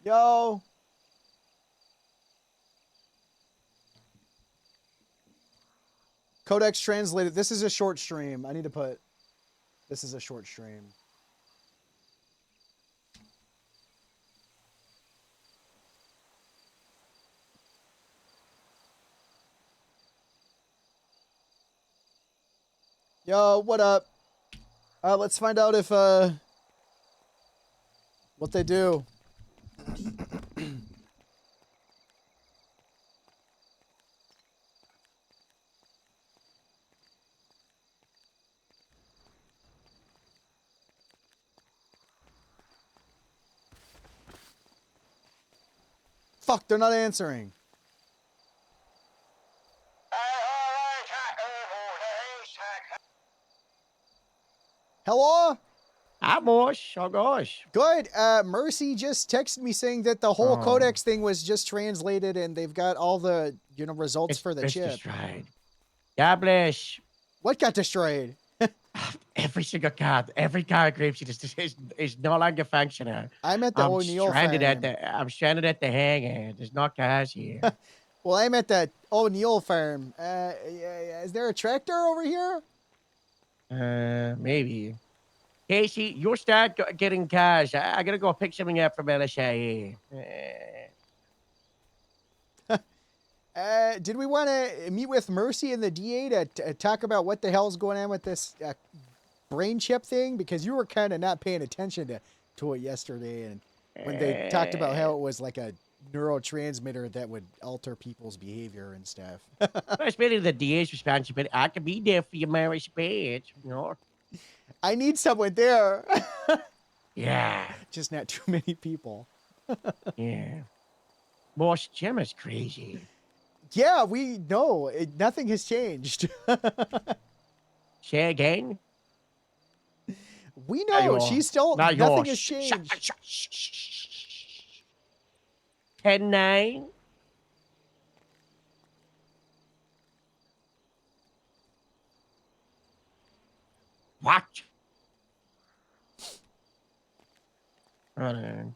Yo. Codex translated. This is a short stream. I need to put. This is a short stream. Yo, what up? Let's find out if what they do. Fuck, they're not answering. Hello? Hi, boss. Oh, gosh. Good. Mercy just texted me saying that the whole Codex thing was just translated and they've got all the, results for the chip. Destroyed. God bless. What got destroyed? Every single card, every card grapeseed is no longer functional. I'm at the O'Neill farm. I'm stranded at the hangar. There's no cars here. Well, I'm at the O'Neill farm. Is there a tractor over here? Maybe. Casey, you'll start getting cars. I gotta go pick something up from LSIA. Did we want to meet with Mercy and the DA to talk about what the hell's going on with this brain chip thing? Because you were kind of not paying attention to it yesterday, and when they talked about how it was like a neurotransmitter that would alter people's behavior and stuff. That's really the DA's responsibility. I can be there for you, my respect. I need someone there. Yeah. Just not too many people. Yeah. Boss, Jim is crazy. Yeah, we know. Nothing has changed. Say again? We know. She's still... Not nothing yours. has changed. 10-9. What? Hold on.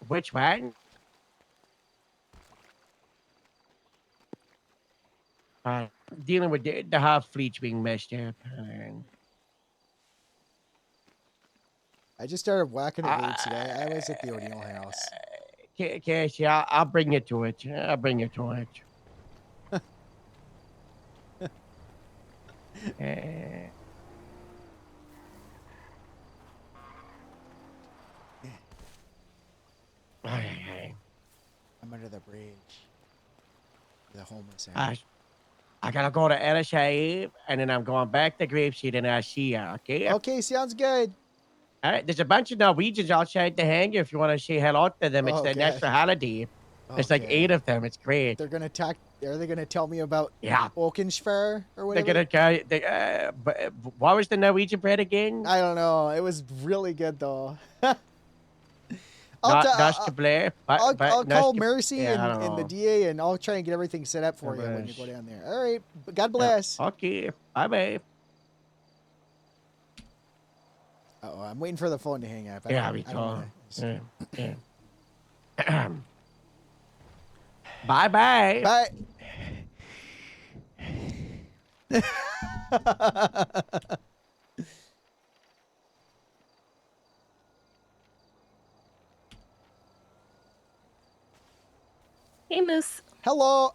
Which one? Dealing with the half fleet's being messed up. I just started whacking at Gabe today. I was at the O'Neill house. Casey, I'll bring you to it. I'll bring you to it. I'm under the bridge. The homeless area. I gotta go to LSIA, and then I'm going back to Grapeseed, and I'll see ya, okay? Okay, sounds good. All right, there's a bunch of Norwegians outside the hangar if you want to say hello to them. It's their national holiday. There's like 8 of them. It's great. They're gonna talk. Are they gonna tell me about Oakensfair or whatever? They're gonna tell you. What was the Norwegian bread again? I don't know. It was really good though. I'll call Mercy and the DA, and I'll try and get everything set up for you when you go down there. All right. God bless. Okay. Bye-bye. Uh-oh, I'm waiting for the phone to hang up. Bye-bye. Bye. Hey, Moose. Hello.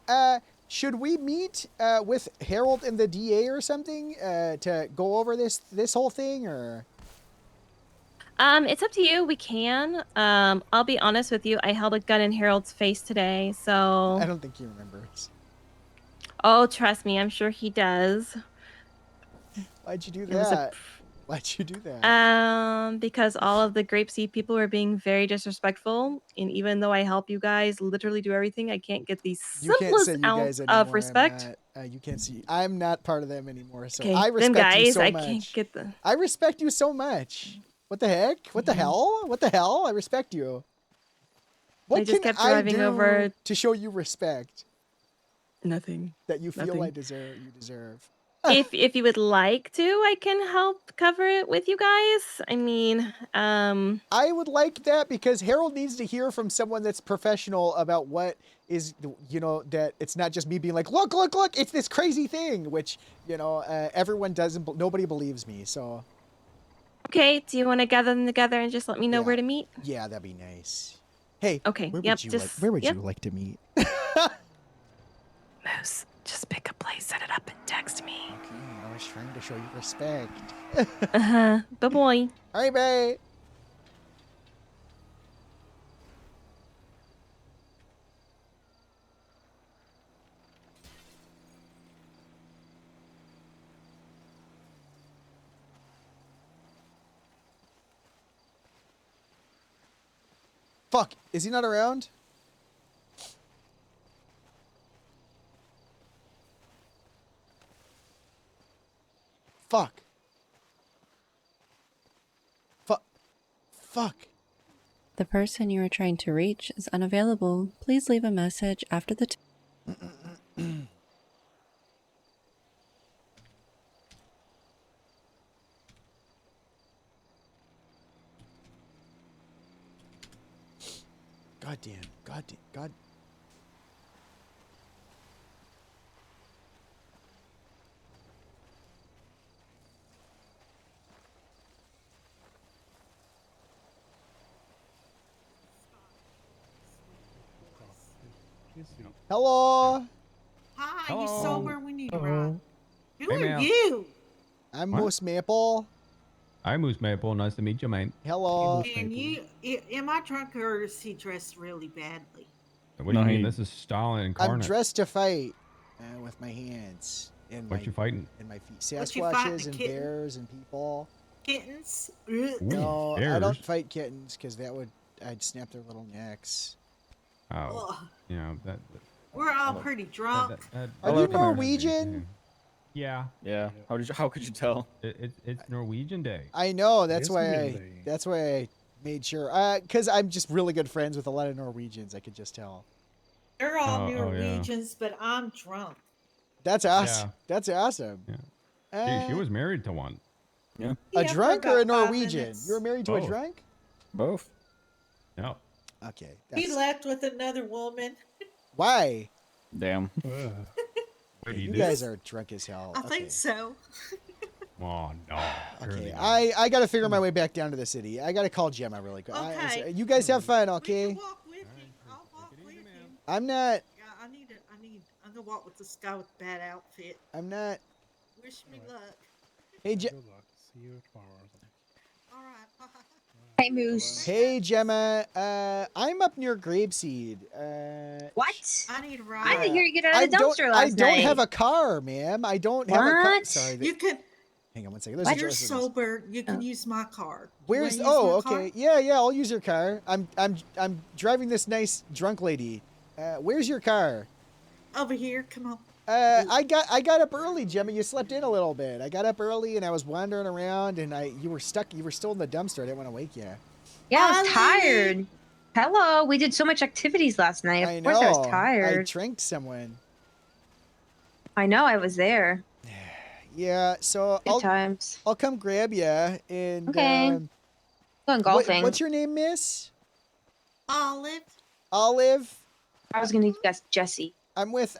Should we meet with Harold and the DA or something to go over this whole thing, or? It's up to you. We can. I'll be honest with you. I held a gun in Harold's face today, so... I don't think he remembers. Oh, trust me. I'm sure he does. Why'd you do that? Why'd you do that? Because all of the Grapeseed people were being very disrespectful, and even though I help you guys literally do everything, I can't get the simplest ounce of respect. You can't see. I'm not part of them anymore, so okay, I respect them guys, you so I much. can't get the... I respect you so much. What the heck? What the hell? What the hell? I respect you. What I just can kept driving I do over to show you respect? Nothing. That you feel you deserve. if you would like to, I can help cover it with you guys. I mean, I would like that because Harold needs to hear from someone that's professional about what is, that it's not just me being like, look, it's this crazy thing, which, everyone doesn't, nobody believes me, so. Okay, do you want to gather them together and just let me know where to meet? Yeah, that'd be nice. Hey, okay, where yep, would you like to meet? Moose, just pick a place, set it up, and text me. Okay, I was trying to show you respect. Bye-bye. All right, bye. Fuck, is he not around? Fuck. Fuck. The person you are trying to reach is unavailable. Please leave a message after the God damn. God. Hello. Hi, Hello. you sober? We need a ride. Who Hey, are ma'am. you? I'm What? Moose Maple. I'm Moose Maple. Nice to meet you, mate. Hello. And am I drunk or is he dressed really badly? What do you mean? This is Stalin incarnate. I'm dressed to fight with my hands and What you fighting? and my feet. What you fighting, Sasquatches a and kitten? bears and people. Kittens? Ooh, No, I bears? don't fight kittens because I'd snap their little necks. Oh, Ugh. that. We're all pretty drunk. Are you Norwegian? Yeah. Yeah. How could you tell? It's Norwegian Day. I know. That's why I made sure. Because I'm just really good friends with a lot of Norwegians. I could just tell. They're all Oh, yeah. Norwegians, but I'm drunk. That's awesome. Yeah. That's awesome. Yeah. She was married to one. Yeah. A Yeah, for drunk or a about 5 Norwegian? minutes. You were married to a Both. drunk? Both. No. Okay. He left with another woman. Why? Damn. What do You do? guys are drunk as hell. I Okay. think so. Oh no. Surely Okay, not. I gotta figure my way back down to the city. I gotta call Gemma really quick. Okay. You guys have fun, We okay? can walk with you. I'll walk with you. I'm not. Yeah, I'm gonna walk with this guy with the bad outfit. I'm not. Wish me luck. Hey, Good luck. See you tomorrow or something. All right, bye. Hey, Moose. Hey, Gemma. I'm up near Grapeseed. What? I need a ride. I didn't hear you get out of the dumpster I last don't night. have a car, ma'am. I don't have a car. What? Sorry. You can. Hang on one second. When you're sober, you can use my car. Where's? You wanna use Oh, my okay. car? Yeah. I'll use your car. I'm driving this nice drunk lady. Where's your car? Over here. Come on. I got up early, Gemma. You slept in a little bit. I got up early and I was wandering around and you were stuck. You were still in the dumpster. I didn't want to wake you. Yeah, I was Hi, tired. lady. Hello, we did so much activities last night. I Of know. course I was I tired. tranked someone. I know, I was there. Yeah. So Good times. I'll come grab you and. Okay. Going golfing. What's your name, Miss? Olive. Olive. I was gonna guess Jessie. I'm with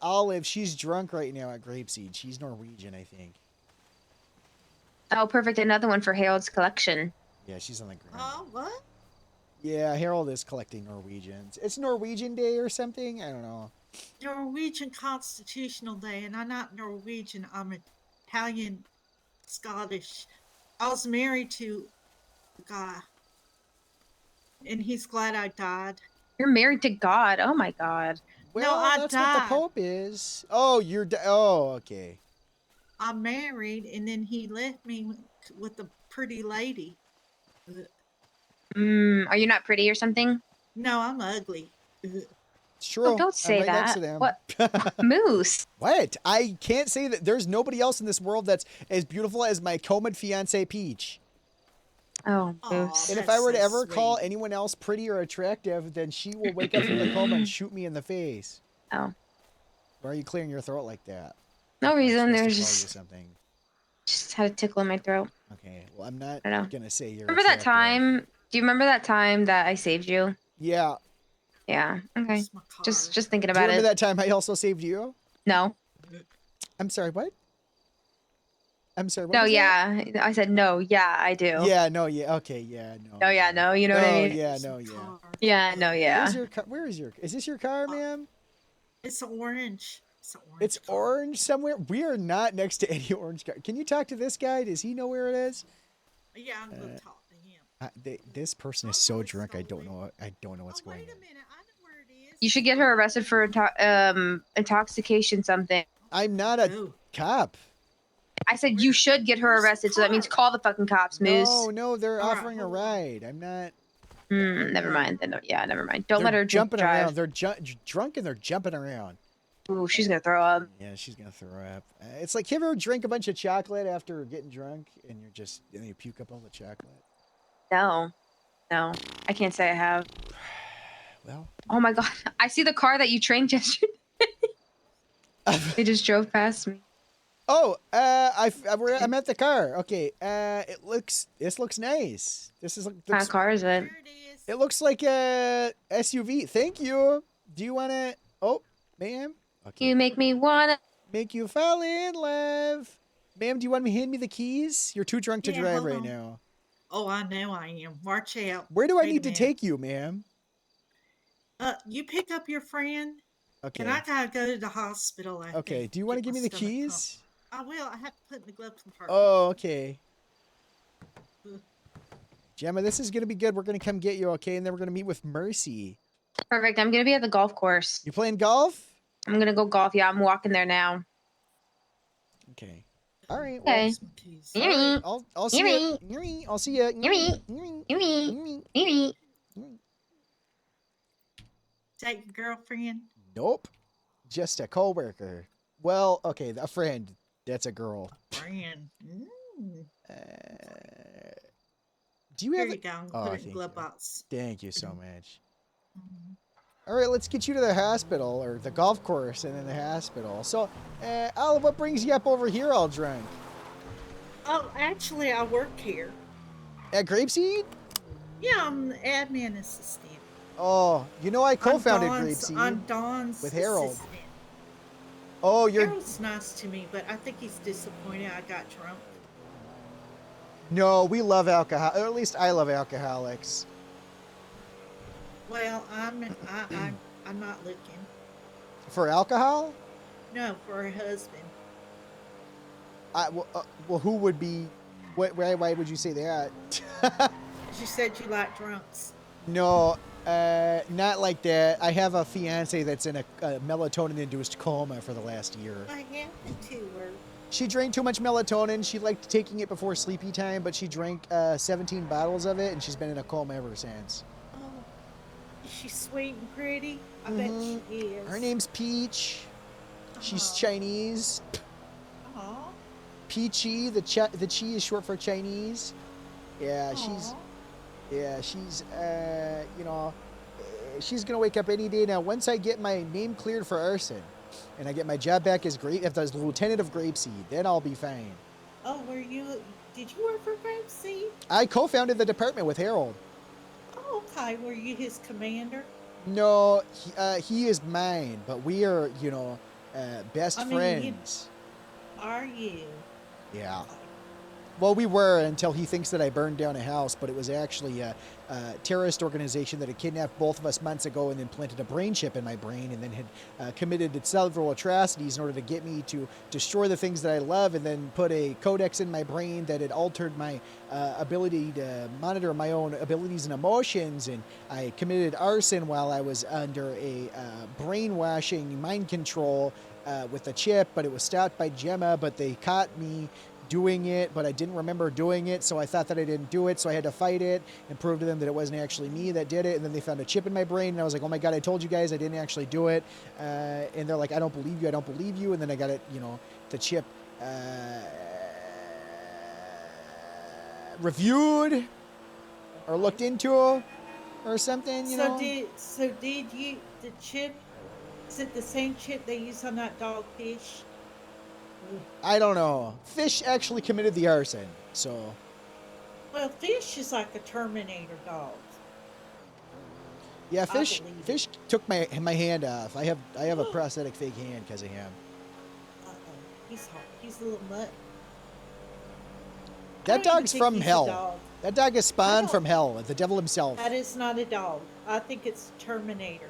Olive. She's drunk right now at Grapeseed. She's Norwegian, I think. Oh, perfect. Another one for Harold's collection. Yeah, she's on the ground. Oh, what? Yeah, Harold is collecting Norwegians. It's Norwegian Day or something. I don't know. Norwegian Constitutional Day, and I'm not Norwegian. I'm Italian, Scottish. I was married to a guy, and he's glad I died. You're married to God. Oh my God. Well, I that's what died. the Pope is. Oh, oh, okay. I'm married, and then he left me with a pretty lady. Are you not pretty or something? No, I'm ugly. It's true. Oh, don't say I'm right next that. to them. What? Moose. What? I can't say that there's nobody else in this world that's as beautiful as my Comed fiance Peach. Oh, Aw, Moose. And if that's I were to so ever call sweet. anyone else pretty or attractive, then she will wake up from the coma and shoot me in the face. Oh. Why are you clearing your throat like that? No reason. I'm There's supposed to just call you something. had a tickle in my throat. Okay. Well, I'm not I don't know. gonna say you're. Remember that attractive. time? Do you remember that time that I saved you? Yeah. Yeah. Okay. It's my car. Just thinking Do you about remember it. that time I also saved you? No. I'm sorry. What? I'm sorry. What No. was that? Yeah. I said no. Yeah. I do. Yeah. No. Yeah. Okay. Yeah. No. No. Yeah. No. You know what I mean? Yeah. It's No. my Yeah. car. Yeah. No. Yeah. Where's your car? Where is your? Is this your car, ma'am? It's orange. It's an orange. It's car. orange somewhere. We are not next to any orange car. Can you talk to this guy? Does he know where it is? Yeah, I'm gonna talk to him. This person is so drunk. I don't know. I don't know what's Oh, going wait a on. minute. I know where it is. You should get her arrested for intoxication something. I'm not a Oh. cop. I said you should get her Where's the arrested, so that means car? call the fucking cops, Moose. No, they're All right, offering a hold on. ride. I'm not. Never mind. Then yeah, never mind. Don't They're let her drink jumping drive. around. They're drunk and they're jumping around. Ooh, she's gonna throw up. Yeah, she's gonna throw up. It's like, you ever drink a bunch of chocolate after getting drunk and and you puke up all the chocolate? No, I can't say I have. Well, Oh my god, I see the car that you trained yesterday. They just drove past me. oh, I'm at the car. Okay, this looks nice. What kind of car is it? There it is. It looks like a SUV. Thank you. Do you want to? Oh, ma'am. Okay. You make me wanna. Make you fall in love. Ma'am, do you want me to hand me the keys? You're too drunk to Yeah, drive hold right on. now. Oh, I know I am. March out. Where do I Wait a need to minute. take you, ma'am? You pick up your friend, Okay. and I gotta go to the hospital. I Okay. think, Do you want to get give my me the stomach keys? pumped. I will. I have to put in the glove compartment. Oh, okay. Ugh. Gemma, this is gonna be good. We're gonna come get you, okay? And then we're gonna meet with Mercy. Perfect. I'm gonna be at the golf course. You playing golf? I'm gonna go golf. Yeah, I'm walking there now. Okay. All right. Okay. Where's my keys? All right. I'll see you. I'll see you. Is that your girlfriend? Nope. Just a coworker. Well, okay, a friend. That's a girl. Friend. Mm. Do you Here have? you go. I'm Oh, gonna put it in thank the glove you. box. Thank you so much. Mhm. All right, let's get you to the hospital or the golf course and then the hospital. So, Olive, what brings you up over here all drunk? Oh, actually, I work here. At Grapeseed? Yeah, I'm the admin assistant. Oh, you know I co-founded I'm Grapeseed. Don's with Harold. assistant. Oh, you're Harold's nice to me, but I think he's disappointed I got drunk. no. We love alcohol. Or at least I love alcoholics. Well, I'm not looking. For alcohol? No, for a husband. Well, who would be? Why would you say that? You said you like drunks. No, not like that. I have a fiance that's in a melatonin-induced coma for the last year. I happened to her. She drank too much melatonin. She liked taking it before sleepy time, but she drank 17 bottles of it, and she's been in a coma ever since. Oh, is she sweet and pretty? I bet she is. Her name's Peach. She's Aw. Chinese. Aw. Peachy, the chi is short for Chinese. Yeah, Aw. she's she's gonna wake up any day now. Once I get my name cleared for arson, and I get my job back as lieutenant of Grapeseed, then I'll be fine. Oh, did you work for Grapeseed? I co-founded the department with Harold. Oh, okay. Were you his commander? No, he is mine, but we are, best I mean, friends. Are you? Yeah. Okay. Well, we were until he thinks that I burned down a house, but it was actually a terrorist organization that had kidnapped both of us months ago and then planted a brain chip in my brain and then had committed several atrocities in order to get me to destroy the things that I love and then put a codex in my brain that had altered my ability to monitor my own abilities and emotions. And I committed arson while I was under a brainwashing mind control with a chip, but it was stopped by Gemma, but they caught me doing it, but I didn't remember doing it, so I thought that I didn't do it, so I had to fight it and prove to them that it wasn't actually me that did it. And then they found a chip in my brain, and I was like, oh my god, I told you guys I didn't actually do it. And they're like, I don't believe you. And then I got it, the chip reviewed or looked into or something, Did you the chip? Is it the same chip they use on that dogfish? I don't know. Fish actually committed the arson, so. Well, Fish is like a Terminator dog. Yeah, Fish took my hand off. I have a Oh. prosthetic fake hand because of him. He's hard. He's a little mutt. That dog's from He's hell. a dog. That dog is spawned don't- from hell, the devil himself. That is not a dog. I think it's Terminator.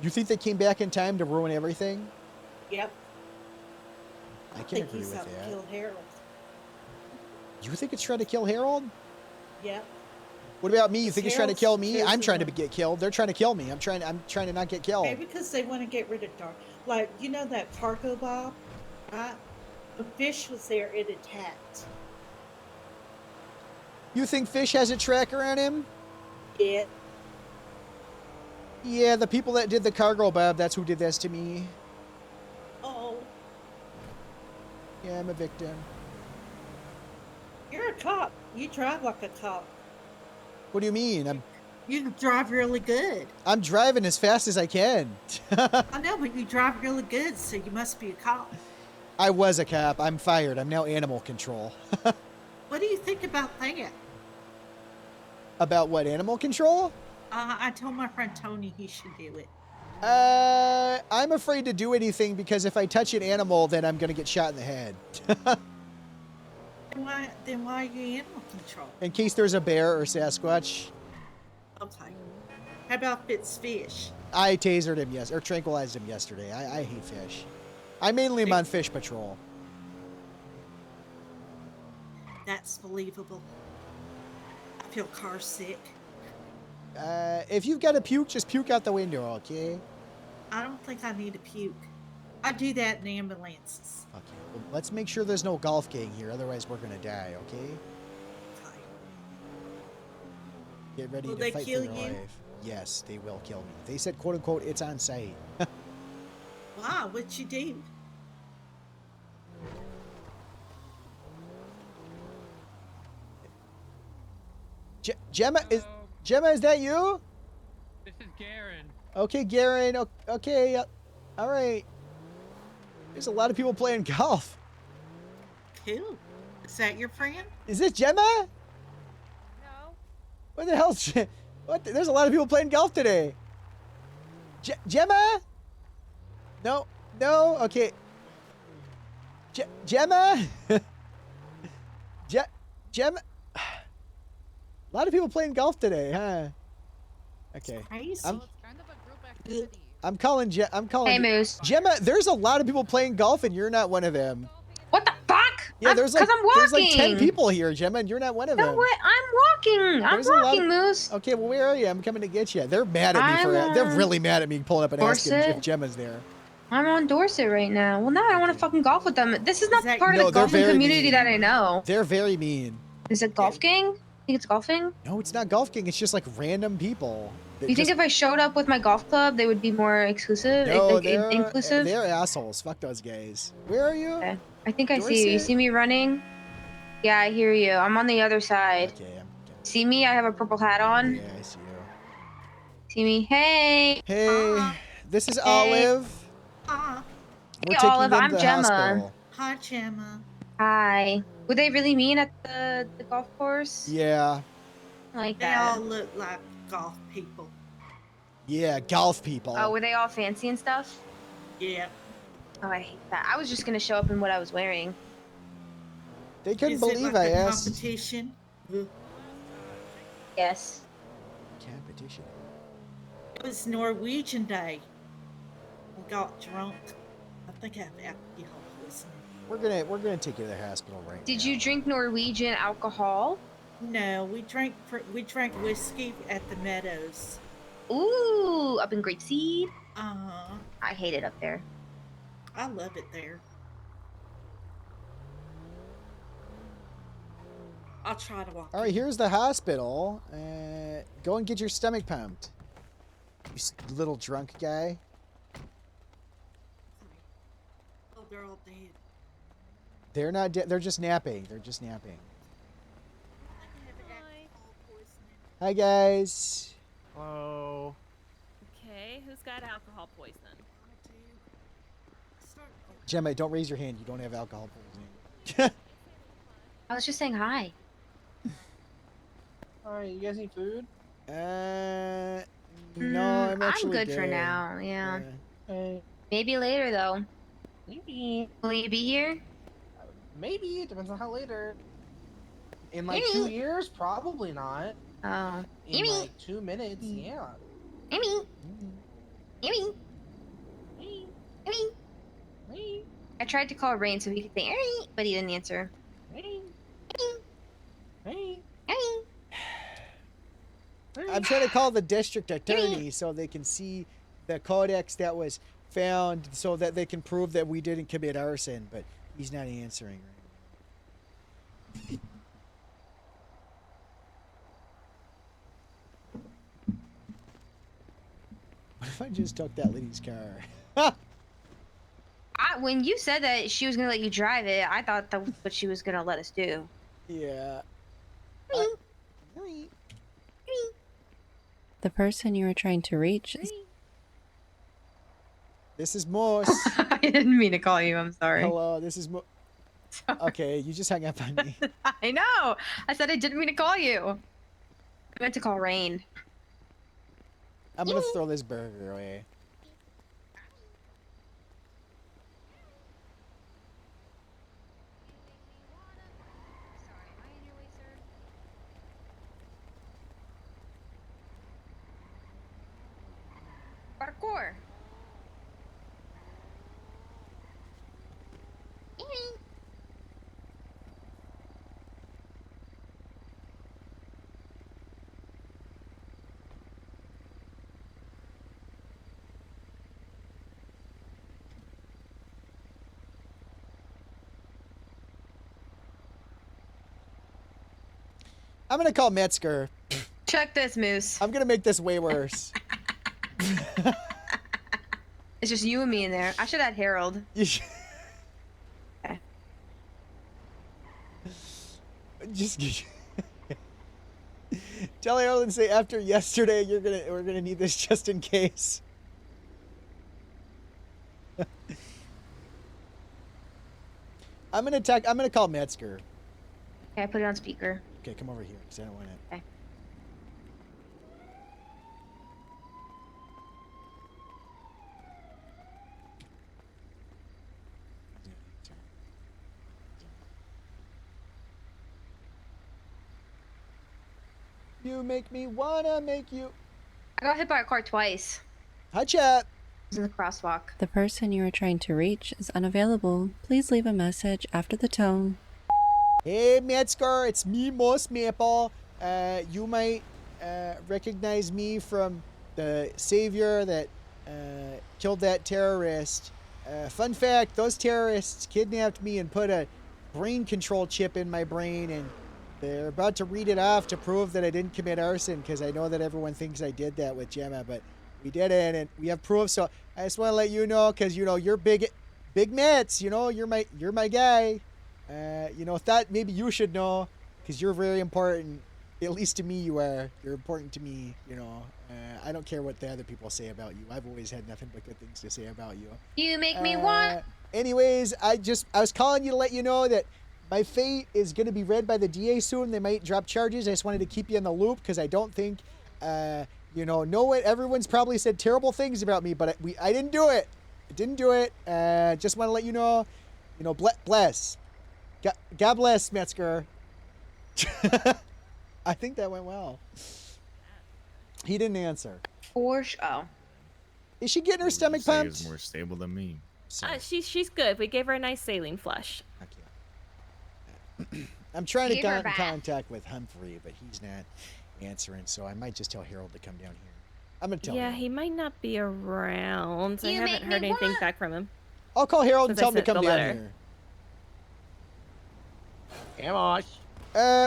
You think they came back in time to ruin everything? Yep. I I can think agree he's with out to that. kill Harold. You think it's trying to kill Harold? Yep. What about me? You think it's trying to kill me? Harold's I'm trying to chosen get killed. They're trying to kill me. I'm trying to not get killed. Maybe because they want to get rid of Dark. Like, you know that cargo bob, right? The Fish was there, it attacked. You think Fish has a tracker on him? It. Yeah, the people that did the cargo bob, that's who did this to me. Oh, Yeah, I'm a victim. you're a cop. You drive like a cop. What do you mean? You drive really good. I'm driving as fast as I can. I know, but you drive really good, so you must be a cop. I was a cop. I'm fired. I'm now animal control. What do you think about that? About what, animal control? I told my friend Tony he should do it. I'm afraid to do anything because if I touch an animal, then I'm gonna get shot in the head. Then why are you animal control? In case there's a bear or Sasquatch. Okay. How about Fish? I tasered him, or tranquilized him yesterday. I hate fish. I mainly am on fish patrol. That's believable. I feel car sick. If you've got to puke, just puke out the window, okay? I don't think I need to puke. I do that in ambulances. Okay, well, let's make sure there's no golf gang here, otherwise we're gonna die, okay? Okay. Get ready Will to they fight kill for your you? life. Yes, they will kill me. They said, quote unquote, it's on site. Wow, what you do? Gemma, is that you? This is Garen. Okay, Garen. Okay, all right. There's a lot of people playing golf. Cool. Is that your friend? Is this Gemma? No. What the hell? What? There's a lot of people playing golf today. Gemma? No. Okay. Gemma? Gemma? A lot of people playing golf today, huh? Okay. Crazy. I'm calling. Hey, Moose. Gemma, there's a lot of people playing golf, and you're not one of them. What the fuck? Yeah, there's like I'm walking. there's like 10 people here, Gemma, and you're not one of them. No, what? I'm walking. I'm walking, Moose. Okay, well, where are you? I'm coming to get you. They're mad at me for. They're really mad at me pulling up and asking if Gemma's there. I'm on Dorset right now. Well, no, I don't want to fucking golf with them. This is not part of the they're golfing very community mean. that I know. They're very mean. Is it golf gang? Think it's golfing? No, it's not golf gang. It's just like random people. You think if I showed up with my golf club, they would be more exclusive, No, inclusive? they're assholes. Fuck those guys. Where are you? Okay. I think I see you. You see me running? Yeah, I hear you. I'm on the other side. Okay. See me? I have a purple hat on. Yeah, I see you. See me? Hey. Hey, this is Olive. Hi. We're Hey, taking Olive, them I'm to the Gemma. hospital. Hi, Gemma. Hi. Were they really mean at the golf course? Yeah. I like They that. all look like golf people. Yeah, golf people. Oh, were they all fancy and stuff? Yeah. Oh, I hate that. I was just gonna show up in what I was wearing. They couldn't Is it believe like I a asked. competition? Ugh. Yes. Competition. It was Norwegian Day. We got drunk. I think I have alcohol poisoning. We're gonna take you to the hospital right now. Did you drink Norwegian alcohol? No, we drank whiskey at the Meadows. Ooh, up in Grapeseed. Uh-huh. I hate it up there. I love it there. I'll try to walk. All right, here's the hospital. Go and get your stomach pumped. You little drunk guy. Oh, they're all dead. They're not dead. They're just napping. They're just napping. Hi, guys. Hello. Okay, who's got alcohol poisoning? Gemma, don't raise your hand. You don't have alcohol poisoning. I was just saying hi. Alright, you guys need food? No, I'm actually good for now. Yeah. Hey. Maybe later though. Maybe. Will you be here? Maybe. It depends on how later. In like 2 years? Probably not. Oh. In like 2 minutes, yeah. Amy. Amy. I tried to call Rain so he could say Amy, but he didn't answer. I'm trying to call the district attorney so they can see the codex that was found so that they can prove that we didn't commit arson, but he's not answering right. What if I just took that lady's car? When you said that she was gonna let you drive it, I thought that was what she was gonna let us do. Yeah. The person you are trying to reach is... This is Moose. I didn't mean to call you. I'm sorry. Hello, this is Moose. Okay, you just hung up on me. I know. I said I didn't mean to call you. I meant to call Rain. I'm gonna throw this burger away. Parkour. I'm gonna call Metzger. Check this, Moose. I'm gonna make this way worse. It's just you and me in there. I should add Harold. You should... Okay. Just tell Harold and say after yesterday we're gonna need this just in case. I'm gonna call Metzger. Okay, I put it on speaker. Okay, come over here because I don't want to. Okay. You make me wanna make you. I got hit by a car twice. Hi, chat. I was in the crosswalk. The person you are trying to reach is unavailable. Please leave a message after the tone. Hey, Metzger, it's me, Moose Maple. You might recognize me from the savior that killed that terrorist. Fun fact, those terrorists kidnapped me and put a brain control chip in my brain, and they're about to read it off to prove that I didn't commit arson, because I know that everyone thinks I did that with Gemma, but we didn't, and we have proof. So I just want to let you know, because you know you're big Metz. You know you're my guy. You know, thought maybe you should know, because you're very important. At least to me, you are. You're important to me. You know, I don't care what the other people say about you. I've always had nothing but good things to say about you. You make me want. Anyways, I was calling you to let you know that my fate is going to be read by the DA soon. They might drop charges. I just wanted to keep you in the loop, because I don't think, you know what, everyone's probably said terrible things about me, but I didn't do it. I didn't do it. Just want to let you know, bless. God bless, Metzger. I think that went well. He didn't answer. Oh. Is she getting her stomach pumped? Is more stable than me. She's good. We gave her a nice saline flush. Okay. I'm trying to get in contact with Humphrey, but he's not answering, so I might just tell Harold to come down here. I'm gonna tell him. Yeah, he might not be around. I haven't heard anything back from him. I'll call Harold and tell him to come down here.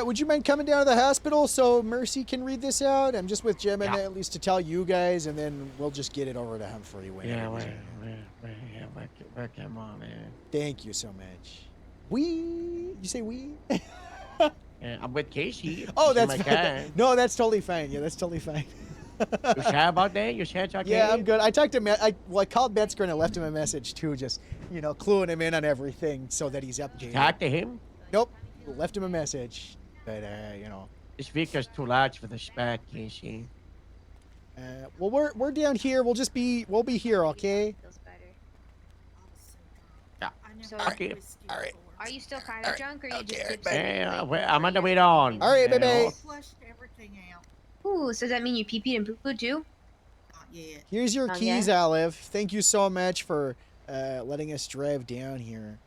Would you mind coming down to the hospital so Mercy can read this out? I'm just with Jim, and at least to tell you guys, and then we'll just get it over to Humphrey. Come on, man. Thank you so much. You say we? I'm with Casey. Oh, that's fine. No, that's totally fine. Yeah, that's totally fine. You sure about that? You sure it's okay? Yeah, I'm good. I talked to Met. I called Metzger and I left him a message too, just cluing him in on everything so that he's updated. Talk to him. Nope, left him a message, but This Victor's too large for the spec, you see. Well, we're down here. We'll be here, okay? Yeah. So, Okay. All right. are you still kind of drunk, or you just tipsy? Yeah, I'm on the way down. All right, baby. Flushed everything out. Ooh, so does that mean you pee-peed and poo-pooed too? Not yet. Here's your Oh, keys, yeah? Olive. Thank you so much for letting us drive down here.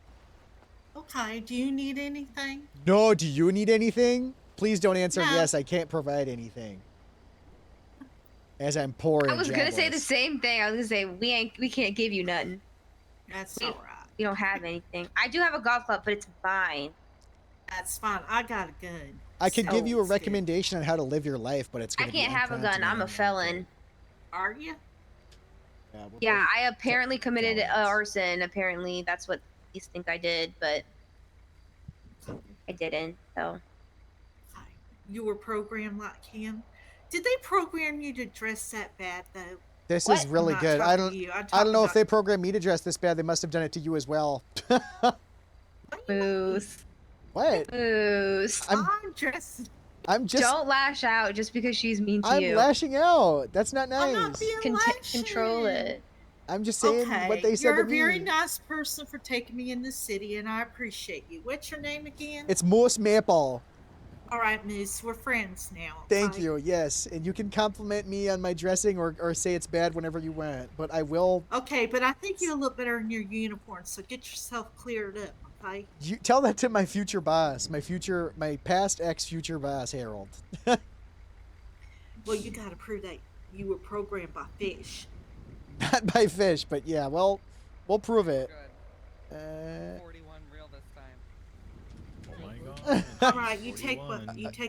Okay, do you need anything? No, do you need anything? Please don't answer No. yes. I can't provide anything. As I'm poor. I and was gonna say the jobless. same thing. I was gonna say we can't give you nothing. That's We- all right. We don't have anything. I do have a golf club, but it's mine. That's fine. I got a gun. I could give you a So, recommendation on how to live your life, but it's I gonna can't be have a gun. I'm a unprecedented. felon. Are you? Yeah, we're Yeah, both- I apparently committed felons. arson. Apparently, that's what these think I did, but I didn't. So Okay. You were programmed like him. Did they program you to dress that bad though? This What? is really I'm not good. talking to you. I'm I don't talking know if about- they programmed me to dress this bad. They must have done it to you as well. booze, What? booze. I'm dressed. I'm just. Don't lash out just because she's mean to I'm you. lashing out. That's not I'm not nice. being Control lashy. it. I'm just saying Okay, what they said you're to a very me. nice person for taking me in the city, and I appreciate you. What's your name again? It's Moose Maple. All right, Moose. We're friends now. Thank okay? you. Yes, and you can compliment me on my dressing or say it's bad whenever you want. But I will. Okay, but I think you look better in your uniform, so get yourself cleared up, okay? You tell that to my future boss, my past ex-future boss, Harold. Well, you got to prove that you were programmed by fish. Not by fish, but yeah. Well, we'll prove it. Good. 41 real this time. Oh my god. All right, you take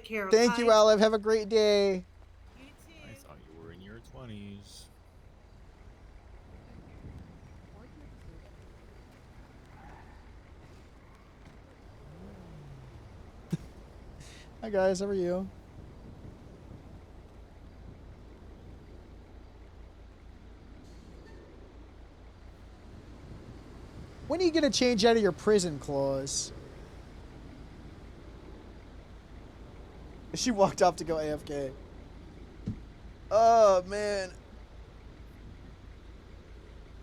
care. Thank okay? you, Olive. Have a great day. You I too. thought you were in your 20s. Hi guys, how are you? When are you gonna change out of your prison clothes? She walked off to go AFK. Oh man.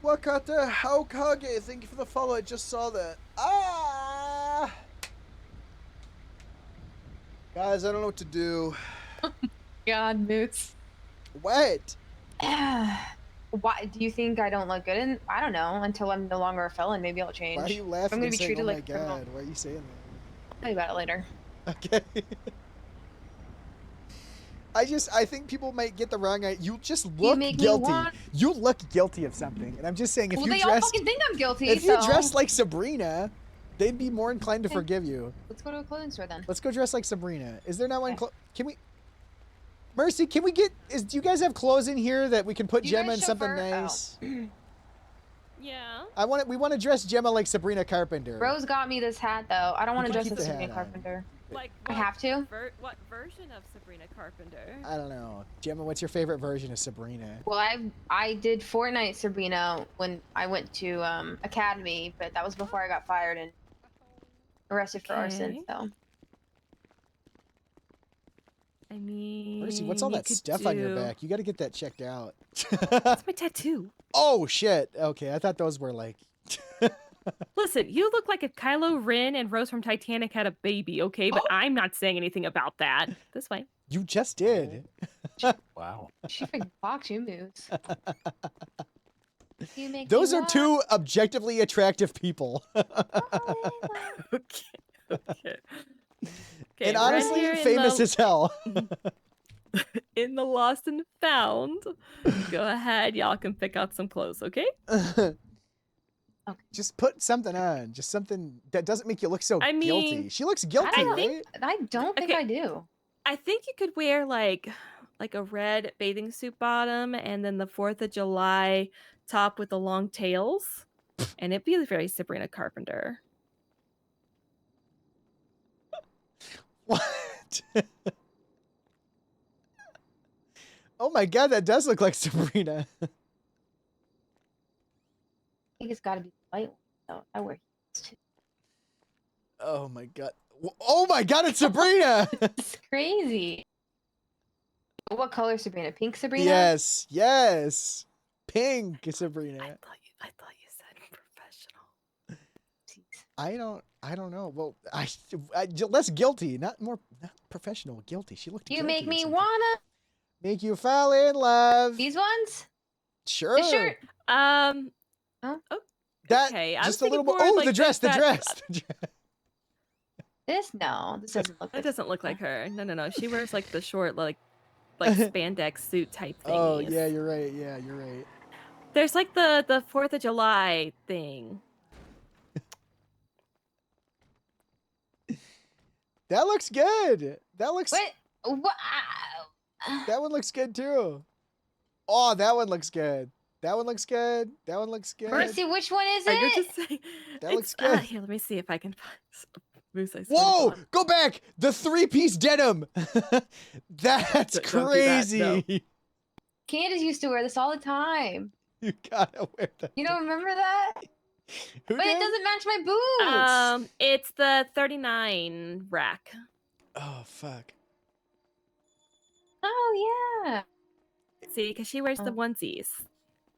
Wakata Haokage, thank you for the follow. I just saw that. Ah! Guys, I don't know what to do. God, Moots. What? Why do you think I don't look good? I don't know. Until I'm no longer a felon, maybe I'll change. Why are you laughing I'm gonna and be saying, treated oh like my a criminal. god, why are you saying I'll tell you about it later. that? Okay. I think people might get the wrong idea. You just look make me guilty. want- You look guilty of something. And I'm just saying, if Well, you they all dressed, fucking think I'm guilty. if you so dressed like Sabrina, they'd be more inclined to Okay. forgive you. let's go to a clothing store then. Let's go dress like Sabrina. Is there not one? Okay. Can we? Mercy, can we get? Do you guys have clothes in here that we can put Do you Gemma guys in something chauffeur? Oh. nice? Yeah. We want to dress Gemma like Sabrina Carpenter. Rose got me this hat though. I don't want to can dress keep as the Sabrina hat on. Carpenter. Like I have to. What version of Sabrina Carpenter? I don't know. Gemma, what's your favorite version of Sabrina? Well, I did Fortnite Sabrina when I went to Academy, but that was before I got fired and arrested for arson. Okay. So I mean, Mercy, what's all you that could stuff on your do- back? You got to get that checked out. That's my tattoo. Oh shit. Okay, I thought those were like. Listen, you look like if Kylo Ren and Rose from Titanic had a baby, okay? But I'm not saying anything about that. This way. You just did. Wow. she freaking blocked you, moves. You make Those me are want- two objectively attractive people. Okay. Okay. And right honestly, here in famous the- as hell. in the lost and found. Go ahead, y'all can pick out some clothes, okay? Just put something on. Just something that doesn't make you look so I guilty. mean, She looks guilty, I right? think I don't think Okay. I do. I think you could wear like a red bathing suit bottom and then the 4th of July top with the long tails. And it'd be very Sabrina Carpenter. What? Oh my god, that does look like Sabrina. I think it's got to be the white one. So I wear heels too. Oh my god. Oh my god, it's Sabrina. It's crazy. What color Sabrina? Pink Sabrina? Yes, yes. Pink Sabrina. I thought you said professional. Jeez. I don't know. Well, less guilty, not professional. Guilty. She looked. You guilty make or me something. wanna. Make you fall in love. These ones? Sure. This shirt? Oh, That okay. I was just a little thinking more. Oh, like the dress. The that- dress. The dress. This? No, this doesn't look That like doesn't look like her. No. She wears like the short, like spandex suit type thingies. Oh yeah, you're right. Yeah, you're right. There's like the 4th of July thing. That looks good. That looks. What? What? That one looks good too. Oh, that one looks good. That one looks good. That one looks good. Mercy, which one is You're it? just saying. That looks good. Here, let me see if I can find. Moose, I swear to Whoa! God. Go back. The 3-piece denim. That's Don't do that, crazy. no. Candace used to wear this all the time. You gotta wear that. You don't remember that? Who But it did? doesn't match my boots. It's the 39 rack. Oh fuck. Oh yeah. See, because she wears the Oh. onesies.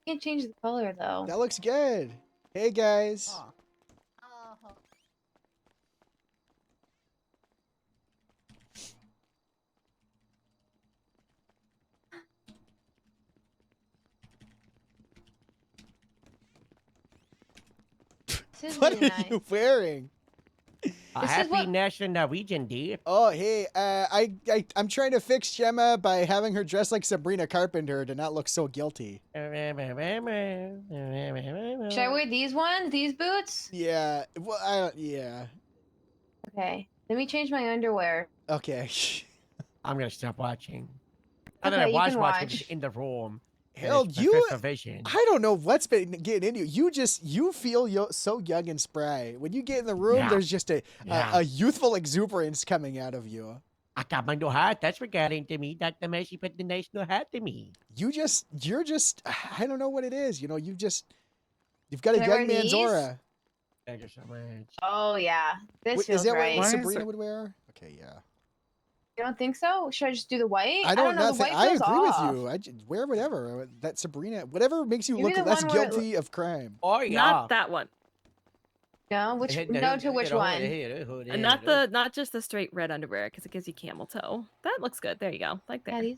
Can't change the color though. That looks good. Hey guys. This is What really are nice. you wearing? This is Happy what- National Norwegian Day. Oh hey, I'm trying to fix Gemma by having her dress like Sabrina Carpenter to not look so guilty. Should I wear these ones? These boots? Yeah. Well, yeah. Okay. Let me change my underwear. Okay. I'm gonna stop watching. I Okay, don't you watch can watching watch. in the room. Harold, It's my you. fifth vision. I don't know what's been getting into you. You feel so young and spry. When you get in the room, Yeah. there's just Yeah. a youthful exuberance coming out of you. I got my new hat. That's regarding to me. Dr. Mercy put the nice new hat to me. You're just, I don't know what it is. You know, you've got a Can I wear young man's these? aura. Thank you so much. Oh yeah. This Wait, feels is that right. what Why is Sabrina it- would wear? Okay, yeah. You don't think so? Should I just do the white? I don't know. know. The white I feels agree off. with you. I just wear whatever. That Sabrina, whatever makes you Give me look the less one where it guilty of crime. Oh yeah. Not that one. No, which no to which one? And not just the straight red underwear because it gives you camel toe. That looks good. There you go. Like Yeah, there. these.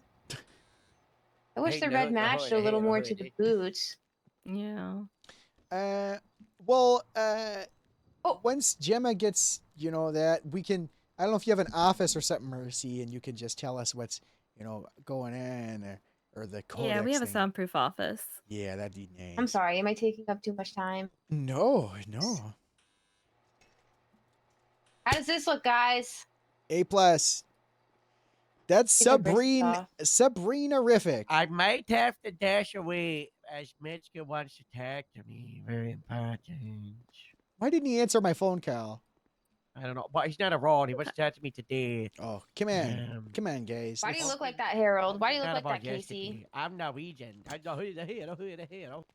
I wish Hey, the no, red no, matched hey, a little no, more hey, to the hey. boots. Yeah. Well, Oh. once Gemma gets, that we can. I don't know if you have an office or something, Mercy, and you can just tell us what's, going on or the codex Yeah, we have a thing. soundproof office. Yeah, that'd be nice. I'm sorry. Am I taking up too much time? No. How does this look, guys? A+. That's Take your braces Sabrina. off. Sabrina-rific. I might have to dash away as Mitchka wants to talk to me. Very important. Why didn't he answer my phone call? I don't know. But he's not around. He wants to talk to me today. Oh, come on, guys. Why do you Let's- look like that, Harold? Why do you look Not like about that, Casey? yesterday. I'm Norwegian. I know who the hell.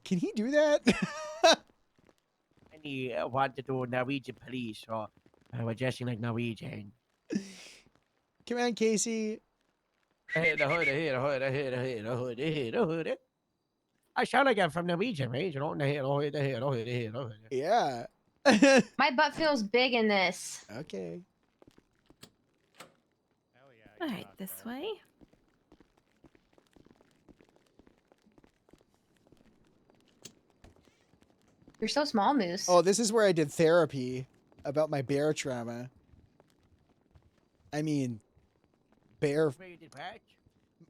Can he do that? And he wanted to do Norwegian police, so I was dressing like Norwegian. Come on, Casey. I sound like I'm from Norwegian, right? You know, Yeah. My butt feels big in this. Okay. All right, this way. You're so small, Moose. Oh, this is where I did therapy about my bear trauma. I mean, bear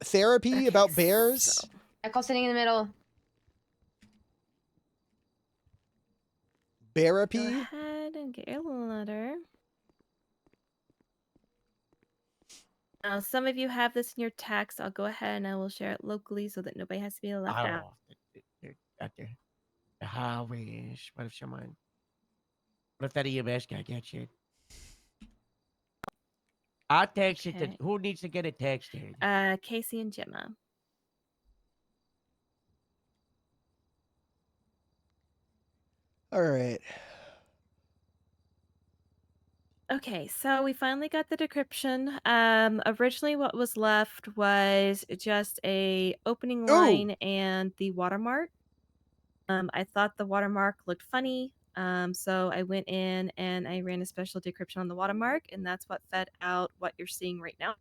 therapy Okay, about bears. so- Echo sitting in the middle. Go Therapy. ahead and get your letter. Now, some of you have this in your text. I'll go ahead and I will share it locally so that nobody has to be left I don't out. know. Out there. The highways. What if someone? What if that EMS guy gets you? I'll text it to Okay. who needs to get it texted. Casey and Gemma. All right. Okay, so we finally got the decryption. Originally what was left was just a opening Ooh. line and the watermark. I thought the watermark looked funny. So I went in and I ran a special decryption on the watermark, and that's what fed out what you're seeing right now.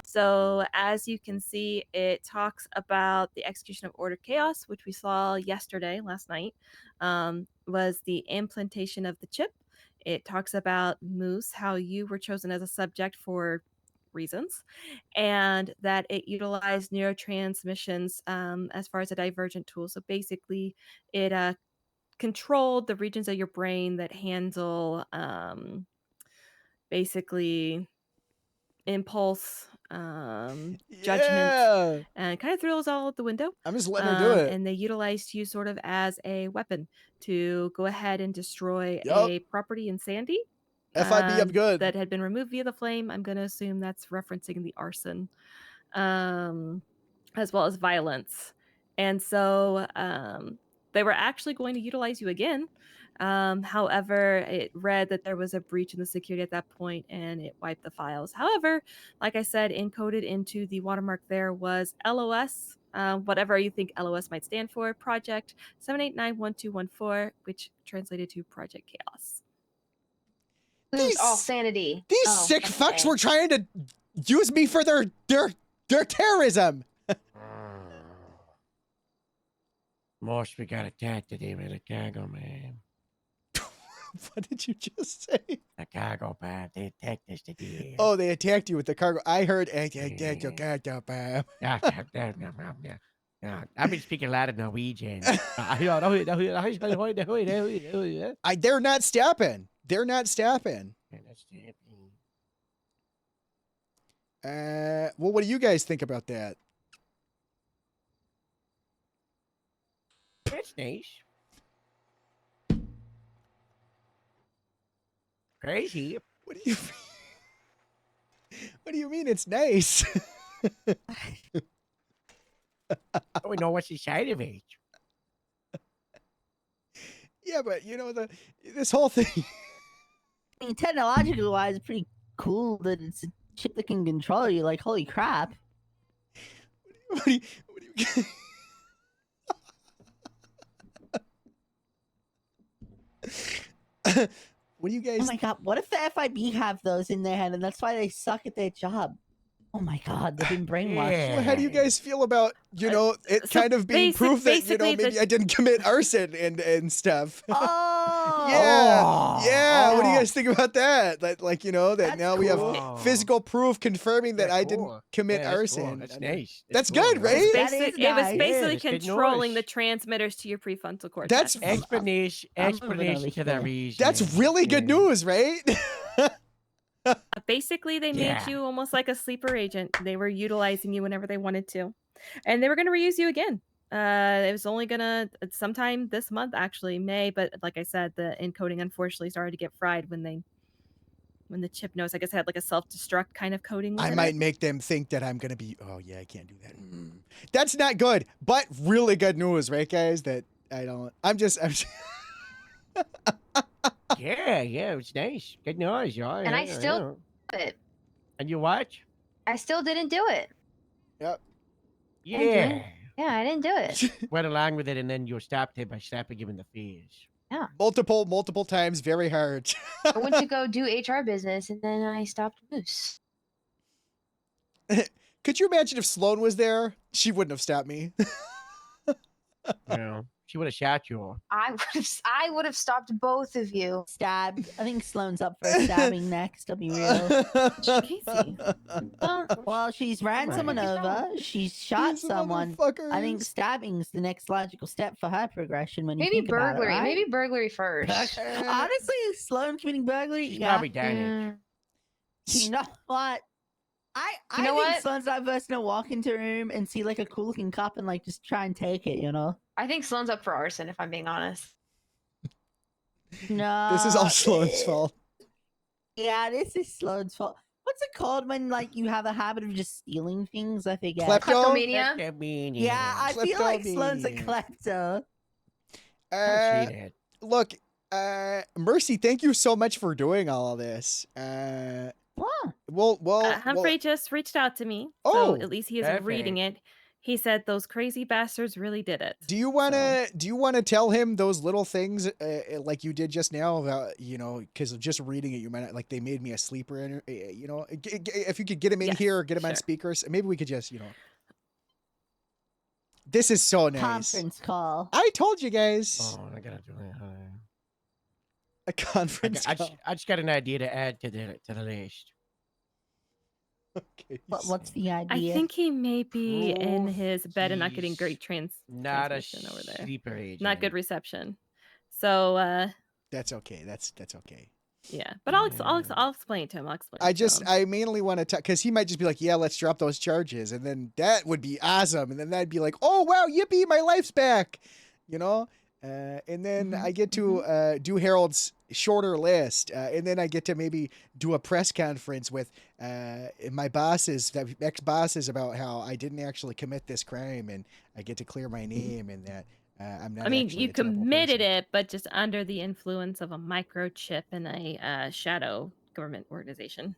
So as you can see, it talks about the execution of Order Chaos, which we saw yesterday, last night, was the implantation of the chip. It talks about Moose, how you were chosen as a subject for reasons, and that it utilized neurotransmissions as far as a divergent tool. So basically, it controlled the regions of your brain that handle basically impulse, judgment, Yeah. and kind of threw those all out the window. I'm just letting her do it. And they utilized you sort of as a weapon to go ahead and destroy Yup. a property in Sandy. FIB, I'm good. That had been removed via the flame. I'm going to assume that's referencing the arson, as well as violence. And so they were actually going to utilize you again. However, it read that there was a breach in the security at that point and it wiped the files. However, like I said, encoded into the watermark there was LOS, whatever you think LOS might stand for, Project 7891214, which translated to Project Chaos. Lose all sanity. These sick fucks were trying to use me for their terrorism. Most we got attacked today with a cargo, man. What did you just say? A cargo, man. They attacked us today. Oh, they attacked you with the cargo. I heard attack your cargo, Bob. Yeah. I've been speaking a lot of Norwegian. They're not stopping. They're not stopping. Well, what do you guys think about that? That's nice. Crazy. What do you What do you mean it's nice? We know what's inside of it. Yeah, but you know this whole thing. I mean, technologically wise, it's pretty cool that it's a chip that can control you. Like, holy crap! What do you what do you guys? Oh my god! What if the FIB have those in their head, and that's why they suck at their job? Oh my god, they've been brainwashed. Well, how do you guys feel about it so kind of being proof that maybe I didn't commit arson and stuff? Oh, yeah. What do you guys think about that? That that now we cool. have physical proof confirming that I didn't commit arson. Cool. That's nice. That's cool, good, right? It was basically that's good controlling noise. the transmitters to your prefrontal cortex. That's Explanation to the reason. That's really good news, right? Basically, they made you almost like a sleeper agent. They were utilizing you whenever they wanted to. And they were going to reuse you again. It was only going to sometime this month, actually, May. But like I said, the encoding unfortunately started to get fried when the chip knows. I guess it had like a self-destruct kind of coding. I might make them think that I'm going to be, oh yeah, I can't do that. That's not good, but really good news, right, guys? That I'm just yeah, it's nice. Good noise, y'all. And I still did it. And you watch? I still didn't do it. Yep. Yeah. Yeah, I didn't do it. Went along with it, and then you stopped it by slapping him in the face. Yeah. multiple times, very hard. I went to go do HR business, and then I stopped Moose. Could you imagine if Sloan was there? She wouldn't have stopped me. Yeah. She would have shot you. I would have stopped both of you. Stabbed. I think Sloane's up for stabbing next. I'll be real. Casey. Well, she's ran someone over. She's shot someone. I think stabbing's the next logical step for her progression. When you Maybe think about it, burglary. right? Maybe burglary first. Honestly, Sloane committing burglary. She's Yeah. probably done it. You know what? I You know think what? Sloane's that person to walk into a room and see like a cool looking cop and like just try and take it. You know? I think Sloane's up for arson, if I'm being honest. No. This is all Sloan's fault. Yeah, this is Sloan's fault. What's it called when like you have a habit of just stealing things? I forget. Klepto? Kleptomania? Yeah, I feel like Sloan's a Kleptomania. klepto. Look, Mercy, thank you so much for doing all of this. Humphrey just reached out to me. Oh, so at least he is reading it. He said those crazy bastards really did it. Do you wanna tell him those little things like you did just now about because of just reading it you might not, like they made me a sleeper if you could get him in here or get him on speakers, maybe we could just This is so nice. Conference call. I told you guys. Oh, I gotta do it. A conference call. I just got an idea to add to the list. Okay. What's the idea? I think he may be in his bed and not getting great Not a transmission over there. sleeper agent. Not good reception. So that's okay. That's okay. Yeah, but I'll explain it to him. I mainly want to talk because he might just be like, yeah, let's drop those charges, and then that would be awesome, and then that'd be like, oh wow, yippee, my life's back, and then I get to do Harold's shorter list, and then I get to maybe do a press conference with my bosses, ex-bosses, about how I didn't actually commit this crime, and I get to clear my name, and that I'm not. I mean, actually you a terrible committed it, but just under the influence of a microchip and a shadow government organization.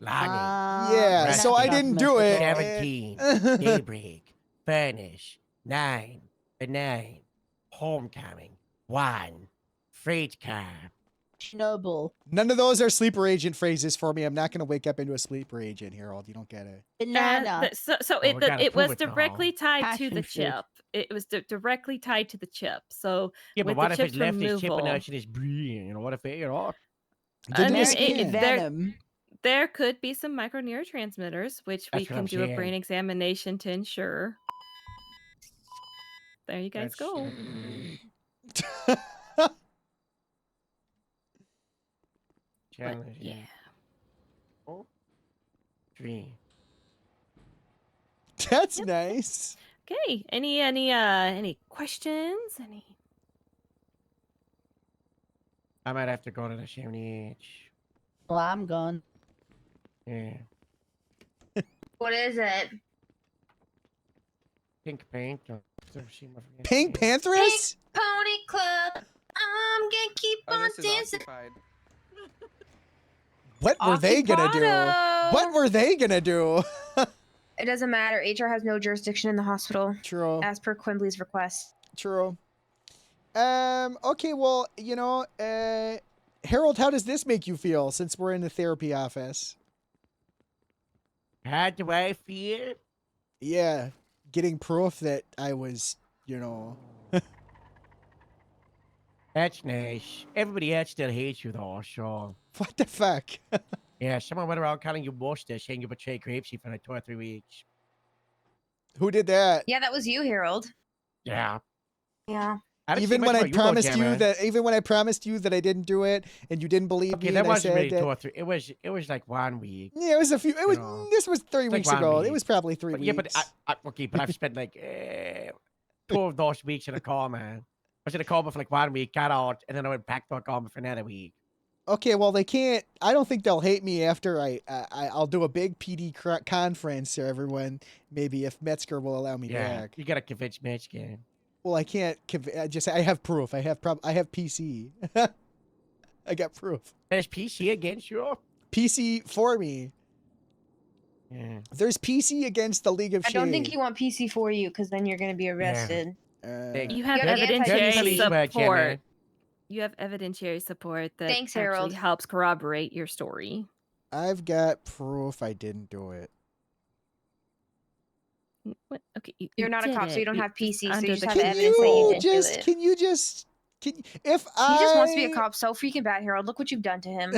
Yeah, so I didn't do it. 17, Daybreak, Furnish, 9, Benign, Homecoming, 1, Freight Car. Chernobyl. None of those are sleeper agent phrases for me. I'm not going to wake up into a sleeper agent, Harold. You don't get it. Banana. It was directly tied to the Passion fruit. chip. It was directly tied to the chip. So Yeah, but with what the if it chip's left his chip removal, and actually just breathing? What if it, I mean, Venom. there could be some microneurotransmitters, which we That's what can I'm do a saying. brain examination to ensure. There you guys go. Challenge. Yeah. 3. That's nice. Okay. Any questions? I might have to go to the Chimney Edge. Well, I'm gone. Yeah. What is it? Pink paint. Pink Pantheress? Pony Club. I'm gonna keep on this is dancing. occupied. What were they gonna do? Occupado. What were they gonna do? It doesn't matter. HR has no jurisdiction in the hospital. True. As per Quimbley's request. True. Okay, well, Harold, how does this make you feel since we're in the therapy office? How do I feel? Yeah, getting proof that I was, That's nice. Everybody else still hates you though, so. What the fuck? Yeah, someone went around calling you bullshit, saying you betrayed Grapeseed for like 2 or 3 weeks. Who did that? Yeah, that was you, Harold. Yeah. Yeah. Even when I promised you that I didn't do it, and you didn't believe Okay, me, that and I wasn't said really that, 2 or 3. It was like 1 week. yeah, it was a few. It was. This was 3 It's weeks like 1 ago. week. It was probably 3 But, weeks. yeah, but but I've spent like 2 of those weeks in a coma. I was in a coma for like 1 week, got out, and then I went back to a coma for another week. Okay, well they can't. I don't think they'll hate me after I'll do a big PD conference for everyone. Maybe if Metzger will allow me Yeah, back. you gotta convince Metzger. Well, I can't. I have proof. I have PC. I got proof. There's PC against you. PC for me. Yeah. There's PC against the League of I Shade. don't think you want PC for you because then you're going to be arrested. You have Yeah, evidentiary anti-PC. support. You have evidentiary support that Thanks, actually Harold. helps corroborate your story. I've got proof I didn't do it. What? Okay, You're not a cop, so you don't have PC, so you just have Can evidence that you you didn't do it. Can you just? If He just wants to be a cop so freaking bad, Harold. Look what you've done to him.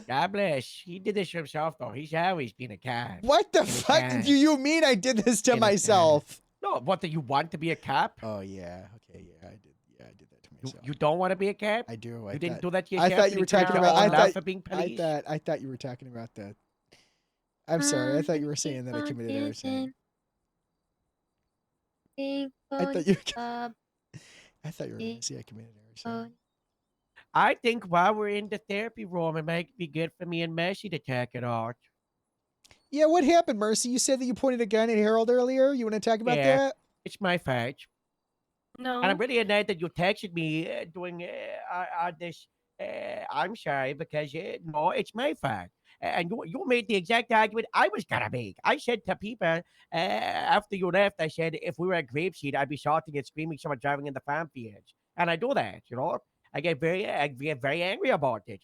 God bless. He did this for himself, though. He's always been a cop. What the fuck do you mean I did this to myself? No, what, do you want to be a cop? Oh, yeah. Okay, yeah, I did. Yeah, I did that to myself. You don't want to be a cop? I do. You didn't do that to I yourself? thought you were talking about. I thought you were talking about that. I'm sorry. I thought you were saying that I committed arson. I thought you were going to say I committed arson. I think while we're in the therapy room, it might be good for me and Mercy to talk it out. Yeah, what happened, Mercy? You said that you pointed a gun at Harold earlier. You want to talk about Yeah, that? it's my fault. No. And I'm really annoyed that you texted me doing this. I'm sorry because no, it's my fault. And you made the exact argument I was gonna make. I said to people after you left, I said if we were at Grapeseed, I'd be shouting and screaming someone driving in the farm fields, and I do that. I get very angry about it.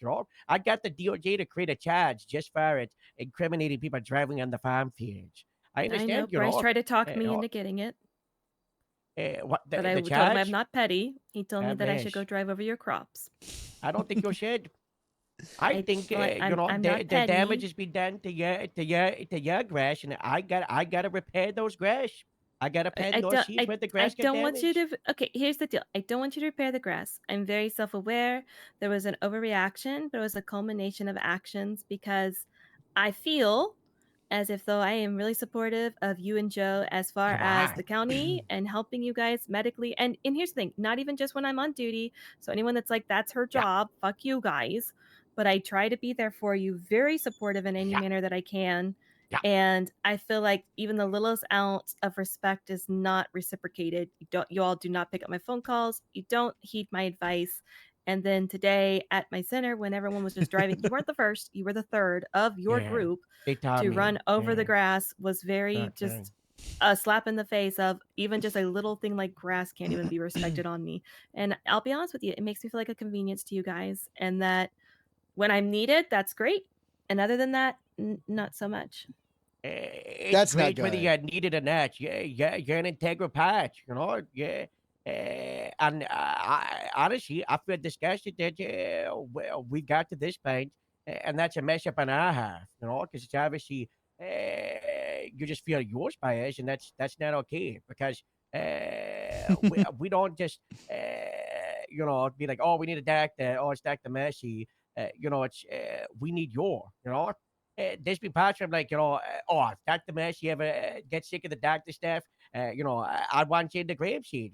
I got the DOJ to create a charge just for it incriminating people driving on the farm fields. I I know understand. Bryce tried to talk me uh, into getting it, what but I the told him I'm charge? not petty. He told me that I should Miss. go drive over your crops. I don't think you should. I think well, I'm not the damage petty. has been done to your grass, and I gotta repair those grass. I gotta plant those seeds where the I grass get don't want you damaged. to. Okay, here's the deal. I don't want you to repair the grass. I'm very self-aware. There was an overreaction, but it was a culmination of actions because I feel as if though I am really supportive of you and Joe as far You as are. the county and helping you guys medically. And here's the thing, not even just when I'm on duty. So anyone that's like that's her Yeah. job, fuck you guys. But I try to be there for you, very supportive in any Yeah. manner that I can. Yeah. And I feel like even the littlest ounce of respect is not reciprocated. You all do not pick up my phone calls. You don't heed my advice. And then today at my center, when everyone was just driving, you weren't the first, you were the third of your Yeah. group They taught to me. run over the Yeah. grass was very Okay. just a slap in the face of even just a little thing like grass can't even be respected on me. And I'll be honest with you, it makes me feel like a convenience to you guys. And that when I'm needed, that's great. And other than that, not so much. It's That's not great whether good. you needed or not. You're an integral part. Yeah. And honestly, I feel disgusted that we got to this point, and that's a mess up on our half. Because it's obviously you just feel yours bias, and that's not okay. Because we don't just be like, oh, we need a doctor, oh, it's Dr. Mercy. It's we need your. There's been parts where I'm like, oh, if Dr. Mercy ever gets sick of the doctor staff, I want you in the grave seat,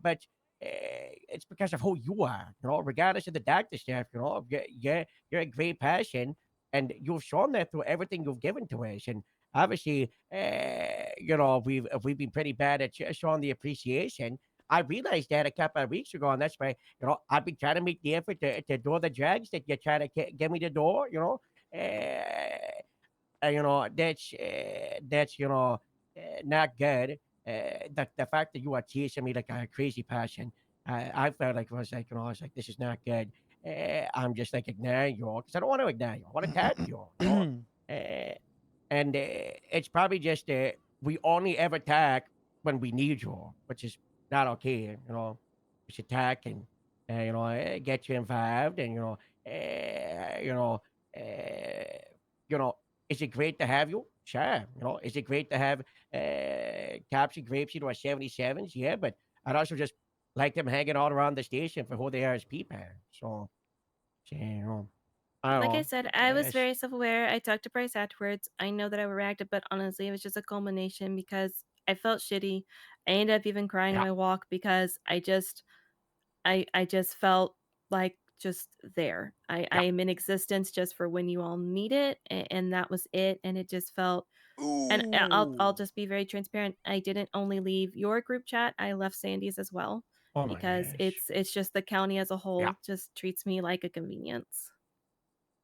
but it's because of who you are, regardless of the doctor staff, you're a great person, and you've shown that through everything you've given to us. And obviously, we've been pretty bad at showing the appreciation. I realized that a couple of weeks ago, and that's why, I've been trying to make the effort to do the drugs that you're trying to get me to do, that's not good. The fact that you are teasing me like a crazy person, I felt like I was like, this is not good. I'm just like ignoring you because I don't want to ignore you. I want to tap you. Uh, and it's probably just we only ever talk when we need you, which is not okay. We should talk and get you involved, and uh, you know, uh, is it great to have you? Sure. Is it great to have cops and grapes into our 77s? Yeah, but I'd also just like them hanging all around the station for who they are as people. So, I don't Like I know. said, I was It's- very self-aware. I talked to Bryce afterwards. I know that I reacted, but honestly, it was just a culmination because I felt shitty. I ended up even crying on Yeah. my walk because I just felt like just there. I am in existence just for when you all need it, and that was it. And it just felt. And I'll Ooh. just be very transparent. I didn't only leave your group chat. I left Sandy's as well Oh my because gosh. it's just the county as a Yeah. whole just treats me like a convenience.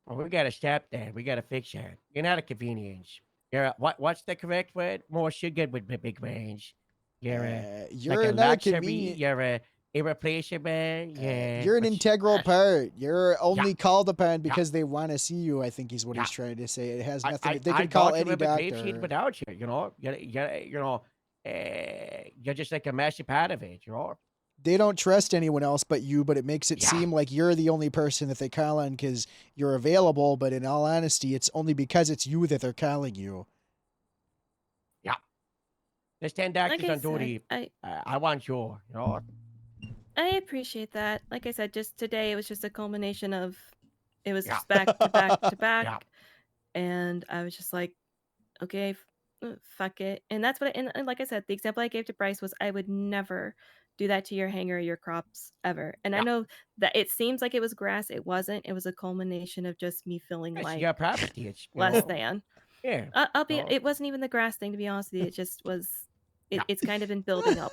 Well, we gotta stop that. We gotta fix that. You're not a convenience. You're what's the correct word? More sugar with the big range. You're like You're a not a luxury. convenient. You're a irreplaceable. Yeah. You're an integral part. You're Yeah. only called upon Yeah. because they want to see you. I think is what Yeah. he's trying to say. It has I nothing. They I could call don't any remember Grapeseed doctor. without you. You're just like a massive part of it. They don't trust anyone else but you, but it makes it Yeah. seem like you're the only person that they call on because you're available. But in all honesty, it's only because it's you that they're calling you. Yeah. There's 10 Like doctors I on duty. said, I want you. I appreciate that. Like I said, just today it was just a culmination of it was Yeah. just back to back to Yeah. back, and I was just like, okay, fuck it. And that's what. And like I said, the example I gave to Bryce was I would never do that to your hanger or your crops ever. And I know that it seems like it was grass. It wasn't. It was a culmination of just me feeling It's like your property. It's less than. Yeah. It wasn't even the grass thing, to be honest with you. It just was. It's kind of been building up,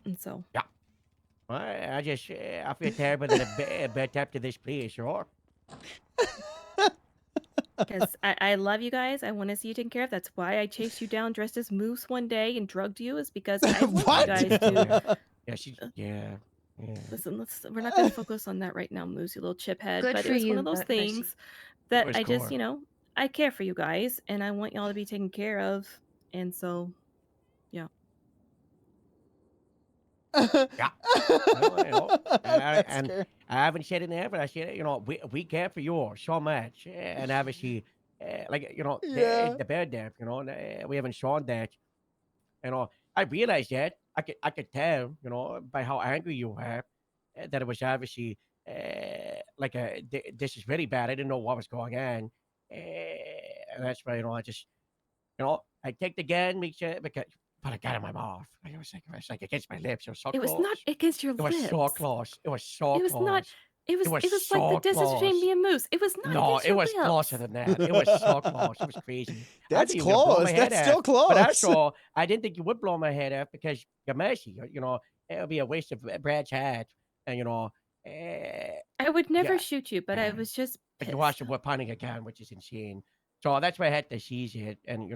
and so. Yeah. Well, I just I feel terrible that I bet up to this place, sure. Because I love you guys. I want to see you taken care of. That's why I chased you down dressed as Moose one day and drugged you. Is because I want you guys to. Yeah. Listen, we're not going to focus on that right now, Moose, you little chip head. Good but for it was one you, of those but things It that was I just, cool. I care for you guys, and I want y'all to be taken care of. And so, yeah. Yeah. Well, That's and scary. I haven't said it there, but I said we care for you so much, and obviously, like Yeah. the bed there, we haven't shown that, I realized that I could tell, by how angry you were, that it was obviously this is really bad. I didn't know what was going on, and that's why I just I take the gun, make sure because. But I got it in my mouth. It was like against my lips. It was so It close. was not against your It was lips. so close. It was so It was close. not. It was like so the distance between close. me and Moose. It was not No, against it your was lips. closer than that. It was so close. It was crazy. That's I thought you were gonna blow close. my head That's still off. close. But also, I didn't think you would blow my head off because you're messy. It would be a waste of Brad's hat. And I would never yeah. shoot you, but I was just But pissed. you watched the whip hunting again, which is insane. So that's why I had to seize it. And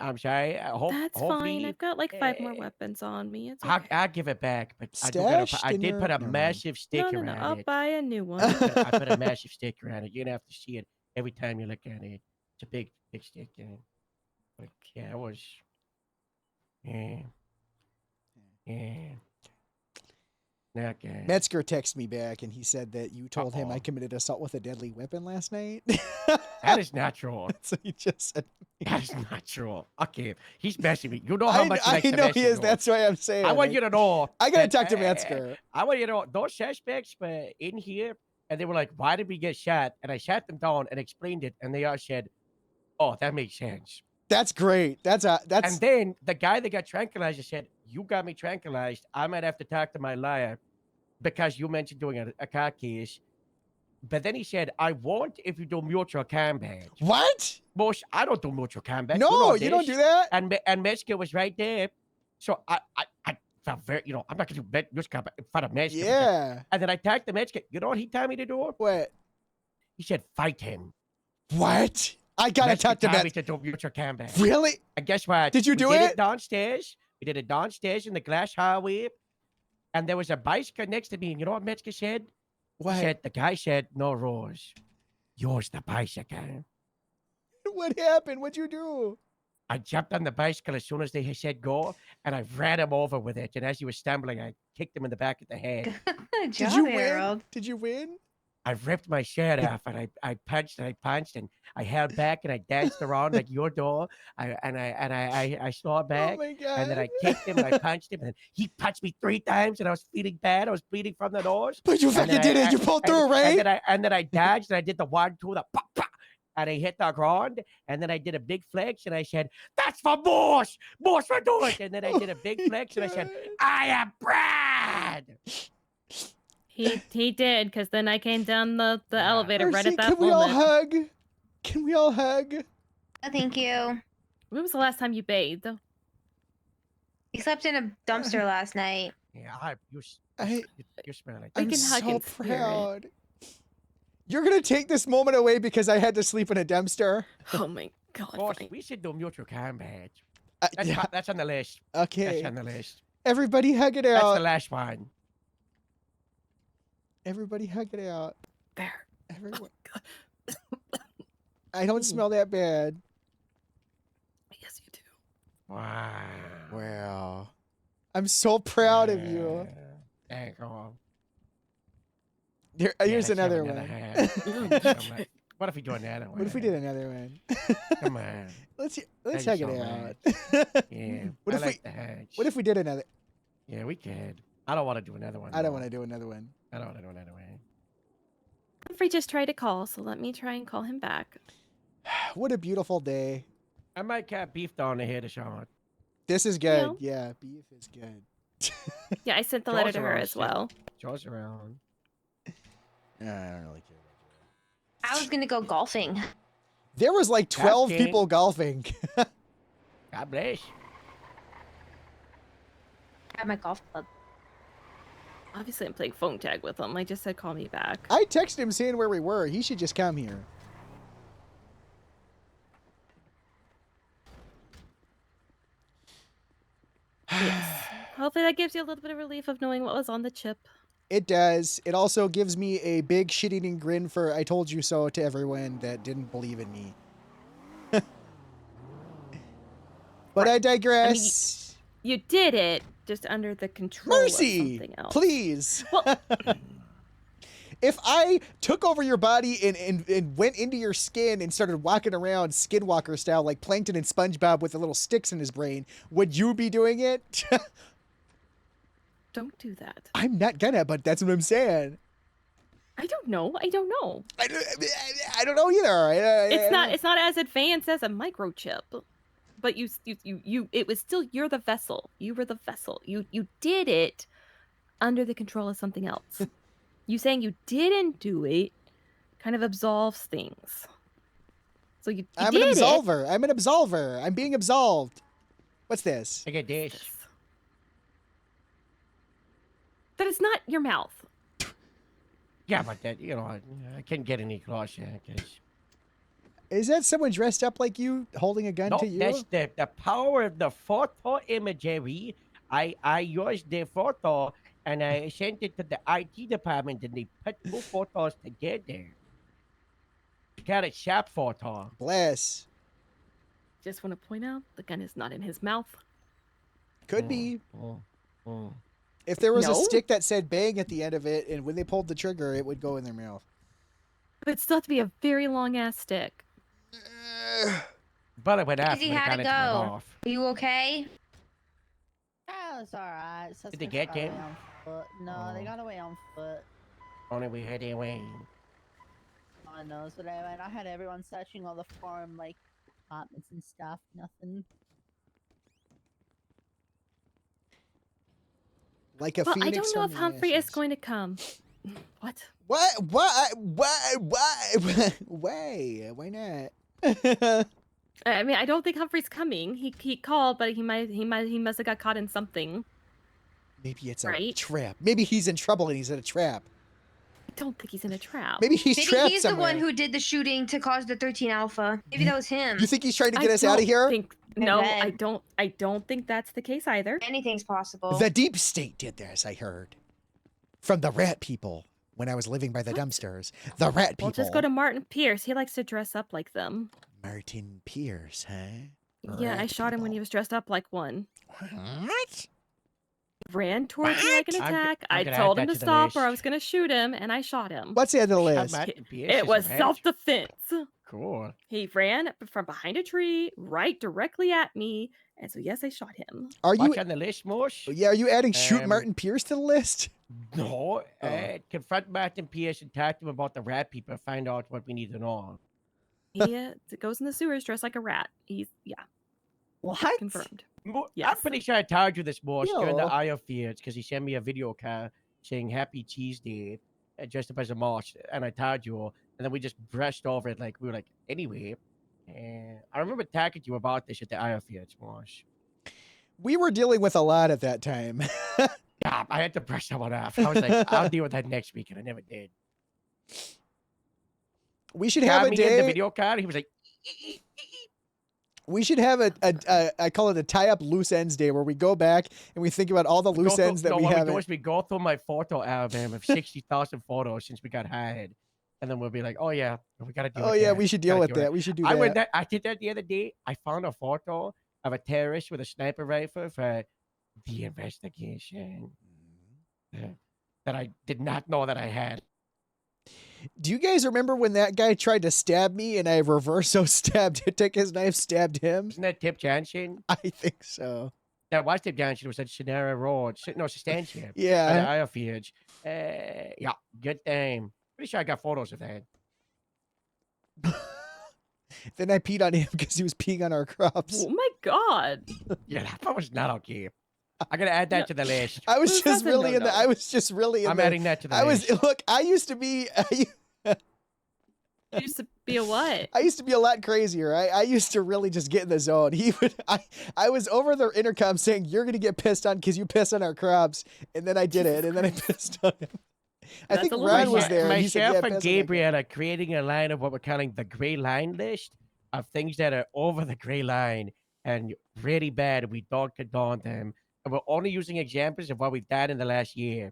I'm sorry. That's fine. I've got like 5 more weapons on me. It's okay. I'll give it back, but Stashed I in did your- put a Never mind. massive sticker No. on I'll it. buy a new one. I put a massive sticker on it. You're gonna have to see it every time you look at it. It's a big sticker. But yeah, it was. Yeah. Okay. Metzger texted me back and he said that you told him I Uh-oh. committed assault with a deadly weapon last night. That is not true. So he just said. That is not true. Okay, he's messing with me. You know how much he I likes to know mess he with is. you. That's why I'm saying. I want you to know. I gotta that, talk to Metzger. I want you to know those suspects were in here and they were like, "Why did we get shot?" And I sat them down and explained it, and they all said, "Oh, that makes sense." That's great. That's. And then the guy that got tranquilized said, "You got me tranquilized. I might have to talk to my lawyer because you mentioned doing a car case." But then he said, "I won't if you do mutual combat." What? Most I don't do mutual combat. No, you don't do that. And Metzger was right there, so I felt very, I'm not gonna do mutual combat in front of Metzger. Yeah. And then I talked to Metzger. You know what he told me to do? What? He said, "Fight him." What? I gotta Metzger talk to told me Metzger. to do mutual combat. Really? And guess what? Did you do we did it? it downstairs. We did it downstairs in the glass hallway. And there was a bicycle next to me. And you know what Metzger said? What? He said, the guy said, "No rules. Yours the bicycle." What happened? What'd you do? I jumped on the bicycle as soon as they said go, and I ran him over with it. And as he was stumbling, I kicked him in the back of the head. Good Did job, you win? Harold. Did you win? I ripped my shirt off, and I punched and I punched, and I held back and I danced around like your door. I saw back, Oh my god. and then I kicked him and I punched him, and he punched me 3 times, and I was feeling bad. I was bleeding from the nose. But you And fucking then did it. You pulled through, right? And then I dodged, and I did the 1, 2, the pop, pop, and I hit the ground, and then I did a big flex, and I said, "That's for Morse! Morse for do it!" And then I did a big flex, and I said, "I am Brad!" He did, because then I came down the elevator right Mercy, at that can we all moment. hug? Can we all hug? Oh, thank you. When was the last time you bathed? He slept in a dumpster last night. Yeah, you smell like We I'm can hug so in spirit. proud. You're gonna take this moment away because I had to sleep in a dumpster. Oh my god. Morse, fine. we should do mutual combat. Yeah, That's on the list. okay. That's on the list. Everybody hug it That's the out. last one. Everybody hug it out. There. Everyone. I don't smell that bad. Yes, you do. Wow. Wow. I'm so proud of you. Thank you. Here's let's have another another one. hand. What if we do another one? What if we did another one? Come on. Let's Thank hug you it so out. Yeah. What I if like we the hugs. What if we did another? Yeah, we could. I don't want to do another one. I don't though. want to do another one. I don't want to do another one. Humphrey just tried to call, so let me try and call him back. What a beautiful day. I might cut beef down the head of Sean. This is good. know? Yeah, beef is good. Yeah, I sent the letter Joe's to her around as still. well. Joe's around. I don't really care. I was gonna go golfing. There was like 12 Asking. people golfing. God bless. I have my golf club. Obviously, I'm playing phone tag with him. I just said call me back. I texted him saying where we were. He should just come here. Yes. Hopefully that gives you a little bit of relief of knowing what was on the chip. It does. It also gives me a big shit-eating grin for I told you so to everyone that didn't believe in me. But I digress. You did it, just under the control of Mercy, something else. please. Well, If I took over your body and went into your skin and started walking around skinwalker style like Plankton and SpongeBob with the little sticks in his brain, would you be doing it? don't do that. I'm not gonna, but that's what I'm saying. I don't know. I don't know. I don't know either. It's not as advanced as a microchip. But it was still, you're the vessel. You were the vessel. You did it under the control of something else. You saying you didn't do it kind of absolves things. So you I'm did an absolver. I'm an absolver. I'm being absolved. What's this? I get dish. That is not your mouth. Yeah, but that, I can't get any closer because. Is that someone dressed up like you holding a gun No, to you? that's the power of the photo imagery. I used the photo and I sent it to the IT department and they put two photos together. Got a sharp photo. Bless. Just want to point out the gun is not in his mouth. Could be. Mm. If there was a No. stick that said bang at the end of it, and when they pulled the trigger, it would go in their mouth. But it still have to be a very long ass stick. But it went off. Easy, when it how'd got it into my go? mouth. Are you okay? Oh, it's alright. Did they get him? On foot. No, they Oh. got away on foot. Only we had a way. I know, so I had everyone searching all the farm, like, apartments and stuff. Nothing. Like a Well, I phoenix don't know from if the Humphrey is ashes. going to come. What? What? Why? Why not? I mean, I don't think Humphrey's coming. He called, but he must have got caught in something. Maybe it's a Right? trap. Maybe he's in trouble and he's in a trap. I don't think he's in a trap. Maybe he's Maybe trapped he's somewhere. the one who did the shooting to cause the 13 Alpha. Maybe that was him. You think he's trying to get I us out of don't here? No, Okay. I don't think that's the case either. Anything's possible. The deep state did this, I heard. From the rat people when I was living by the dumpsters. The rat people. Well, just go to Martin Pierce. He likes to dress up like them. Martin Pierce, huh? Yeah, I Rat shot him when he people. was dressed up like one. What? Ran towards me like an I'm g- attack. I'm I gonna told add him that to to the stop or I list. was going to shoot him, and I shot him. What's the end of the list? It was self-defense. Cool. He ran from behind a tree right directly at me, and so yes, I shot him. Are you? Watch on the list, Mosh? Yeah, are you adding shoot Um, Martin Pierce to the list? No. Oh. Confront Martin Pierce and talk to him about the rat people and find out what we need to know. He goes in the sewers dressed like a rat. He's What? confirmed. I'm Yes. pretty sure I told you this, Mosh, during the Yo. Isle Fields, because he sent me a video call saying Happy Cheese Day, dressed up as a mosh, and I told you, and then we just brushed over it like we were like, anyway. I remember talking to you about this at the Isle Fields, Mosh. We were dealing with a lot at that time. Yeah, I had to brush that one off. I was like, I'll deal with that next week, and I never did. We should have a Me in the day. video call, he was like, We should have I call it a tie up loose ends day where we go back and we think about all the loose ends that we what have. we do is we go through my photo album of 60,000 photos since we got hired. And then we'll be like, oh yeah, we gotta deal Oh with yeah, that. we should deal Gotta with do it." that. We should do I went that. I did that the other day. I found a photo of a terrorist with a sniper rifle for the investigation that I did not know that I had. Do you guys remember when that guy tried to stab me and I reverso stabbed it, took his knife, stabbed him? Isn't that Tip Johnson? I think so. That was Tip Johnson. It was at Shannara Road. No, Sustainship. At the Yeah. Isle Fields. Yeah, good time. Pretty sure I got photos of that. Then I peed on him because he was peeing on our crops. Oh my god. Yeah, that was not okay. I gotta add that to the list. I was Well, just that's a really in the. no-no. I was just really in I'm the. adding that to the I was list. look. I used to be. You used to be a what? I used to be a lot crazier. I used to really just get in the zone. He would. I was over the intercom saying, "You're gonna get pissed on because you piss on our crops," and then I did it, and then I pissed on him. I That's think a little Ron was much. there. And he said, Myself "Yeah, and piss on that guy." Gabriel are creating a line of what we're calling the gray line list of things that are over the gray line and really bad. We don't condone them. And we're only using examples of what we've done in the last year.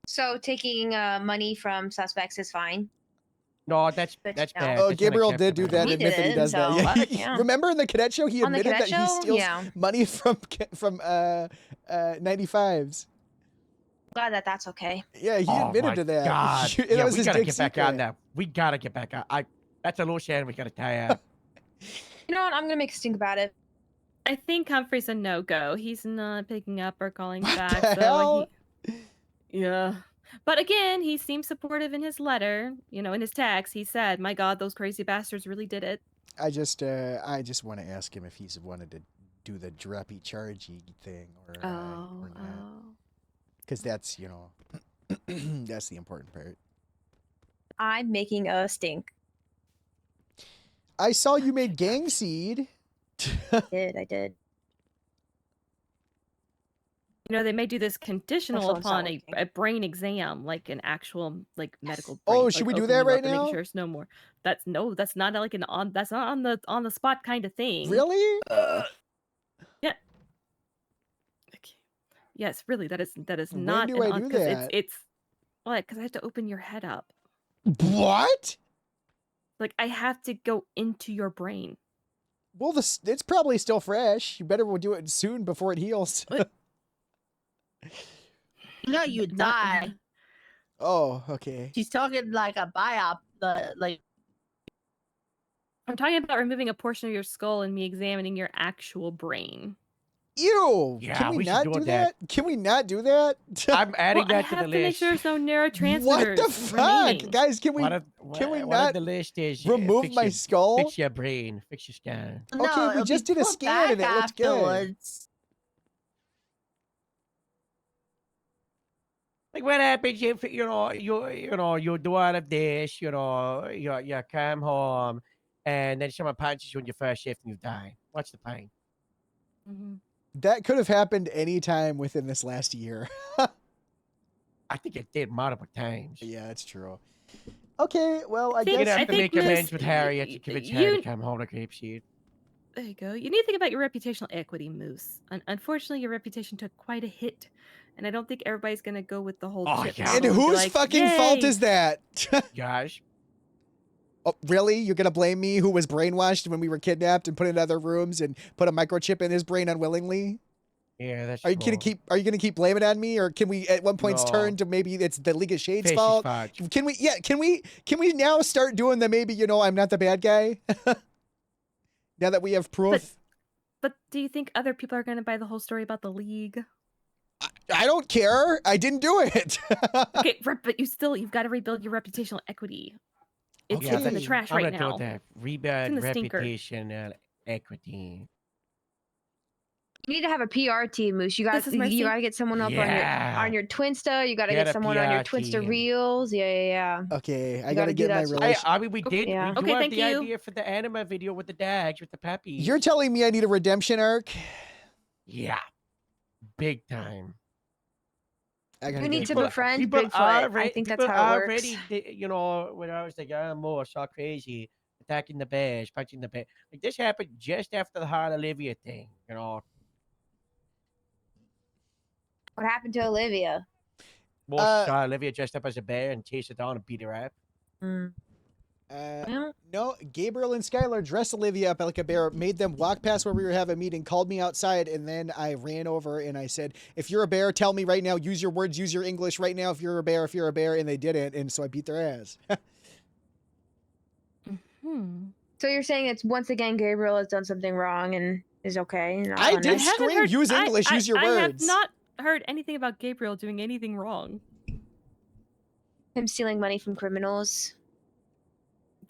So taking money from suspects is fine. No, that's But that's no. bad. Oh, That's Gabriel did do unacceptable. that. He Admit that he did, does that. so, Yeah. yeah. Remember in the cadet show, he On the admitted that cadet he show? steals Yeah. money from 95s. Glad that that's okay. Yeah, he Oh admitted my to that. God. That Yeah, was we his gotta big get back secret. on that. We gotta get back on. That's a loose end we gotta tie up. You know what? I'm gonna make a stink about it. I think Humphrey's a no-go. He's not picking up or calling What back. the So hell? yeah. But again, he seems supportive in his letter. You know, in his text, he said, "My God, those crazy bastards really did it." I just want to ask him if he's wanted to do the droppy chargey thing or not. Because that's, that's the important part. I'm making a stink. I saw you made gang seed. I did. You know, they may do this conditional phone's not upon a brain exam, like an actual medical. Oh, brain, should like we do that opening right up and making now? sure it's no more. That's not like that's not on the spot kind of thing. Really? Yeah. Okay. Yes, really. That is When not do I do that? It's what? Because I have to open your head up. What? Like, I have to go into your brain. Well, it's probably still fresh. You better do it soon before it heals. No, you die. Oh, okay. She's talking like a biop, like. I'm talking about removing a portion of your skull and me examining your actual brain. Ew! Yeah, Can we we should not do do that. that? Can we not do that? I'm adding Well, I that to have the to make list. sure there's no neurotransmitters What the fuck, remaining. guys? Can we? One of not the list is remove fix my your, skull? Fix your brain. Fix your scan. Okay, No, we it'll just be did a put scan and it back looked good. afterwards. Like what happens if you do all of this, you come home, and then someone punches you in your first shift and you die. What's the pain? Mm-hmm. That could have happened any time within this last year. I think it did multiple times. Yeah, that's true. Okay, well, I Think- You're guess gonna I have to think make amends Miss- with Harriet to convince her you- to come home to Grapeseed. There you go. You need to think about your reputational equity, Moose. Unfortunately, your reputation took quite a hit, and I don't think everybody's gonna go with the whole Oh, chip. yeah. model And be whose like, fucking fault "Yay." is that? Josh, Oh, really? You're gonna blame me, who was brainwashed when we were kidnapped and put in other rooms and put a microchip in his brain unwillingly? yeah, that's Are you gonna cool. Are you gonna keep blaming it on me, or can we at one point No. turn to maybe it's the League of Shades' Fish is fault? fucked. Can we? Yeah. Can we now start doing the maybe I'm not the bad guy? Now that we have proof. But do you think other people are gonna buy the whole story about the League? I don't care. I didn't do it. Okay, but you've got to rebuild your reputational equity. It's in the Okay. trash I'm right gonna do now. it that. It's in Rebuild the stinker. reputation and equity. You need to have a PR team, Moose. You got This is Mercy. you got to get someone up Yeah. on your Twinsta. You got to Get get a someone on your PR Twinsta team. reels. Yeah. Okay, I You gotta gotta do get my that. relation. I mean, we did. Yeah. We do Okay, have thank the you. idea for the anime video with the dags, with the puppies. You're telling me I need a redemption arc? Yeah, big time. I gotta You need get to it. befriend People Bigfoot. I already- think that's people how it already works. did, when I was like, more so crazy, attacking the bears, punching the bear. Like this happened just after the Hard Olivia thing. What happened to Olivia? Most saw Olivia dressed up as a bear and chased her down and beat her up. No, Gabriel and Skylar dressed Olivia up like a bear, made them walk past where we were having a meeting, called me outside, and then I ran over and I said, if you're a bear, tell me right now, use your words, use your English right now, if you're a bear, and they didn't, and so I beat their ass. So you're saying it's once again Gabriel has done something wrong and is okay? and not I punished? did scream, use English, use your I have words. not heard anything about Gabriel doing anything wrong. Him stealing money from criminals.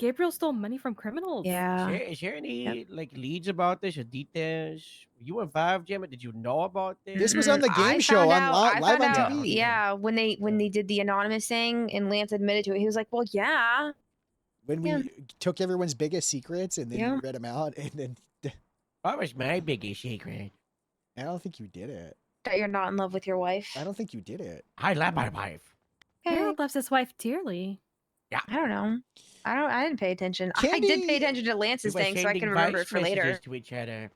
Gabriel stole money from criminals. Yeah. Is there any like leads about this or details? Were you involved, Jim? Did you know about this? This was on the game show on live on TV. Yeah, when they did the anonymous thing and Lance admitted to it, he was like, "Well, yeah." When we took everyone's biggest secrets and then you read them out, and then What was my biggest secret? I don't think you did it. That you're not in love with your wife. I don't think you did it. I love my wife. Harold loves his wife dearly. Yeah. I don't know. I didn't pay attention. I did pay attention to Lance's thing, so I can remember it for later. To each other.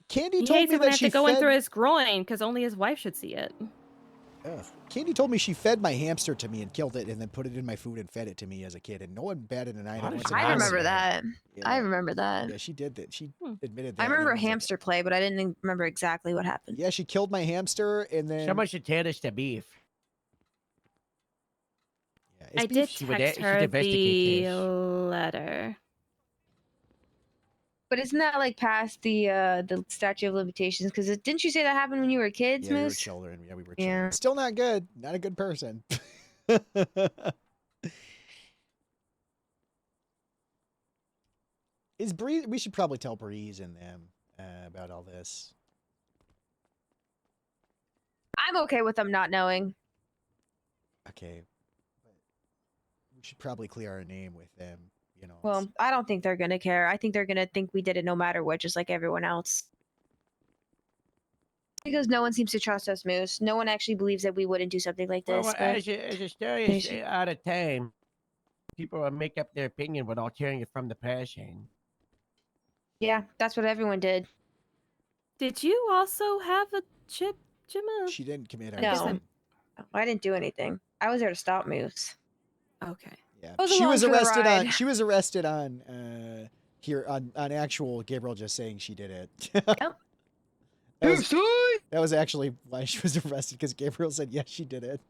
Candy He told hates me it when that I she have to go in fed... through his groin because only his wife should see it. Ugh. Candy told me she fed my hamster to me and killed it and then put it in my food and fed it to me as a kid, and no one batted an eye. I remember that. Yeah. I remember that. Yeah, she did that. She admitted that. I remember hamster play, but I didn't remember exactly what happened. Yeah, she killed my hamster and then... Someone should tell us the beef. I did text her the letter. But isn't that like past the statute of limitations? Because didn't you say that happened when you were kids, Yeah, we were Moose? children. Yeah, we were Yeah. children. Still not good. Not a good person. Is Breeze? We should probably tell Breeze and them about all this. I'm okay with them not knowing. Okay. We should probably clear our name with them, you know. Well, I don't think they're gonna care. I think they're gonna think we did it no matter what, just like everyone else. Because no one seems to trust us, Moose. No one actually believes that we wouldn't do something like this. Well, as a story is out of time, people will make up their opinion without hearing it from the person. Yeah, that's what everyone did. Did you also have a chip, Gemma? She didn't commit No, I didn't do anything. I was there to stop Moose. Okay. Yeah. I was She along was for the arrested on. ride. She was arrested on here on actual Gabriel just saying she did it. Yep. That was actually why she was arrested, because Gabriel said yes, she did it.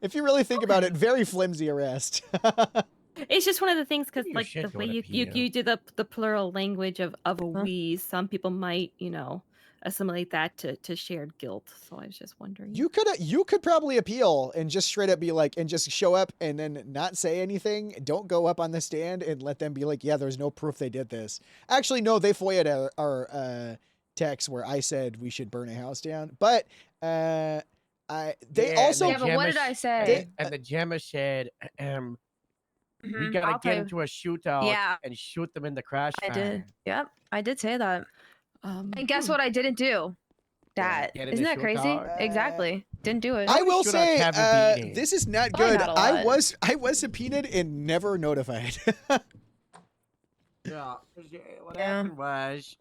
If you really think about it, very flimsy arrest. It's just one of the things because, like, shit the way going you up do the plural language of a we, some people might, assimilate that to shared guilt. So I was just wondering. You could probably appeal and just straight up be like, and just show up and then not say anything. Don't go up on the stand and let them be like, yeah, there's no proof they did this. Actually, no, they FOIA'd our text where I said we should burn a house down, but they also. Yeah, but what did I say? And the Gemma said, we I'll gotta tell get you. into a shootout Yeah. and shoot them in the crossfire. I did. Yep, I did say that. And guess what? I didn't do that. Get in Isn't the that crazy? shootout? Exactly. Didn't do it. I will Shootouts say have a beating. this is not Probably good. not a lot. I was subpoenaed and never notified. Yeah. What happened was,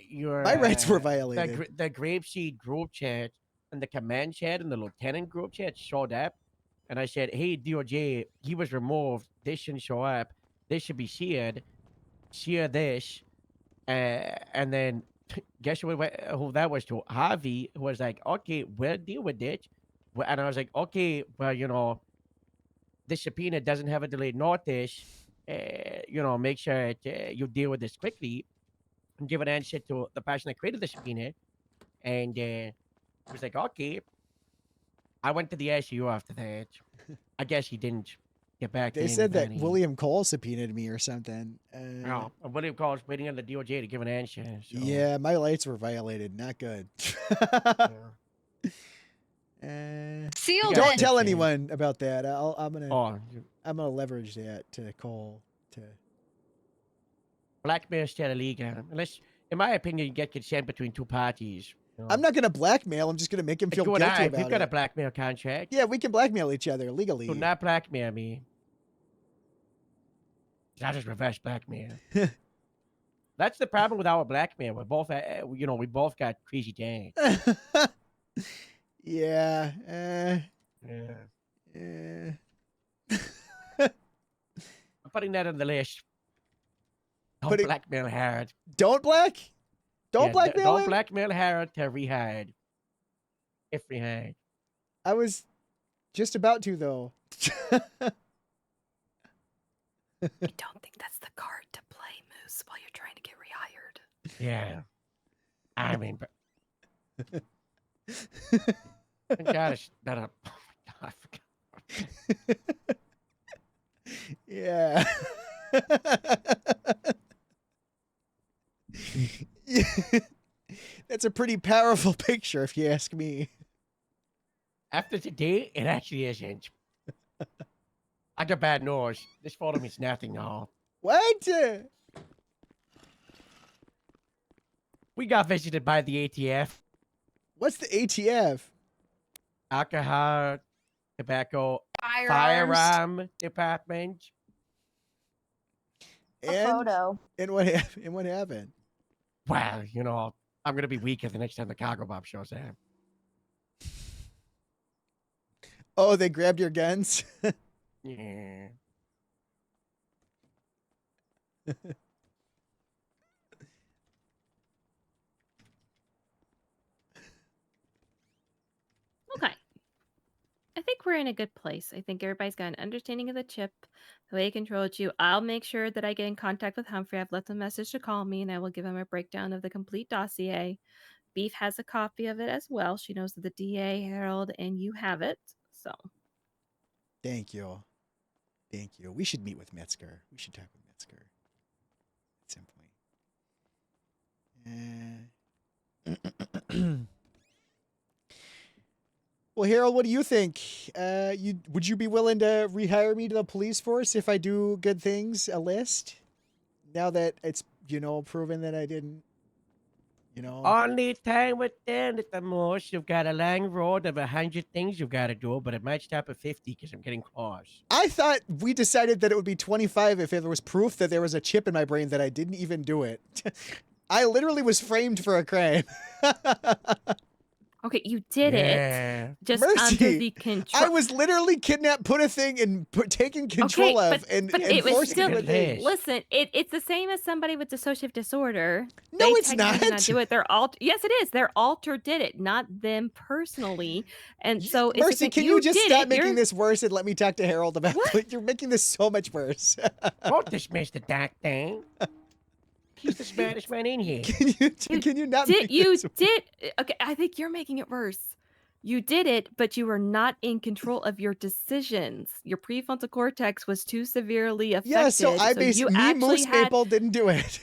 your My rights were the, violated. the Grapeseed group chat and the command chat and the lieutenant group chat showed up, and I said, "Hey, DOJ, he was removed. This shouldn't show up. This should be seared. Sear this." And then guess who that was to? Harvey, who was like, "Okay, we'll deal with it." And I was like, "Okay, well, this subpoena doesn't have a delayed notice. Make sure that, you deal with this quickly and give an answer to the person that created the subpoena." And he was like, "Okay." I went to the SU after that. I guess he didn't get back to They said that anybody. William Cole subpoenaed me or something. No, William Cole's waiting on the DOJ to give an answer. So. Yeah, my rights were violated. Not good. Sealed Don't it. tell anyone about that. I'm Oh, gonna leverage that to Cole. blackmail is still illegal. Unless, in my opinion, you get consent between two parties. I'm not gonna blackmail. I'm just gonna make him feel You and guilty I, about we've got a it. blackmail contract. Yeah, we can blackmail each other legally. Do not blackmail me. That is reverse blackmail. That's the problem with our blackmail. We're both, we both got crazy days. Yeah. I'm putting that on the list. Don't blackmail Harrod. Don't blackmail Don't him? blackmail Harrod to rehired. If rehired. I was just about to, though. I don't think that's the card to play, Moose, while you're trying to get rehired. Yeah. I mean, but... Thank God it's not a... Oh my God, I forgot. Yeah. That's a pretty powerful picture, if you ask me. After today, it actually isn't. I got bad news. This photo means nothing now. What? We got visited by the ATF. What's the ATF? Alcohol, tobacco, Firearms. firearm department. A photo. And what happened? And what happened? Well, you know, I'm gonna be weaker the next time the cargo bob shows up. Oh, they grabbed your guns? Yeah. Okay. I think we're in a good place. I think everybody's got an understanding of the chip, the way it controls you. I'll make sure that I get in contact with Humphrey. I've left him a message to call me, and I will give him a breakdown of the complete dossier. Beef has a copy of it as well. She knows that the DA, Harold, and you have it. So. Thank you. Thank you. We should meet with Metzger. We should talk with Metzger at some point. Well, Harold, what do you think? Would you be willing to rehire me to the police force if I do good things? A list? Now that it's, proven that I didn't, Only time within at the most, you've got a long road of 100 things you've got to do, but it might stop at 50 because I'm getting close. I thought we decided that it would be 25 if there was proof that there was a chip in my brain that I didn't even do it. I literally was framed for a crime. Okay, you did it. Just Mercy. under the control. I was literally kidnapped, put a thing, and taken control of, and it was forced still. into a thing. Listen, it's the same as somebody with dissociative disorder. No, They it's technically did not. do it. Yes, it is. Their alter did it, not them personally. And so, it's the Mercy, thing. can you just did stop it. making You're- this worse and let me talk to Harold about it? You're making this so much worse. Don't dismiss the dark thing. He's the smartest man in here. Can you not Did make you this did? Okay, I think you're making it worse. You did it, but you were not in control of your decisions. Your prefrontal cortex was too severely affected. Yeah, so I basically, me, Moose had, Maple, didn't do it.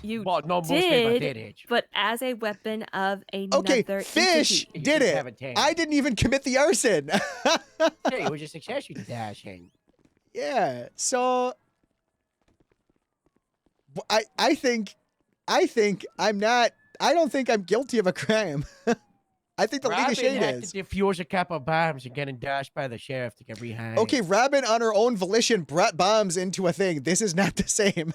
You Well, no, most people did, did it. but as a weapon of another Okay, Fish entity. did just it. haven't taken I it. didn't even commit the arson. Yeah, it was a success with the dashing. Yeah, so I think I'm not. I don't think I'm guilty of a crime. I think the League Robin of Shade had is. to defuse a couple bombs and get endorsed by the sheriff to get rehired. Okay, Robin on her own volition brought bombs into a thing. This is not the same.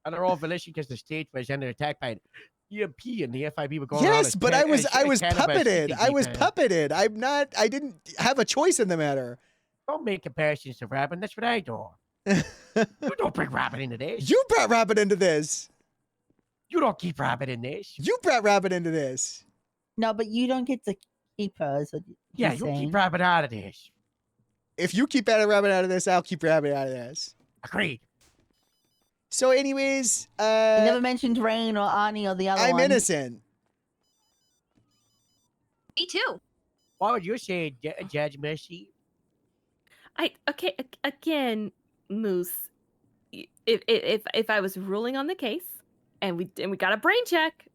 On her own volition because the state was under attack by an EMP and the FIB were going Yes, around but I was puppeted. I was puppeted. I'm not. I didn't have a choice in the matter. Don't make comparisons to Robin. That's what I do. You don't bring Robin into this. You brought Robin into this. You don't keep Robin in this. You brought Robin into this. No, but you don't get to keep her. Is what Yeah, he's you saying. keep Robin out of this. If you keep Robin out of this, I'll keep Robin out of this. Agreed. So, anyways, You never mentioned Rain or Ani or the other I'm one. innocent. Me too. What would you say, Judge Mercy? Again, Moose. If I was ruling on the case and we got a brain check,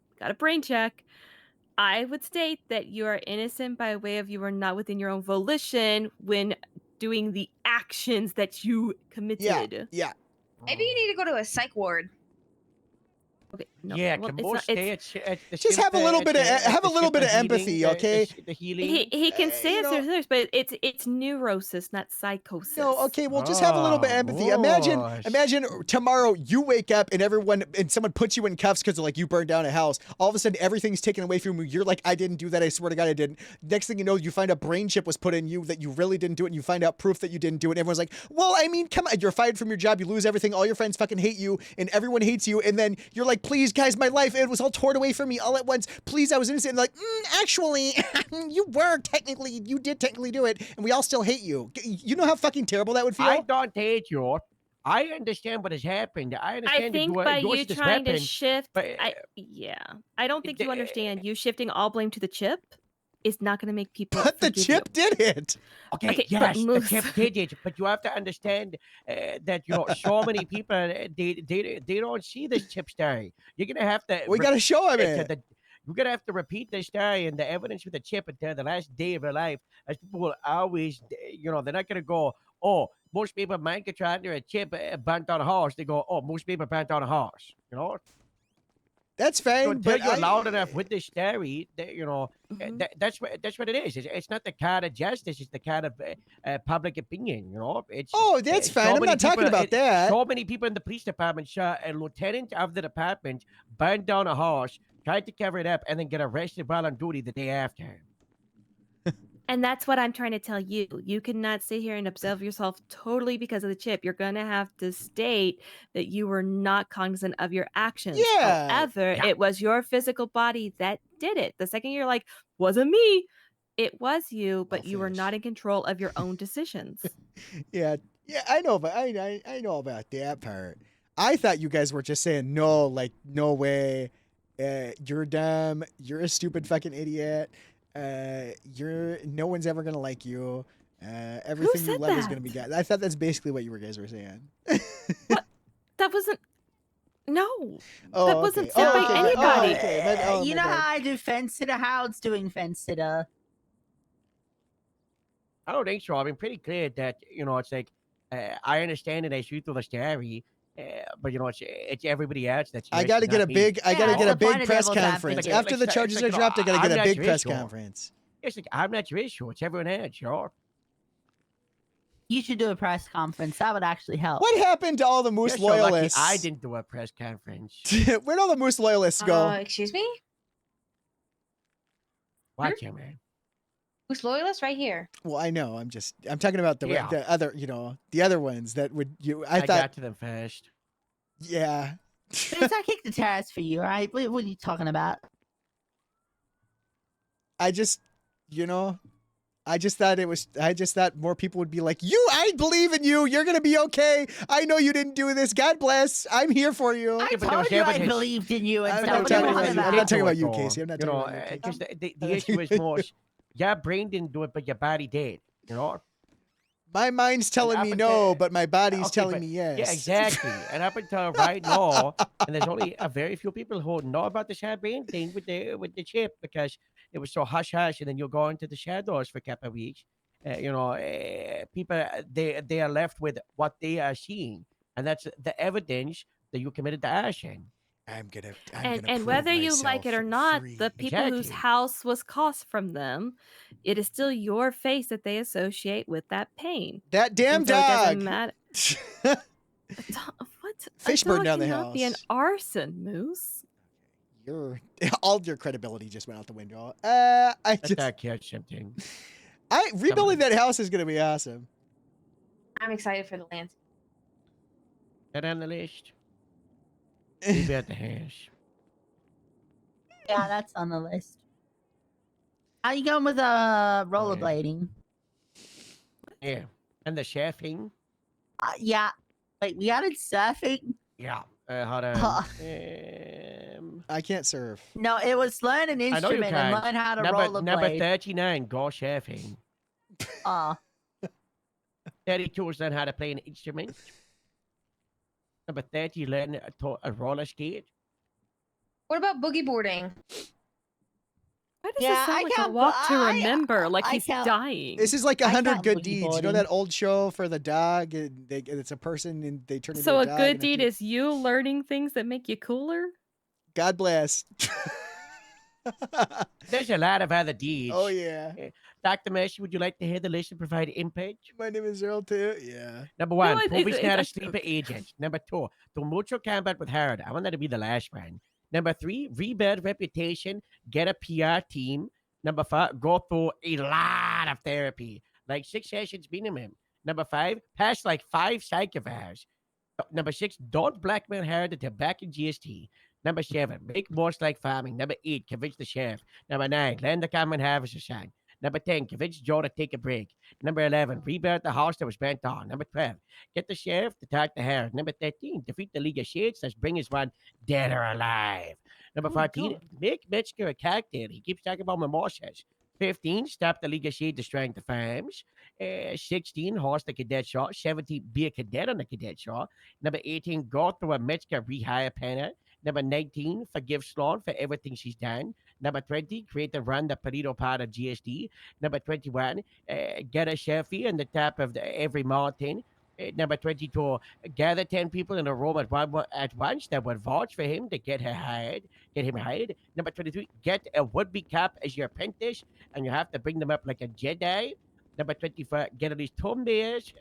I would state that you are innocent by way of you are not within your own volition when doing the actions that you committed. Yeah. Maybe you need to go to a psych ward. Okay. No, Yeah, well, can it's more not- stay it's- at the Just have a ship, little bit of at the ship of empathy, healing, okay? The healing. he can stay you as know- nurse, but it's neurosis, not psychosis. No, okay, well, just have a little bit of empathy. Imagine tomorrow you wake up and someone puts you in cuffs because like you burned down a house. All of a sudden, everything's taken away from you. You're like, I didn't do that. I swear to God, I didn't. Next thing you know, you find a brain chip was put in you that you really didn't do it, and you find out proof that you didn't do it. And everyone's like, well, I mean, come on. You're fired from your job. You lose everything. All your friends fucking hate you, and everyone hates you. And then you're like, please, guys, my life, it was all torn away from me all at once. Please, I was innocent. And like, actually, you did technically do it, and we all still hate you. You know how fucking terrible that would feel? I don't hate you. I understand what has happened. I understand I think that by you you this trying to weapon, shift, but, I don't think you understand. You shifting all blame to the chip is not going to make people. But the forgive chip you. did it. Okay, Okay, but yes, the Moose- chip did it, but you have to understand that so many people they don't see this chip story. You're gonna have to. We got to show him to it. you're gonna have to repeat the story and the evidence with the chip until the last day of your life. As people will always, they're not gonna go, oh, most people might get trapped under a chip burnt on a horse. They go, oh, most people burnt on a horse. That's So fine, until but you're loud enough with the story, Mhm. that's what it is. It's not the kind of justice; it's the kind of public opinion. It's oh, that's so fine. I'm many not talking people- about that. So many people in the police department shot a lieutenant of the department, burned down a horse, tried to cover it up, and then get arrested while on duty the day after. And that's what I'm trying to tell you. You cannot sit here and absolve yourself totally because of the chip. You're going to have to state that you were not cognizant of your actions. Yeah. However, Yeah. it was your physical body that did it. The second you're like, wasn't me, it was you, but you were finished. not in control of your own decisions. Yeah, I know, but I know about that part. I thought you guys were just saying no, like no way. You're dumb. You're a stupid fucking idiot. No one's ever gonna like you. Everything you said love is that? gonna be God. I thought that's basically what you guys were saying. That wasn't. No. Oh, That wasn't okay. said Oh, by okay. anybody. Oh, okay. But, You my know bad. how I do fence sitter? How it's doing fence sitter? I don't think so. I mean, pretty clear that it's like I understand it as you through the story, but it's everybody else that's. I got to get a big. I got to Yeah, get a that's the point big of press devil's advocate. conference Like, after the it's charges are like, dropped. I got to I'm get a not big your press issue. conference. It's like I'm not your issue. It's everyone else. You should do a press conference. That would actually help. What happened to all the Moose You're so lucky loyalists? I didn't do a press conference. Where'd all the Moose loyalists go? Excuse me? Watch it, man. Who's loyalist? Right here. Well, I know. I'm talking about the Yeah. the other, the other ones that would I thought. got to them first. Yeah. Because I kicked the terrace for you, right? What are you talking about? I just thought more people would be like, I believe in you. You're going to be okay. I know you didn't do this. God bless. I'm here for you. I but there told was you I evidence. believed in you. And I'm stuff. not What are you talking about talking you. I'm about? not talking about do you, it, though. Casey. I'm not talking about you, Just Casey. the issue is more, your brain didn't do it, but your body did. My mind's telling up me until- no, but my body's Okay, telling but- me yes. Yeah, exactly. And up until right now, and there's only a very few people who know about the shadow brain thing with the chip because it was so hush hush, and then you'll go into the shadows for a couple of weeks. People they are left with what they are seeing, and that's the evidence that you committed the action. I'm gonna And prove whether you like it or not, myself the free. people whose Exactly. house was cost from them, it is still your face that they associate with that pain. That damn And so it doesn't dog. matter. What? Fish A dog burned down the cannot be an house. arson, Moose. All your credibility just went out the window. Let that catch something. Rebuilding that house is gonna be awesome. I'm excited for the landscape. That on the list. Leave it at the house. Yeah, that's on the list. How you going with rollerblading? Yeah, and the chefing. Yeah. Wait, we added surfing? Yeah. Hold on. Huh. I can't serve. No, it was learn an I know you instrument and can. learn how to Number rollerblade. 39, go chefing. 32 is learn how to play an instrument. Number 30, learn a roller skate. What about boogie boarding? Why does Yeah, this sound I like a can't walk to bo- I- remember? Like I he's can't- dying. This is like I 100 got good boogie deeds. You know boarding. that old show for the dog? And it's a person and they turn into So a a dog good and deed is you learning things that make you cooler? God bless. There's a lot of other deeds. Oh yeah. Dr. Mesh, would you like to hear the list and provide input? My name is Earl too. Yeah. Number one, it- Toby's it's not a actually sleeper agent. Number two, do mutual combat with Howard. I want that to be the last one. Number three, rebuild reputation, get a PR team. Number four, go through a lot of therapy, like 6 sessions minimum. Number five, pass like 5 psychopaths. Number 6, don't blackmail Howard until back in GST. Number 7, make most like farming. Number 8, convince the sheriff. Number 9, land the common harvester sign. Number 10, convince Joe to take a break. Number 11, rebuild the house that was burnt down. Number 12, get the sheriff to talk to Harris. Number 13, defeat the League of Shades. Let's bring his one dead or alive. Number Oh, 14, God. make Metzger a character. He keeps talking about mimosas. 15, stop the legacy destroying the farms. 16, host the cadet shop. 17, be a cadet on the cadet shop. Number 18, go through a Metzger rehire panel. Number 19, forgive Sloan for everything she's done. Number 20, create and run the Perito part of GSD. Number 21, get a selfie on the top of every mountain. Number 22, gather 10 people in a room at once that would vouch for him to get him hired. Number 23, get a would-be cop as your apprentice, and you have to bring them up like a Jedi. Number 24, get at least 2 years,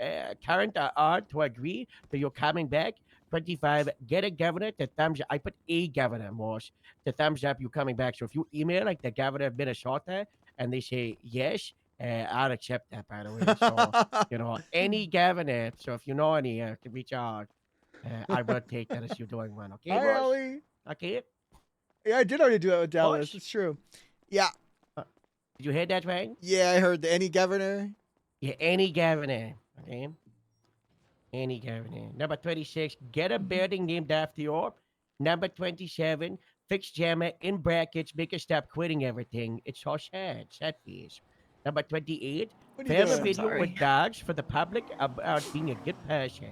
current or odd, to agree that you're coming back. 25, get a governor to thumbs up. I put a governor, Morse, to thumbs up you coming back. So if you email like the governor of Minnesota and they say yes, I'll accept that, by the way. So, any governor. So if you know any, to reach out. I will take that as you doing one. Okay, Hi, boss? Ellie. Okay. Yeah, I did already do that with Dallas. Boss? It's true. Yeah. Did you hear that, right? Yeah, I heard any governor. Yeah, any governor. Okay. Any governor. Number 26, get a building named after you. Number 27, fix Jammer in brackets, make her stop quitting everything. It's so sad. Sad face. Number 28, What are you film a doing? video Sorry. with dogs for the public about being a good person.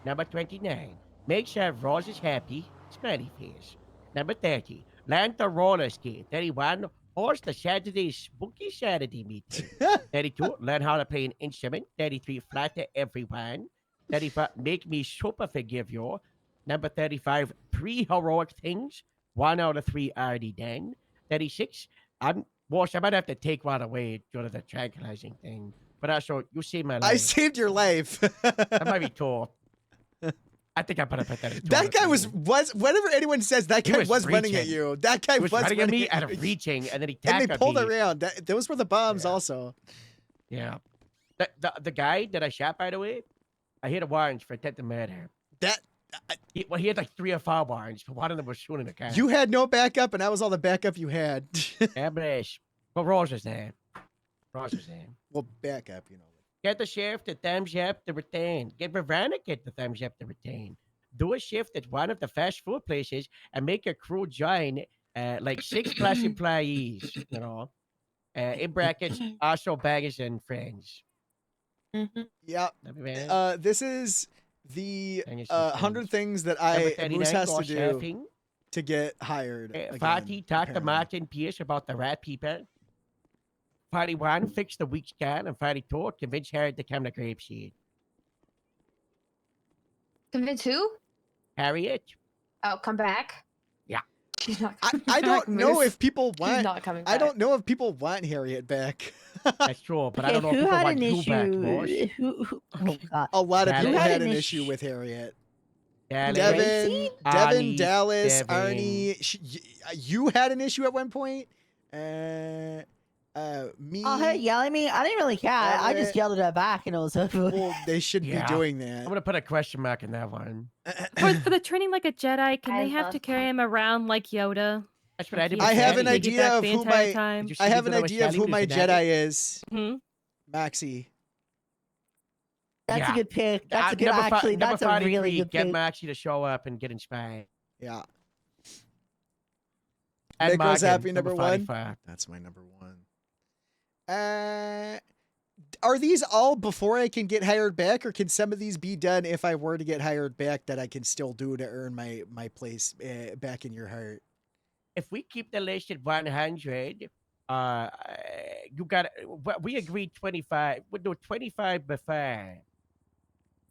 Number 29, make sure Rose is happy. Smiley face. Number 30, learn to roller skate. 31, host the Saturday Spooky Saturday meeting. 32, learn how to play an instrument. 33, flatter everyone. 35, make me super forgive you. Number 35, 3 heroic things. 1 out of 3 already done. 36, I might have to take one away due to the tranquilizing thing. But also, you saved my life. I saved your life. That might be tall. I think I better put that. That guy was whenever anyone says that He guy was was running at reaching. you. That guy He was running at me you. out of reaching, and then he And they tackled pulled me. around. Those were the bombs Yeah. also. Yeah. The guy that I shot, by the way, I hit a warrant for attempted murder. That He had like 3 or 4 warrants, but one of them was shooting the car. you had no backup, and that was all the backup you had. But Rose was there. Rose was there. Well, backup, you know. Get the sheriff to thumbs up to retain. Get Veronica the thumbs up to retain. Do a shift at one of the fast food places and make your crew join like 6+ employees, in brackets, also baggers and friends. Yeah. That'd be bad. This is the And your 100 things that Number Moose 39, has go to do surfing. to get hired. again, Fatty, talk to apparently. Martin Pierce about the rat people. 41, fix the weak scan. And 42, convince Harriet to come to Grapeseed. Convince who? Harriet? Oh, come back. Yeah. She's not. I Coming don't back, know Moose. if people She's want. not coming back. I don't know if people want Harriet back. That's true, but I Okay, don't know if who people had want an you back, issue? boss. Oh God. A lot of people Dallas. had an issue with Harriet. Dallas. Devin, Arnie, Dallas, Devin. Arnie. You had an issue at one point. Me. Oh, her yelling at me? I didn't really care. I just yelled at her back and it was over. Well, they shouldn't Yeah. be doing I'm that. gonna put a question mark in that one. For the training like a Jedi, can I they have love to carry him around like Yoda? That's what I did. Like, with I have Sandy. an Piggyback idea of the who entire my- time. Did you see I me have an do that with idea of Sally who with my the fanatic? Jedi is. Hmm? Maxie. That's Yeah. a good pick. That's a good. Number fi- Actually, number that's a 43, really good Get pick. Maxie to show up and get inspired. Yeah. And Nicholas Morgan, Happy, number one? 45. That's my number one. Are these all before I can get hired back, or can some of these be done if I were to get hired back that I can still do to earn my place back in your heart? If we keep the list at 100, you got. We agreed 25. We'll do 25 before,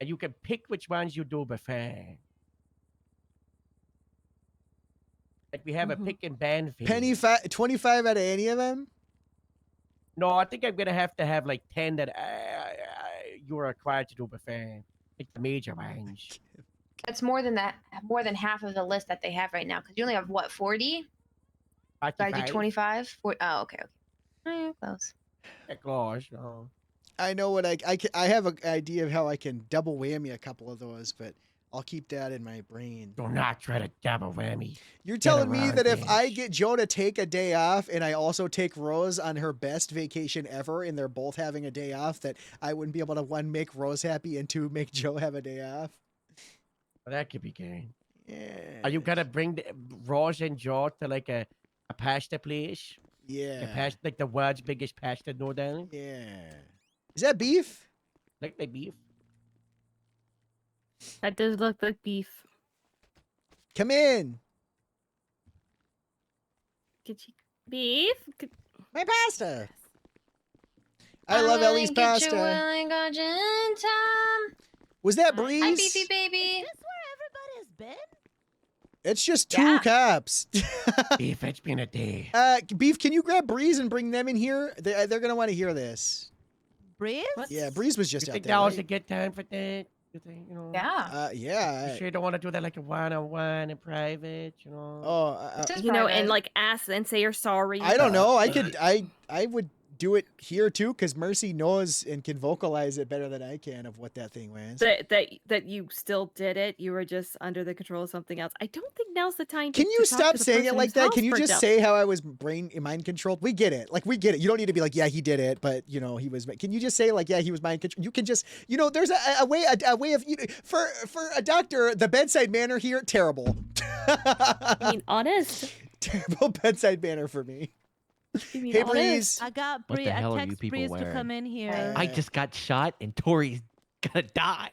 and you can pick which ones you do before. Like we have a pick and ban fee. 25 out of any of them? No, I think I'm gonna have to have like 10 that you are required to do before. Like the major ones. That's more than that. More than half of the list that they have right now. Because you only have what 40? Gotta do 55? 25. Oh, okay. Close. Close. No. I know what I have an idea of how I can double whammy a couple of those, but I'll keep that in my brain. Do not try to double whammy. You're Get telling me around that if this. I get Joe to take a day off and I also take Rose on her best vacation ever and they're both having a day off, that I wouldn't be able to, one, make Rose happy and two, make Joe have a day off? Well, that could be good. Yeah. Are you gonna bring Rose and Joe to like a pasta place? Yeah. Like the world's biggest pasta in North Island. Yeah. Is that beef? Like the beef. That does look like beef. Come in. Get you beef? My pasta. I love Ellie's pasta. Was that Breeze? Hi, Beefy baby. Is this where everybody's been? It's just 2 cops. Beef, it's been a day. Beef, can you grab Breeze and bring them in here? They're gonna want to hear this. Breeze? Yeah, Breeze was just You out think there. that was a Right? good time for that? You think, you know? Yeah. Yeah. You sure you don't want to do that like a one-on-one in private, you know? Oh, You know, and like ask and say you're sorry. I don't know. I would do it here too, because Mercy knows and can vocalize it better than I can of what that thing was. That you still did it. You were just under the control of something else. I don't think now's the time. Can you to talk stop to the saying it person like whose that? house Can you burnt just down. say how I was mind controlled? We get it. Like, we get it. You don't need to be like, yeah, he did it, but you know, he was. Can you just say like, yeah, he was mind controlled? You can just, you know, there's a way of for a doctor, the bedside manner here, terrible. I mean, honest. Terrible bedside manner for me. You mean Hey, honest? Breeze. I got What Bree. the I hell are you text people Breeze to wearing? come in here. I just got shot and Tori's gonna die.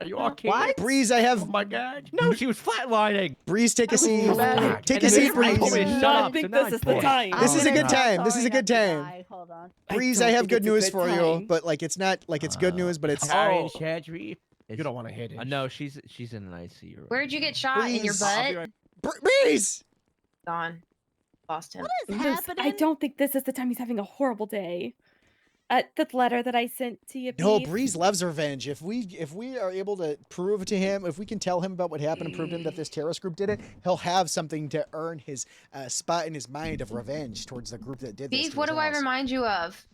Are you okay? What? Breeze, I have. Oh my God. No, she was flatlining. Breeze, take a seat. mad. Take And a then seat, Breeze Breeze. told me to shut not up, think so now this I'm is the pissed. time. This is a I'm good gonna time. This is a Tori good not to time. die. Hold on. Breeze, don't I have think good it's a news good for you, time. but like it's not like it's good news, but it's Sorry, surgery. You It's- don't want to hit it. No, she's in an ICU. Right Where'd you get shot? In your Breeze. I'll be butt? right- Breeze. Gone. Lost him. What is Moose, happening? I don't think this is the time. He's having a horrible day. The letter that I sent to you. No, Beef. Breeze loves revenge. If we are able to prove to him, if we can tell him about what happened and prove to him that this terrorist group did it, he'll have something to earn his spot in his mind of revenge towards the group that did this. Beef, to what his do I house. remind you of?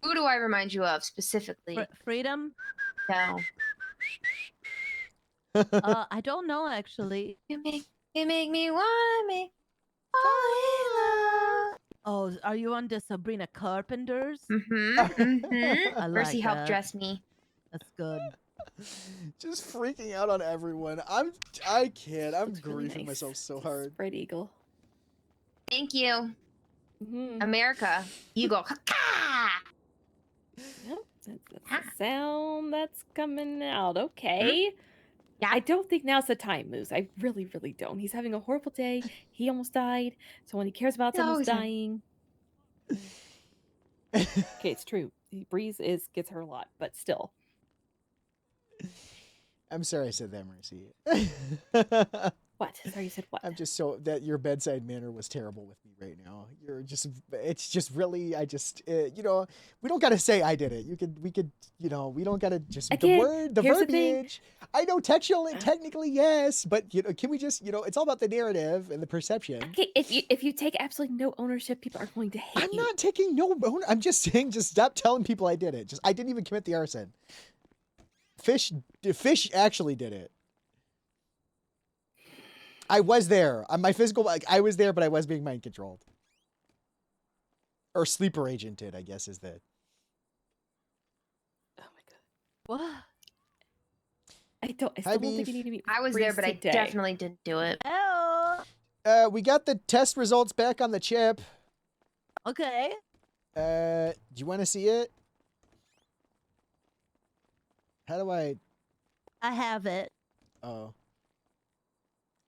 Who do I remind you of specifically? Freedom? No. I don't know actually. You make me wanna make fall in love. Oh, are you on the Sabrina Carpenter's? Mm-hmm. I Mercy like helped that. dress me. That's good. Just freaking out on everyone. I can't. I'm Looks really griefing nice. myself so hard. Spread eagle. Thank you. Mhm. America. You go. "Caw-caw." Yep, that's the sound that's coming out. Okay. Yeah, I don't think now's the time, Moose. I really, really don't. He's having a horrible day. He almost died. Someone he cares about is No, almost he's not. dying. Okay, it's true. Breeze gets her a lot, but still. I'm sorry I said that, Mercy. What? Sorry, you said what? I'm just so that your bedside manner was terrible with me right now. It's just really, you know, we don't gotta say I did it. We could, you know, we don't gotta just Again, the here's the thing. verbiage. I know technically yes, but you know, can we just, you know, it's all about the narrative and the perception. Okay, if you take absolutely no ownership, people are going to hate I'm you. not taking no. I'm just saying, just stop telling people I did it. I didn't even commit the arson. Fish actually did it. I was there. My physical, I was there, but I was being mind controlled. Or sleeper agent did, I guess, is the. Oh my god. What? I still Hi, don't think Beef. you need to meet. I was there, Breeze but I today. definitely didn't do it. Oh. We got the test results back on the chip. Okay. Do you want to see it? How do I? I have it. Oh.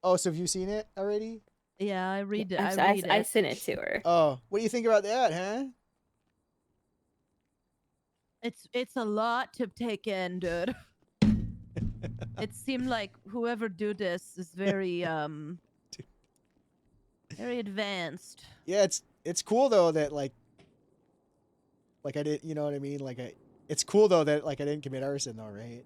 Oh, so have you seen it already? Yeah, I read it. I, I read I it. sent it to her. Oh, what do you think about that, huh? It's a lot to take in, dude. It seemed like whoever do this is very very advanced. Yeah, it's cool though that like I did, you know what I mean? It's cool though that like I didn't commit arson though, right?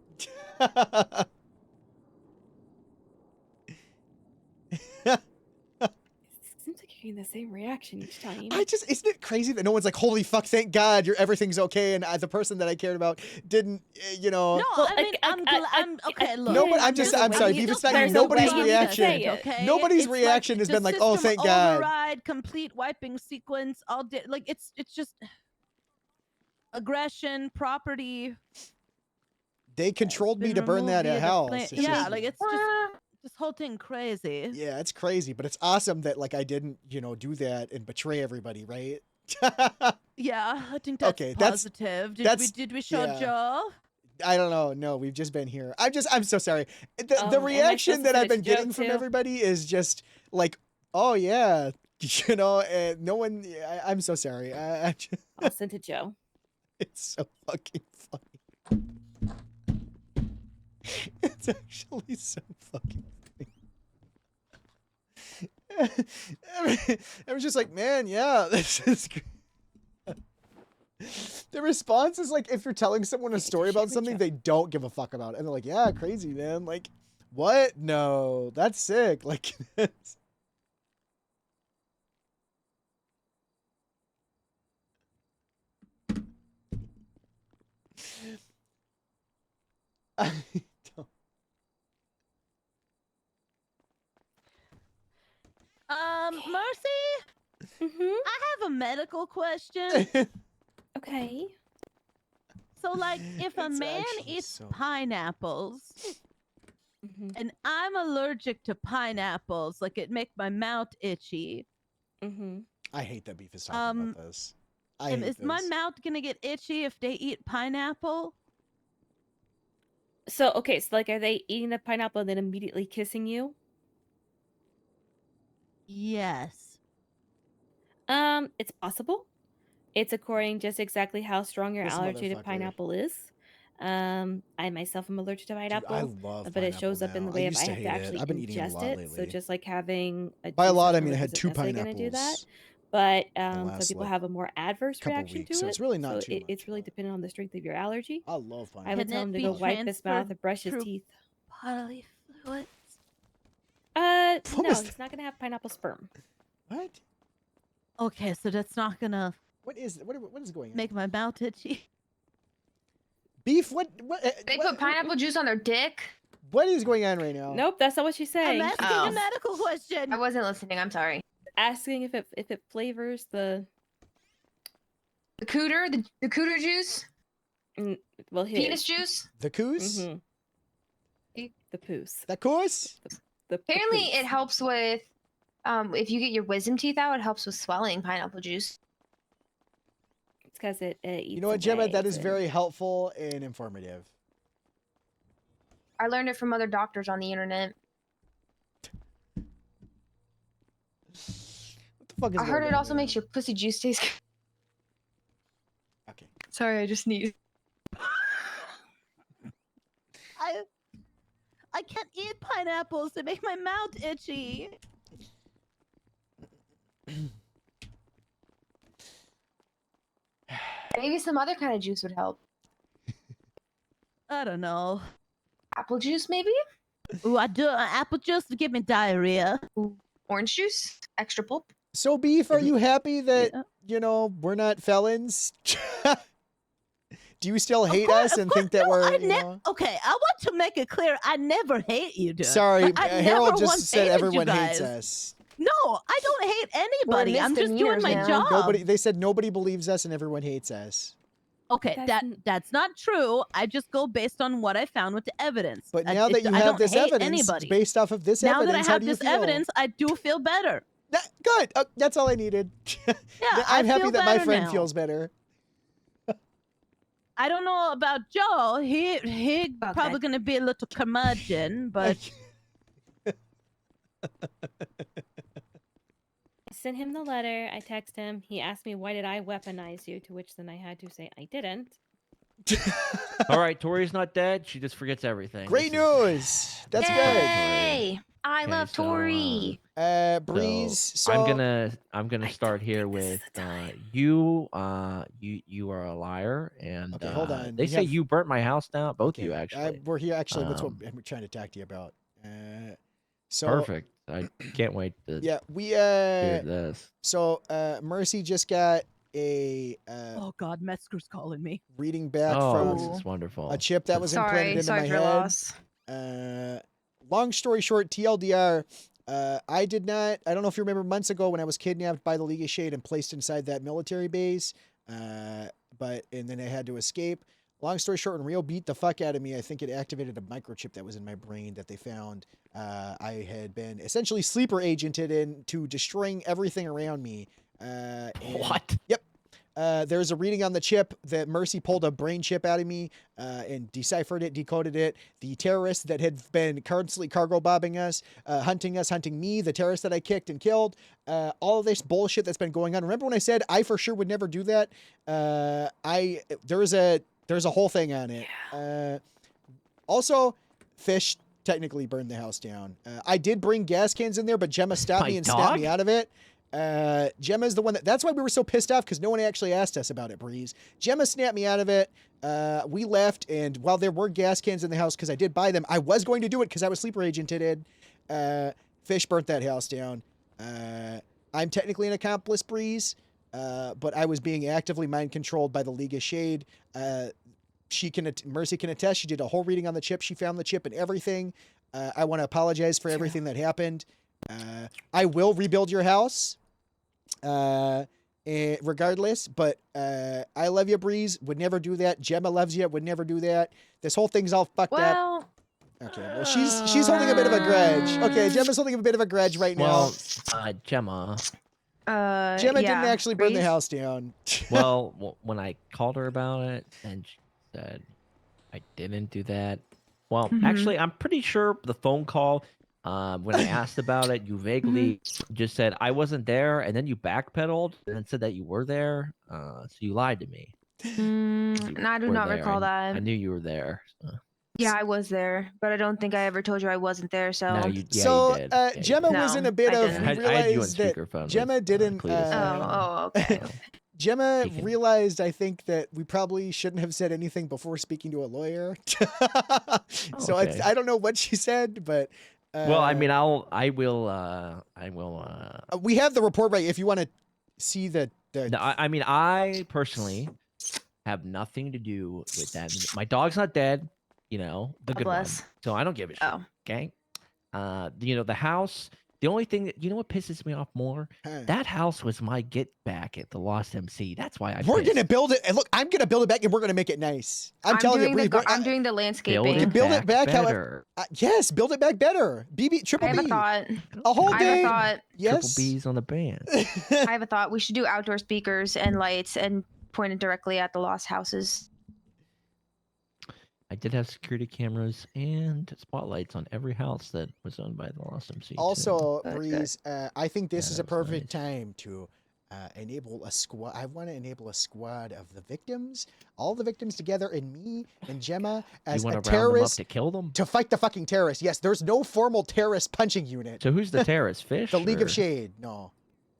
Seems like you're getting the same reaction each time. Isn't it crazy that no one's like, holy fuck, thank God, everything's okay, and the person that I cared about didn't, you know. No, Well, I mean, I'm okay. Look, No, but I'm there's just, a I'm way sorry, you Beef, it's don't- not there's you. a Nobody's way you need to say reaction. it. Okay, Nobody's it's reaction has the been like, oh, system thank God. override, complete wiping sequence, all like it's just aggression, property. They controlled me been to burn removed that via the house. flame. It's Yeah, just- like it's just This whole thing crazy. Yeah, it's crazy, but it's awesome that like I didn't, do that and betray everybody, right? Yeah, I think that's Okay, positive. Did we show yeah. Joe? I don't know. No, we've just been here. I'm so sorry. The Am I reaction supposed that to I've been finish Joe, getting from too? everybody is just like, oh yeah, and no one. I'm so sorry. I just, I'll send to Joe. it's so fucking funny. It's actually so fucking funny. I was just like, man, yeah, this is great. The response is like if you're telling someone a story about something they don't give a fuck about, and they're like, "Yeah, crazy man." Like, what? No, that's sick. Like, I don't. Mercy, Mm-hmm. I have a medical question. Okay. So, like, if a It's man actually eats so- pineapples Mm-hmm. and I'm allergic to pineapples, like it make my mouth itchy. Mm-hmm. I hate that Beef is talking about this. I hate Is my this. mouth gonna get itchy if they eat pineapple? So okay, so like, are they eating the pineapple and then immediately kissing you? Yes. It's possible. It's according just exactly how strong your This allergy to motherfucker. pineapple is. I myself am allergic to Dude, pineapple, I love but it pineapple shows up in now. the I way of used I to have to hate it. actually I've been eating it a ingest lot it. So lately. just like having a By a juice lot, I or mean I liver had isn't 2 necessarily gonna do that. pineapples. But the some last, people like, have a more adverse couple reaction weeks, to so it. it's really not too It's much, really but- dependent on the strength of your allergy. I love pineapple. I would Can tell it him to be go wipe his mouth transferred and brush his through teeth. bodily fluids? What No, was he's not gonna have pineapple sperm. What? Okay, so that's not gonna What is going on? make my mouth itchy. Beef, what They put pineapple juice on their dick. what is going on right now? Nope, that's not what she's saying. I'm asking Oh. a medical question. I wasn't listening. I'm sorry. Asking if it flavors the The cooter, the cooter juice, well his penis juice. The coos? Mhm. The poos. The coos? The Apparently, poos. it helps with if you get your wisdom teeth out. It helps with swelling. Pineapple juice. It's because it eats. You know what, Gemma? away That is the- very helpful and informative. I learned it from other doctors on the internet. What the fuck is I heard going it on also there? makes your pussy juice taste good. Okay. Sorry, I just sneezed. I can't eat pineapples. They make my mouth itchy. Maybe some other kind of juice would help. I don't know. Apple juice, maybe? Ooh, I do apple juice to give me diarrhea. Orange juice? Extra pulp? So, Beef, are you happy that, Yeah. we're not felons? Do you still hate course- us of and course- think that no, we're, I you know? Okay, I want to make it clear. I never hate you, dude. Sorry, Like, I Harold never just once said hated you everyone hates guys. us. No, I don't hate anybody. I'm just doing misdemeanors my now. job. They said nobody believes us and everyone hates us. Okay, that's not true. I just go based on what I found with the evidence. But now that you I have don't this hate evidence, anybody. based off of this Now evidence, that I how have do you this feel? evidence, I do feel better. Good. That's all I needed. Yeah, I'm I happy feel that my better friend now. feels better. I don't know about Joe. He probably gonna be a little curmudgeon, but I sent him the letter. I text him. He asked me, "Why did I weaponize you?" To which then I had to say, "I didn't." All right, Tori's not dead. She just forgets everything. Great This is- news. That's Yay! I Okay, love so, Tori. good. Breeze. So I'm gonna start here with you. You are a liar, and Okay, hold on. They We say have- you burnt my house down. Both of you okay, actually. we're here actually. That's what Um, I'm trying to talk to you about. So Perfect. I can't wait to yeah, we hear this. so Mercy just got a oh god, Metzger's calling me. reading back Oh, from this is wonderful. a chip that was implanted into my for your head. loss. Long story short, TLDR, I don't know if you remember months ago when I was kidnapped by the League of Shade and placed inside that military base, and then I had to escape. Long story short, when Rio beat the fuck out of me, I think it activated a microchip that was in my brain that they found. I had been essentially sleeper agented into destroying everything around me. What? Yep. There's a reading on the chip that Mercy pulled a brain chip out of me and deciphered it, decoded it. The terrorists that had been constantly cargo bombing us, hunting me, the terrorists that I kicked and killed, all of this bullshit that's been going on. Remember when I said I for sure would never do that? There's a whole thing on it. Also, Fish technically burned the house down. I did bring gas cans in there, but Gemma stopped me and snapped me out of it. Gemma's the one that's why we were so pissed off, because no one actually asked us about it, Breeze. Gemma snapped me out of it. We left, and while there were gas cans in the house, because I did buy them, I was going to do it because I was sleeper agented. Fish burnt that house down. I'm technically an accomplice, Breeze, but I was being actively mind controlled by the League of Shade. Mercy can attest. She did a whole reading on the chip. She found the chip and everything. I want to apologize for everything that happened. I will rebuild your house, regardless, but I love you, Breeze. Would never do that. Gemma loves you. Would never do that. This whole thing's all fucked up. Okay, well, she's holding a bit of a grudge. Okay, Gemma's holding a bit of a grudge right now. Well, Gemma. Gemma didn't actually burn the house down. Well, when I called her about it, and she said I didn't do that. Well, actually, I'm pretty sure the phone call, when I asked about it, you vaguely just said I wasn't there, and then you backpedaled and said that you were there. So you lied to me. I do not recall that. I knew you were there. So. Yeah, I was there, but I don't think I ever told you I wasn't there. So, no, you did. Gemma was in a bit of. I had you on speakerphone. Gemma didn't. okay. Gemma realized, I think, that we probably shouldn't have said anything before speaking to a lawyer. So I don't know what she said, but. Well, I mean, I will. We have the report right. If you want to see the. No, I mean, I personally have nothing to do with that. My dog's not dead. You know, the good one. So I don't give a shit. Okay. The house. The only thing that what pisses me off more, that house was my get back at the Lost MC. That's why we're gonna build it. And look, I'm gonna build it back, and we're gonna make it nice. I'm telling you, I'm doing the landscaping. Build it back better. Yes, build it back better. Triple B. I have a thought. A whole day. I have a thought. Yes. Triple B's on the band. I have a thought. We should do outdoor speakers and lights and point it directly at the lost houses. I did have security cameras and spotlights on every house that was owned by the Lost MC. Also, Breeze, I think this is a perfect time to enable a squad. I want to enable a squad of the victims, all the victims together, and me and Gemma as a terrorist to kill them, to fight the fucking terrorists. Yes, there's no formal terrorist punching unit. So who's the terrorist? Fish? The League of Shade. No,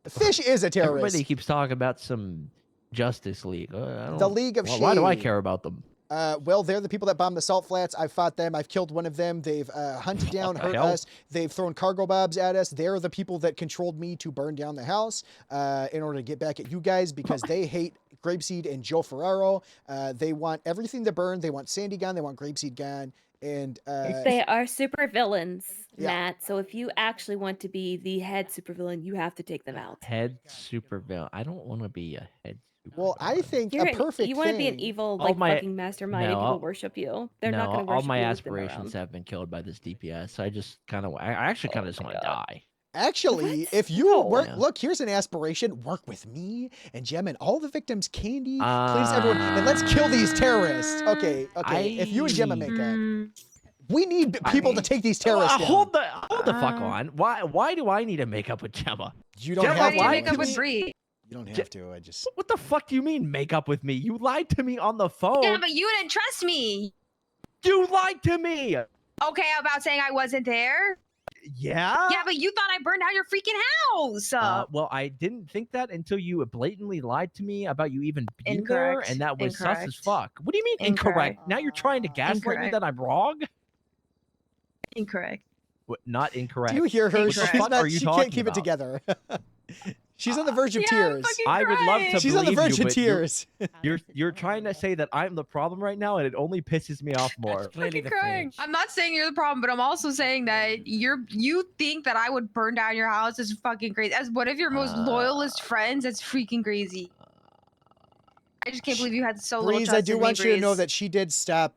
the Fish is a terrorist. Everybody keeps talking about some Justice League. The League of Shade. Why do I care about them? Well, they're the people that bombed the salt flats. I've fought them. I've killed one of them. They've hunted down, hurt us. They've thrown cargo bombs at us. They're the people that controlled me to burn down the house in order to get back at you guys, because they hate Grapeseed and Joe Ferraro. They want everything to burn. They want Sandy gone. They want Grapeseed gone. And they are super villains, Matt. So if you actually want to be the head supervillain, you have to take them out. Head supervillain. I don't want to be a head. Well, I think you want to be an evil, fucking mastermind, and people worship you. They're not going to worship you. All my aspirations have been killed by this DPS. So I just I actually kind of just want to die. Actually, if you work, look, here's an aspiration: work with me and Gem and all the victims, Candy, please, everyone, and let's kill these terrorists. Okay. If you and Gemma make up, we need people to take these terrorists down. Hold the fuck on. Why do I need to make up with Gemma? You don't have to make up with Bree. You don't have to. I just. What the fuck do you mean make up with me? You lied to me on the phone. Yeah, but you didn't trust me. You lied to me. Okay, about saying I wasn't there. Yeah. Yeah, but you thought I burned down your freaking house. Well, I didn't think that until you blatantly lied to me about you even being there, and that was sus as fuck. What do you mean incorrect? Now you're trying to gaslight me that I'm wrong. Incorrect. What, not incorrect. Do you hear her? She can't keep about? It together. She's on the verge of tears. I would love to. She's on the verge of tears. You're trying to say that I'm the problem right now, and it only pisses me off more. I'm not saying you're the problem, but I'm also saying that you think that I would burn down your house is fucking crazy. As one of your most loyalist friends, that's freaking crazy. I just can't believe you had so little Breeze, trust I do in me, want you to know Breeze. that she did stop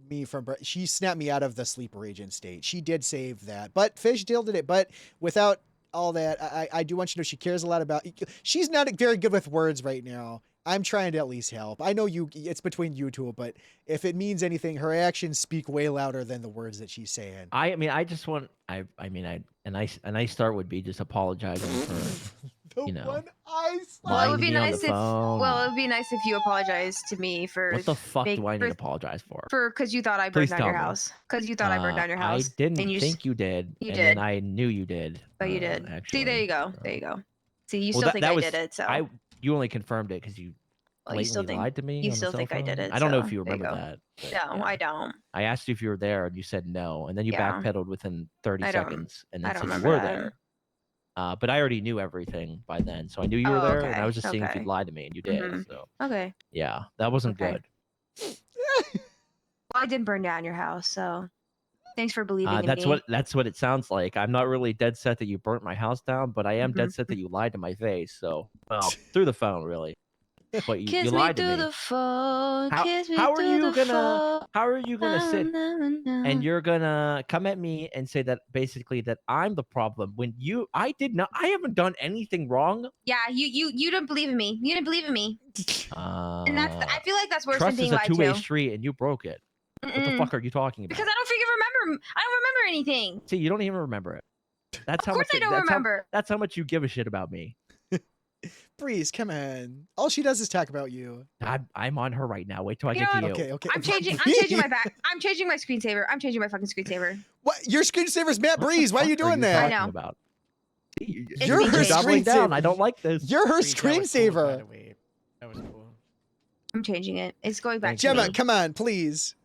me from. She snapped me out of the sleeper agent state. She did save that, but Fish did it. But without all that, I do want you to know she cares a lot about. She's not very good with words right now. I'm trying to at least help. I know you. It's between you two, but if it means anything, her actions speak way louder than the words that she's saying. I mean, I just want. A nice start would be just apologizing for. The one I Well, it lying would to be me on nice the if. phone. Well, it would be nice if you apologized to me for. What the fuck do I need to apologize for? Because you thought I Please burned down your tell me. house. Because you thought I burned down your house. I didn't and you think you did. You and did. then I knew you did. But you did. Actually. See, there you go. There you go. See, you Well, still think that I was, did it. So you only confirmed it because you well, you still blatantly think lied to me. you on still the cell think I did phone. it. I don't know so if you there remember go. that. but No, yeah. I don't. I asked you if you were there, and you said no, and then you Yeah. backpedaled within 30 I don't- seconds, and I then don't said you remember were that. there. But I already knew everything by then, so I knew you were Oh, there, okay. and I was just seeing if Okay. you'd lied to me, and you did. Mhm. So Okay. yeah, that wasn't Okay. good. Well, I did burn down your house, so thanks for believing in That's me. that's what it sounds like. I'm not really dead set that you burnt my house down, but I am Mm-hmm. dead set that you lied to my face. So well, through the phone, really. But you Kiss me lied to through me. the phone. Kiss me How are through you the gonna phone. how are you gonna sit and and you're gonna come at me and say that basically that I'm the problem when I haven't done anything wrong. Yeah, you didn't believe in me. You didn't believe in me. And I feel like that's worse than Trust being is a lied two-way to. street, and you broke it. What the Mm-mm. fuck are you talking about? Because I don't freaking remember. I don't remember anything. See, you don't even remember it. That's how Of course much I don't remember. That's how much you give a shit about me. Breeze, come on. All she does is talk about you. I'm on her right now. Wait till I You get know to what? you. Okay. I'm changing my back. I'm changing my screensaver. I'm changing my fucking screensaver. What? Your screensaver's Matt Breeze. Why are you doing that? I know. About? You're her doubling down. screensaver. I don't like this. You're her Breeze, that was cool, by screensaver. the way. That was cool. I'm changing it. It's going back to Gemma, me. come on, please.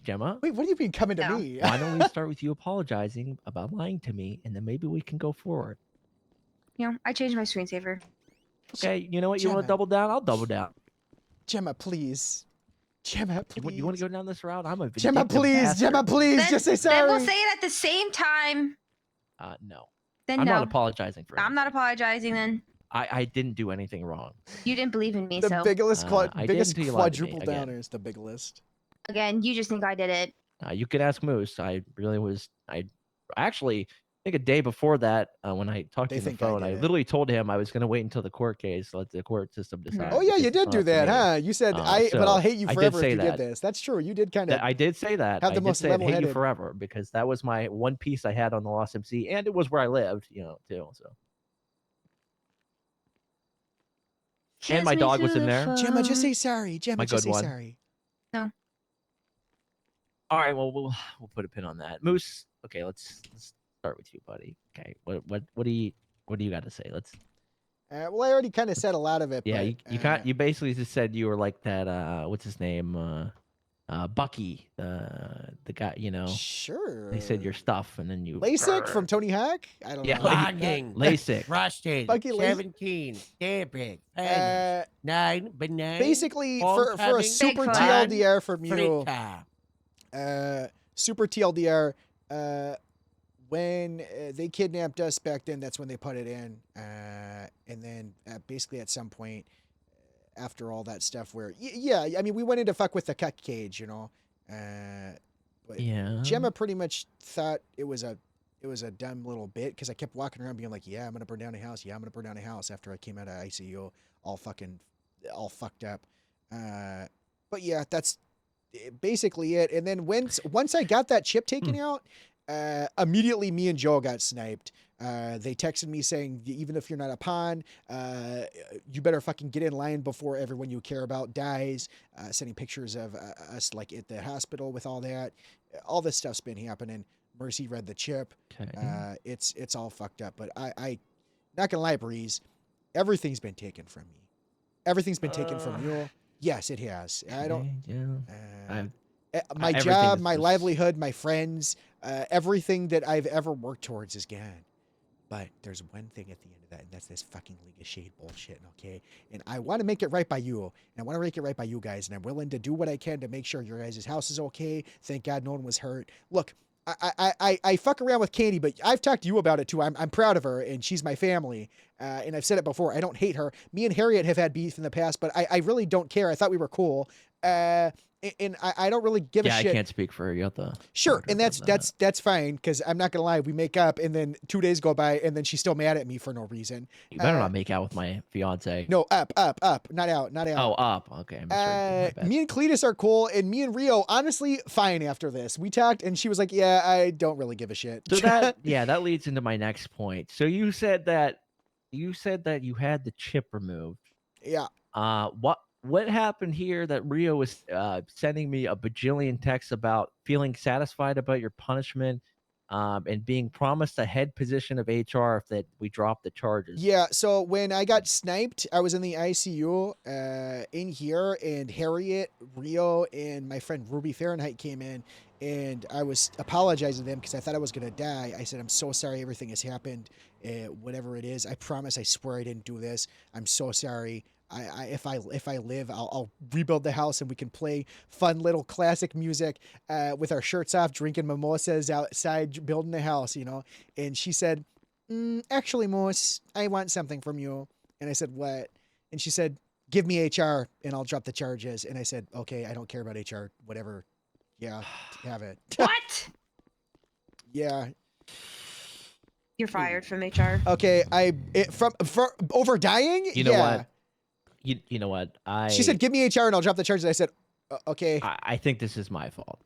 Gemma? Wait, what do you mean coming to No. me? Why don't we start with you apologizing about lying to me, and then maybe we can go forward. You know, I changed my screensaver. Okay, you know what? You want Gemma. to double down? I'll double down. Gemma, please. Gemma, please. You want to go down this route? I'm a Gemma, vindictive please. bastard. Gemma, please. Then, Just say sorry. Then we'll say it at the same time. No. Then I'm no. not apologizing for it. I'm not apologizing then. I didn't do anything wrong. You didn't believe in me, the so. biggest, I biggest did until you lied to me quadruple again. downers, the big list. Again, you just think I did it. You could ask Moose. I really was. I actually think a day before that, when I talked to They him on the think I phone, did I it. literally told him I was going to wait until the court case, let the court system decide. Oh yeah, because you it's did not do up to that, me. huh? You said but I'll hate you I did forever if say you that. did this. That's true. You did kind of. I did say that. have the I most did say I'd hate you level-headed- forever because that was my one piece I had on the Lost MC, and it was where I lived, too. So. And my dog was in there. Gemma, just say sorry. Gemma, My just good say one. sorry. No. All right, well, we'll put a pin on that. Moose, okay, let's start with you, buddy. Okay, what do you got to say? Let's. Well, I already kind of said a lot of it. Yeah, but, you basically just said you were like that. What's his name? Bucky, the guy. Sure. They said your stuff, and then you. LASIK from Tony Hawk. I don't Yeah, know. Logging. LASIK. Rusted. Bucky LASIK. 17. Stamping. Pennies. 9 bananas. Basically, for a homecoming, super Bigfoot. TLDR from you. Fritter. Super TLDR. When they kidnapped us back then, that's when they put it in. And then basically at some point, after all that stuff, where yeah, I mean, we went in to fuck with the cuck cage, But Yeah. Gemma pretty much thought it was a dumb little bit because I kept walking around being like, yeah, I'm gonna burn down a house. Yeah, I'm gonna burn down a house after I came out of ICU all fucked up. But yeah, that's basically it. And then once I got that chip taken out, immediately me and Joe got sniped. They texted me saying, even if you're not a pawn, you better fucking get in line before everyone you care about dies. Sending pictures of us like at the hospital with all that. All this stuff's been happening. Mercy read the chip. Okay. It's all fucked up. But I not gonna lie, Breeze, everything's been taken from me. Everything's been taken from you. Yes, it has. I don't. Yeah. My everything job, is my just- livelihood, my friends, everything that I've ever worked towards is gone. But there's one thing at the end of that, and that's this fucking League of Shade bullshit, okay? And I want to make it right by you, and I want to make it right by you guys, and I'm willing to do what I can to make sure your guys' house is okay. Thank God no one was hurt. Look, I fuck around with Candy, but I've talked to you about it too. I'm proud of her, and she's my family. And I've said it before, I don't hate her. Me and Harriet have had beef in the past, but I really don't care. I thought we were cool. And I don't really give a shit. I can't speak for her. You have to. Sure, and that's fine, because I'm not gonna lie, we make up, and then 2 days go by, and then she's still mad at me for no reason. You better not make out with my fiance. No, up, not out, not out. Oh, up. Okay. Me and Cletus are cool, and me and Rio, honestly, fine after this. We talked, and she was like, "Yeah, I don't really give a shit." So that leads into my next point. So you said that you had the chip removed. Yeah. What happened here that Rio was sending me a bajillion texts about feeling satisfied about your punishment and being promised a head position of HR if that we dropped the charges? Yeah, so when I got sniped, I was in the ICU in here, and Harriet, Rio, and my friend Ruby Fahrenheit came in, and I was apologizing to them because I thought I was going to die. I said, I'm so sorry everything has happened, whatever it is. I promise, I swear I didn't do this. I'm so sorry. If I live, I'll rebuild the house, and we can play fun little classic music with our shirts off, drinking mimosas outside, building the house, you know. And she said, actually, Moose, I want something from you. And I said, what? And she said, give me HR and I'll drop the charges. And I said, okay, I don't care about HR, whatever. Yeah, have it. What? Yeah. You're fired from HR. Okay, for over dying? You know what? You know what? She said, give me HR and I'll drop the charges. I said, okay. I think this is my fault.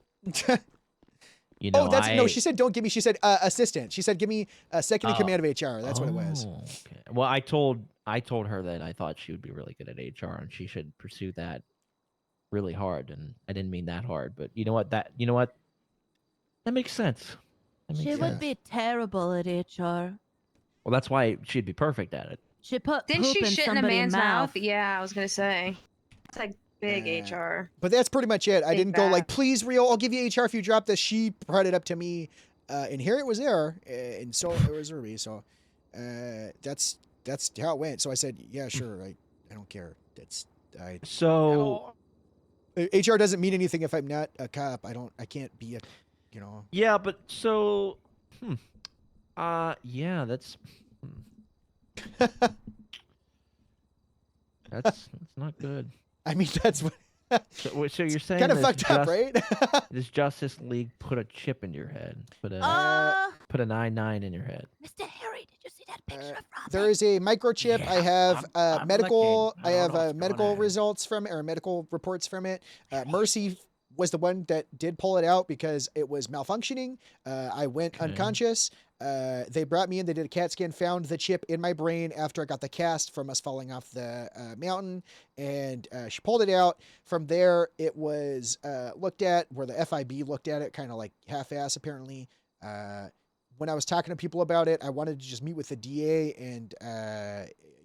You know, no, she said, don't give me, she said, assistant. She said, give me a second in command of HR. That's what it was. Okay. Well, I told her that I thought she would be really good at HR and she should pursue that really hard. And I didn't mean that hard, but you know what? That makes sense. She would be terrible at HR. Well, that's why she'd be perfect at it. She put Didn't poop she in shit in a somebody's man's mouth? Yeah, I was gonna say. It's like big HR. But that's pretty much it. I Big didn't go like, bad. please, Rio, I'll give you HR if you drop this. She brought it up to me, and here it was there, and so it was Ruby. So that's how it went. So I said, yeah, sure. I don't care. So HR doesn't mean anything if I'm not a cop. I can't be a, you know. Yeah, but so, yeah, that's that's not good. I mean, that's what. So you're saying kind of fucked up, right? This Justice League put a chip in your head, put a 9 in your head. Mr. Harry, did you see that picture of Robin? There is a microchip. Yeah, I have I'm medical. looking. I I don't have know what's medical going on. results from it, or medical reports from it. Mercy was the one that did pull it out because it was malfunctioning. I went unconscious. They brought me in. They did a CAT scan, found the chip in my brain after I got the cast from us falling off the mountain, and she pulled it out. From there, it was looked at, where the FIB looked at it, kind of like half-ass apparently. When I was talking to people about it, I wanted to just meet with the DA and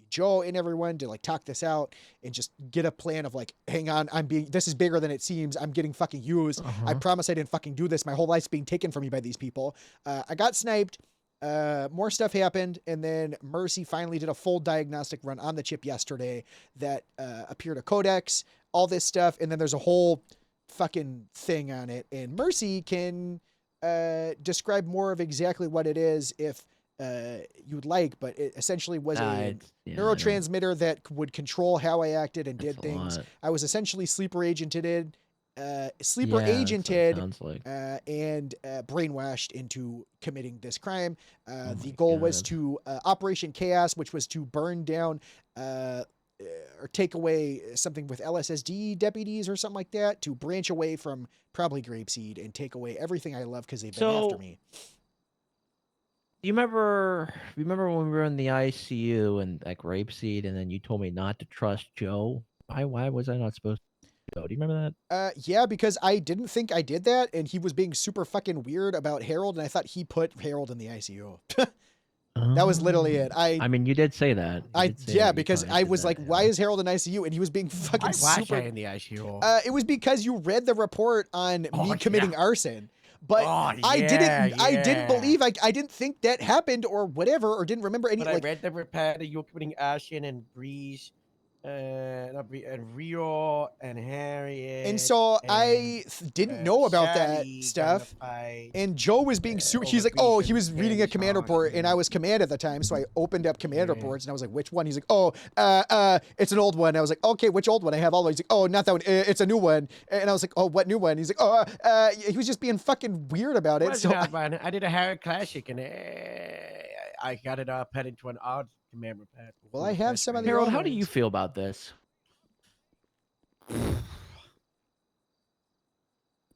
Joe and everyone to like talk this out and just get a plan of like, hang on, this is bigger than it seems. I'm getting fucking used. I promise I didn't fucking do this. My whole life's being taken from me by these people. I got sniped. More stuff happened. And then Mercy finally did a full diagnostic run on the chip yesterday that appeared a codex, all this stuff. And then there's a whole fucking thing on it. And Mercy can describe more of exactly what it is if you'd like, but it essentially was a neurotransmitter that would control how I acted and did things. I was essentially sleeper agented and brainwashed into committing this crime. The goal was to Operation Chaos, which was to burn down or take away something with LSSD deputies or something like that, to branch away from probably Grapeseed and take away everything I love because they've been after me. You remember when we were in the ICU and at Grapeseed, and then you told me not to trust Joe? Why was I not supposed to? Do you remember that? Yeah, because I didn't think I did that, and he was being super fucking weird about Harold, and I thought he put Harold in the ICU. That was literally it. I mean, you did say that. Because I was like, why is Harold in ICU? And he was being fucking super. in the ICU? It was because you read the report on me committing arson. But I didn't believe, I didn't think that happened or whatever, or didn't remember any. But I read the report that you were committing arson and Breeze, and Rio and Harriet And so I didn't know about that Sally got in a stuff. fight, And Joe was being he's over like, oh, beef he in was reading a Kansas command report, and I was command at the time, so I opened up command reports, and I was like, which one? He's like, oh, it's an old one. I was like, okay, which old one? I have all those. He's like, oh, not that one. It's a new one. And I was like, oh, what new one? He's like, oh, he was just being fucking weird about it. So I did a Harry Classic, and I got it put into an odd command report. well, I have some of the Harold, old how do you ones. feel about this?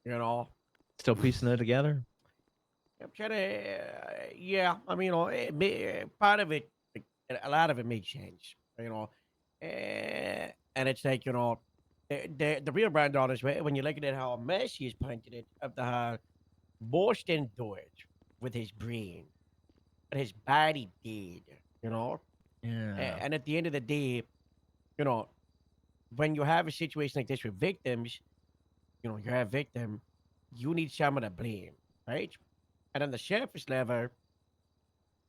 You know, Still piecing it together? I'm trying to, yeah. I mean, part of it, a lot of it makes sense. You know, and it's like, the real brand daughters. When you're looking at how Messi has painted it, of the how Boston do it with his brain, but his body did. You know, Yeah. and at the end of the day, you know, when you have a situation like this with victims, you're a victim, you need someone to blame, right? And on the surface level,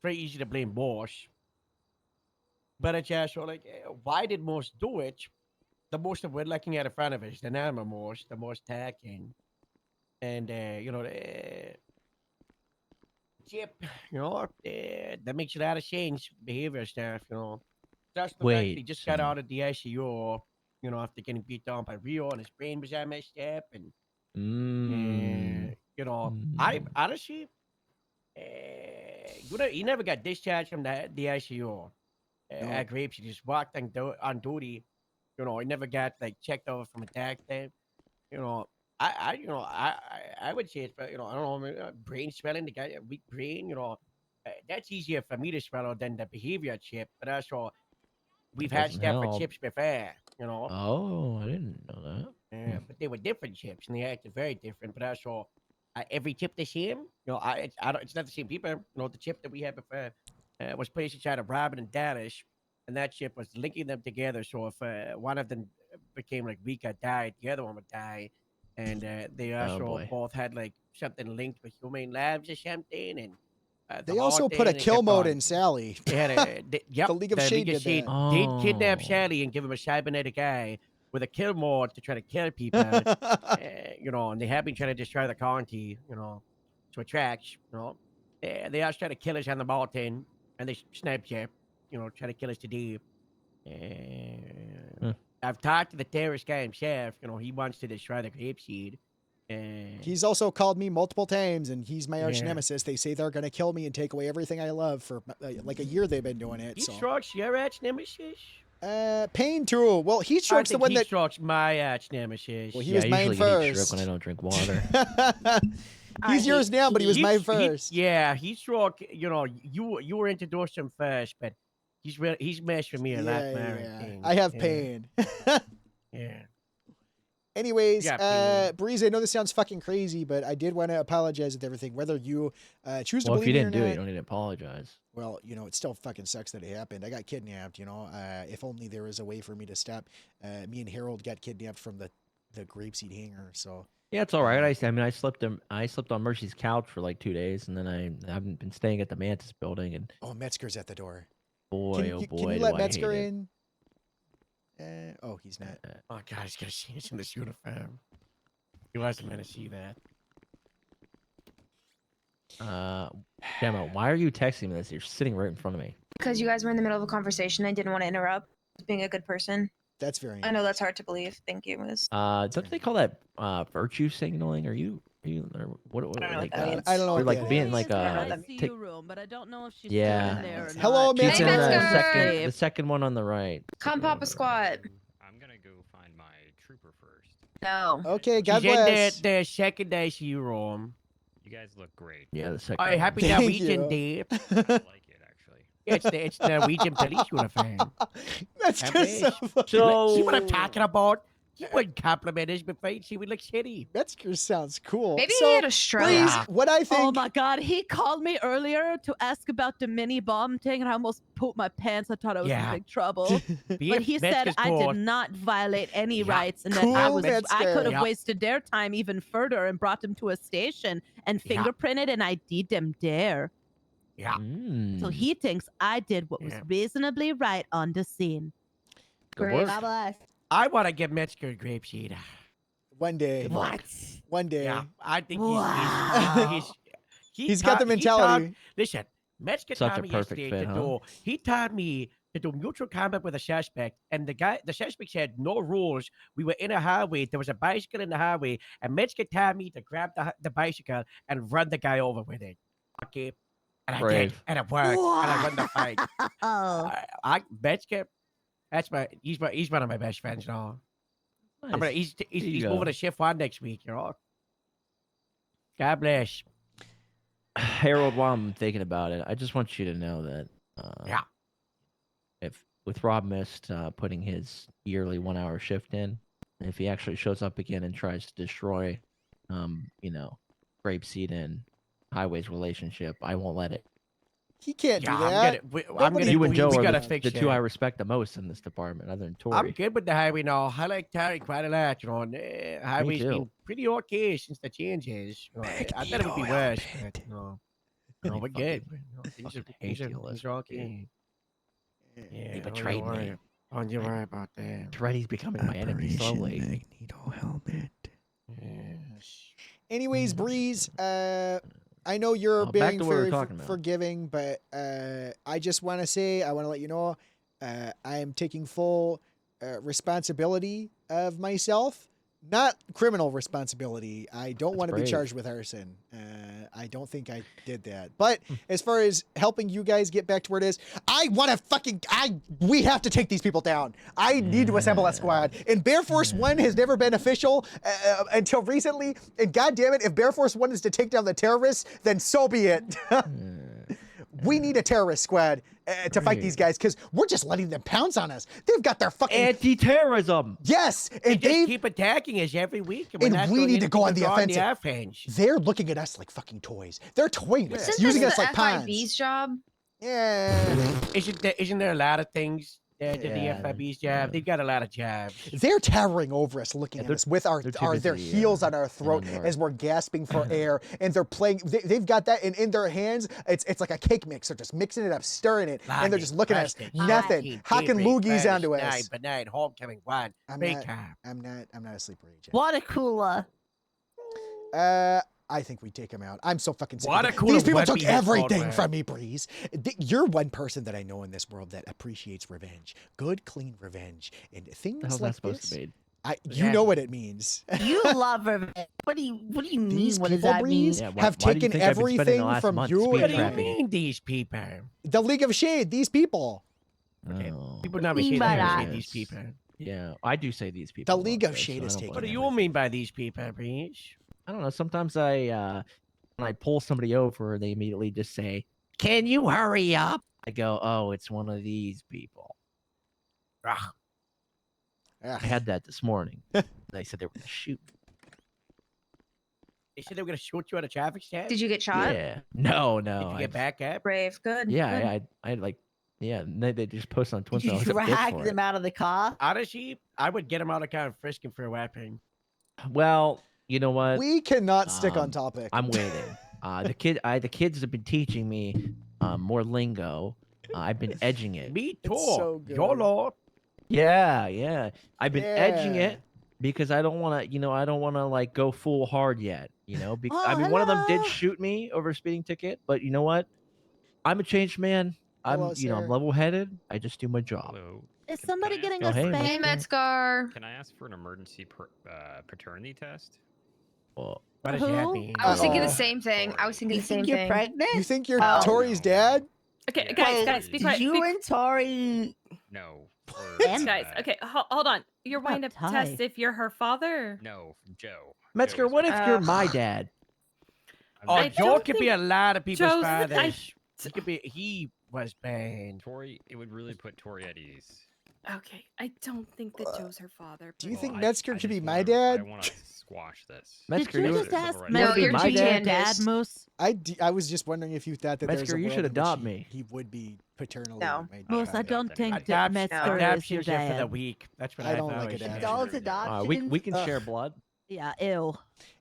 very easy to blame boss. But it's also like, why did most do it? The most that we're looking at in front of us, the normal most, the most attacking. And, chip, that makes a lot of change, behavior stuff, Just the fact that he Wait, just got out of the ICU, after getting beat down by Rio and his brain was all messed up. And, I honestly, he never got discharged from the ICU. At Grapes, he just walked on duty. He never got like checked over from a doctor. I would say it's, I don't know, brain swelling. The guy, a weak brain. That's easier for me to swallow than the behavior chip. But also, we've had doesn't stuff for help. chips before. Oh, I didn't know that. Yeah, but they were different chips, and they acted very different. But also, every chip the same. It's not the same people. The chip that we had before was placed inside of Robin and Dallas, and that chip was linking them together. So if one of them became like weak or died, the other one would die. And they also boy. both had like something linked with human labs or something. And They also put a kill mode in Sally. They had yep, The League of Shade did that. did kidnap Sally and give him a cybernetic eye with a kill mode to try to kill people. And they have been trying to destroy the county, to attract, they also try to kill us on the mountain, and they sniped you, try to kill us today. I've talked to the terrorist guy himself. He wants to destroy the grapeseed. He's also called me multiple times, and he's my arch Yeah. nemesis. They say they're gonna kill me and take away everything I love for like a year. They've been doing it. Heat So strokes your arch nemesis? Pain too. Well, heat I stroke's the think one heat that. strokes my arch nemesis. Well, he Yeah, was I mine usually get heat first. stroke when I don't drink water. He's yours now, but he was mine first. Yeah, heat stroke. You were introduced to him first, but he's messed with me a lot more. Yeah. things. I have Yeah. pain. Yeah. Anyways, Yeah, pain. Breeze, I know this sounds fucking crazy, but I did want to apologize with everything. Whether you choose to Well, if believe you me or didn't do it, not, you don't need to apologize. well, it still fucking sucks that it happened. I got kidnapped, if only there was a way for me to stop. Me and Harold got kidnapped from the grapeseed hangar, so. Yeah, it's all right. I slept on Mercy's couch for like 2 days, and then I haven't been staying at the Mantis building. And Oh, Metzger's at the door. boy, Can oh you boy, let do I Metzger hate it. in? Oh, he's not. Oh God, he's gonna see us in this uniform. He wasn't gonna see that. Gemma, why are you texting me this? You're sitting right in front of me. Because you guys were in the middle of a conversation. I didn't want to interrupt. Being a good person. That's very. I know that's hard to believe. Thank you, Miss. Don't they call that virtue signaling? Are you or what I don't know like what that means. I don't know or what like that being is. like ICU room, but I don't know if she's Yeah. still in there or not. Hello, She's in Metzger. the second one on the right. Come Papa Squat. I'm gonna go find my trooper first. No. Okay, God She's bless. in the second ICU room. You guys look great. Yeah, the second. Oh, one. happy Thank Norwegian you. Day. I like it actually. It's the Norwegian police uniform. That's Happy. so fucking. See what I'm talking about? He wouldn't compliment us before he would look shitty. Metzger sounds cool. Maybe so, he had a stroke. Breeze, Yeah. what I think. Oh my god, he called me earlier to ask about the mini bomb thing, and I almost pooped my pants. I thought I was in Yeah. big trouble. But he said I did not violate any Yeah. rights, and that Cool, I Metzger. could have Yep. wasted their time even further and brought them to a station and Yeah. fingerprinted and ID'd them there. Yeah. So he thinks I did what was Yeah. reasonably right on the scene. Good Great. work. God bless. I want to give Metzger a grapeseed. One day. What? One day. Yeah, I think Wow. He's got the mentality. Listen, Metzger Such told a me perfect yesterday fit, to huh? do. He taught me to do mutual combat with a suspect, and the suspect said no rules. We were in a highway. There was a bicycle in the highway, and Metzger taught me to grab the bicycle and run the guy over with it. Okay, and I did, Brave. and it worked, and I won the fight. Oh. Metzger, he's one of my best friends now. I mean, Nice. There you he's go. moving to shift one next week. You know. God bless. Harold, while I'm thinking about it, I just want you to know that Yeah. if with Rob missed putting his yearly 1 hour shift in, if he actually shows up again and tries to destroy, Grapeseed and Highway's relationship, I won't let it. He can't do Yeah, that. I'm gonna. You and Joe we are gotta the fix two I that. respect the most in this department, other than Tori. I'm good with the highway now. I like Terry quite a lot. You know, and, highway's too. been pretty okay since the changes. You know, I thought it would be worse, but we're good. Things are okay. Yeah, He betrayed me. Don't you worry about that. Treddy's becoming my enemy slowly. Magneto helmet. Anyways, Breeze, I know you're Back being to what we were very talking about. forgiving, but I just want to say, I want to let you know, I am taking full responsibility of myself. Not criminal responsibility. I don't want to be brave. charged with arson. I don't think I did that. But as far as helping you guys get back to where it is, we have to take these people down. I need to assemble a squad. And Bear Force 1 has never been official until recently. And God damn it, if Bear Force 1 is to take down the terrorists, then so be it. We need a terrorist squad to fight these guys because we're just letting them pounce on us. They've got their fucking anti-terrorism. Yes, and they keep attacking us every week, and we need to go on the offensive. Offense. They're looking at us like fucking toys. They're toying with us, Isn't using this us the like pawns. FIB's job? Yeah. Isn't there a lot of things that the FIB's job? They've got a lot of jobs. They're towering over us, looking at us with their heels on our throat as we're gasping for air, and they're playing. They've got that, and in their hands, it's like a cake mix. They're just mixing it up, stirring it, and they're just looking at us. Nothing. Hocking loogies onto us. But night, homecoming one. I'm not a sleeper agent. Water cooler. I think we take him out. I'm so fucking sick. Water of it. cooler These people would took be his everything fault, from me, Breeze. You're one person that I know in this world that appreciates revenge. Good, clean revenge. And things How's like that supposed this. to be? You know what it means. You love revenge. What do you mean? These What does people, that mean? Breeze, have taken everything from you. What do you mean, these people? The League of Shade, these people. Okay. Oh. People never say these people. Yeah, I do say these people. The League of Shade is taking. What do you mean by these people, Breeze? I don't know. Sometimes when I pull somebody over, they immediately just say, "Can you hurry up?" I go, "Oh, it's one of these people." I had that this morning. They said they were going to shoot. They said they were going to shoot you at a traffic stop? Did you get shot? Yeah. No. Did you get back up? Brave. Good. Yeah, I like. Yeah, and they just posted on Twitter. Did you drag them out of the car? Honestly, I would get them out of car and frisk him for a weapon. Well, you know what? We cannot stick on topic. I'm waiting. The kids have been teaching me more lingo. I've been edging it. Me too. so good. YOLO. Yeah. I've been edging it because I don't want to like go full hard yet. One of them did shoot me over a speeding ticket, but you know what? I'm a changed man. I'm level-headed. I just do my job. Hello. Is somebody getting Oh, a hey, spank? Hey, Metzgar. Can I ask for an emergency paternity test? Well, what does that mean? I was thinking the same thing. I was thinking the same You're thing. pregnant? You think you're Tori's dad? Okay, guys, be quiet. You and Tori. No. Guys, okay, hold on. You're wanting to tie. test if you're her father? No, Joe. Metzger, what if you're my dad? Oh, Joe don't could be think a lot of people's Joe's- fathers. He was banned. Tori, it would really put Tori at ease. Okay, I don't think that Joe's her father. Do you but- think I Metzger could be just my wanna- dad? I want to squash this. Metzger, Did you you're just ask right. No, Metzger you're to be Gigi your and dad, Miss. Moose? I was just wondering if you thought that there's Metzger, a you world should in which adopt me. He would be paternally. No. my Moose, I father. don't think that Metzger is Adoption your is just for the dad. week. That's what I I don't thought like we should adoption. do. Adult adoption? We can share blood. Yeah, ew.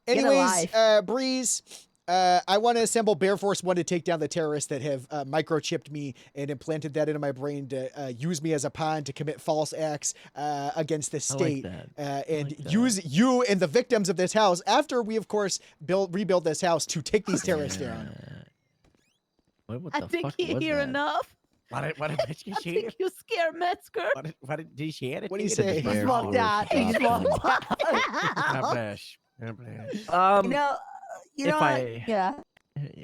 Anyways, life. Breeze, I want to assemble Bear Force 1 to take down the terrorists that have microchipped me and implanted that into my brain to use me as a pawn to commit false acts against the state. And use you and the victims of this house after we, of course, rebuild this house to take these terrorists down. I think you hear enough. What did you I think you scare Metzger. What did he say? What do you say? He just walked out. He just walked out. God bless. God bless. You know, yeah.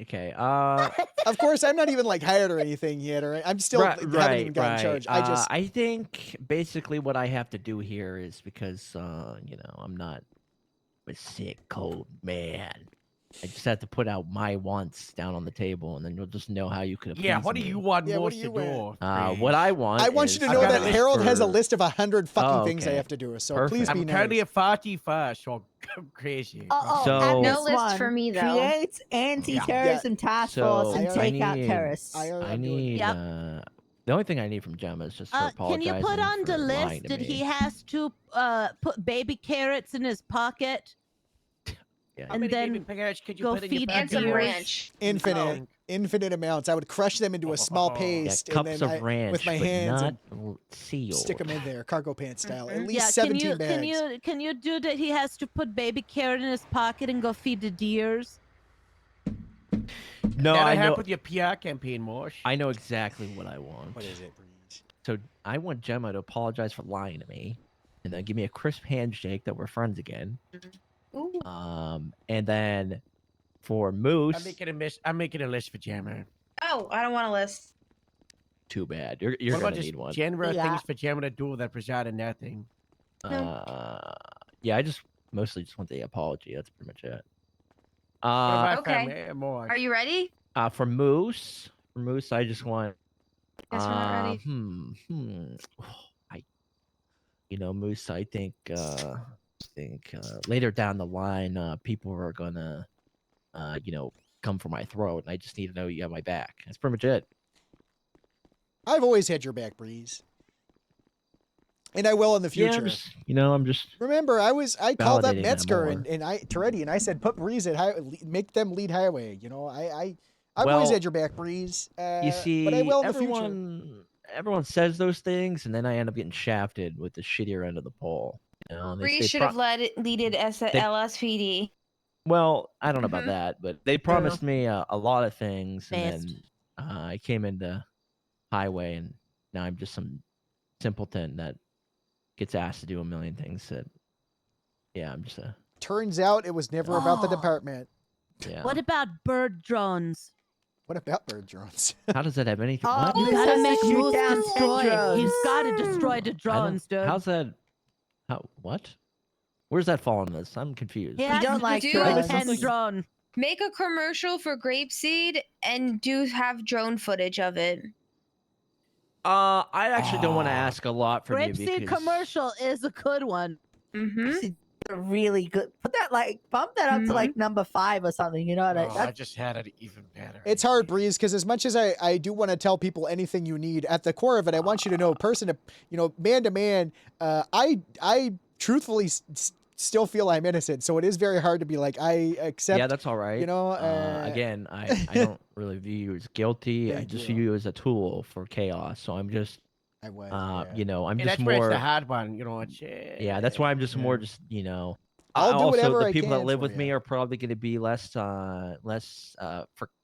Okay. Of course, I'm not even like hired or anything yet, or I'm still haven't even gotten charged. I think basically what I have to do here is because you know, I'm not a sick, cold man. I just have to put out my wants down on the table, and then you'll just know how you can. Yeah, what do you want Yeah, most what do to you do? What I want. I want you to know that Harold has a list of 100 fucking things I have to do. So please be I'm nice. currently at 41, so I'm crazy. So no list for me though. Create anti-terrorism task force and take out terrorists. I need. The only thing I need from Gemma is just her Can you apologizing put on for the lying list to that me. he has to put baby carrots in his pocket? How And many then baby carrots could you go put in your feed pocket? the deer. Ranch. Infinite amounts. I would crush them into a small paste and cups then of ranch, with my but hands not and sealed. stick them in there, cargo pants style. At least Yeah, 17 bags. can you do that? He has to put baby carrot in his pocket and go feed the deers. No, That'll I know. help with your PR campaign, Morsh. I know exactly what I want. What is it, Breeze? So I want Gemma to apologize for lying to me, and then give me a crisp handshake that we're friends again. Ooh. And then for Moose, I'm making a list for Jammer. Oh, I don't want a list. too bad. You're What gonna about just need one. general things for Jammer to do that preside in nothing? Yeah, I just mostly just want the apology. That's pretty much it. Okay. Are you ready? For Moose, I just want. Guess we're not ready. Moose, I think later down the line, people are gonna, come for my throat, and I just need to know you have my back. That's pretty much it. I've always had your back, Breeze. And I will in the future. I'm just. Remember, I called up validating that Metzger more. and Toretti, and I said, put Breeze at make them lead highway. I've always had your back, Breeze. You see, but I will in the future. Everyone says those things, and then I end up getting shafted with the shittier end of the pole. Bree should have leaded LSPD. Well, I don't know about that, but they promised me a lot of things, and then I came into highway, and now I'm just some simpleton that gets asked to do a million things. I'm just a. Turns out it was never about the department. Yeah. What about bird drones? What about bird drones? How does that have anything? Oh, what? you gotta make Shoot Moose down destroy. drones. He's gotta destroy the drones, dude. How's that? What? Where's that fall in this? I'm confused. Yeah, don't like drones. Drone. Make a commercial for Grapeseed and have drone footage of it. I actually don't want to ask a lot from you Grapeseed because commercial is a good one. Mm-hmm. Really good. Put that bump that up to like number 5 or something. You know what I just had it even better. It's hard, Breeze, because as much as I do want to tell people anything you need, at the core of it, I want you to know, man to man, I truthfully still feel I'm innocent. So it is very hard to be like, I accept. Yeah, that's all right. Again, I don't really view you as guilty. I just view you as a tool for chaos. So I'm just. I'm just that's more. Where it's the hard one, Yeah, that's why I'm just more I'll do whatever the I people can that live for with me you. are probably going to be they're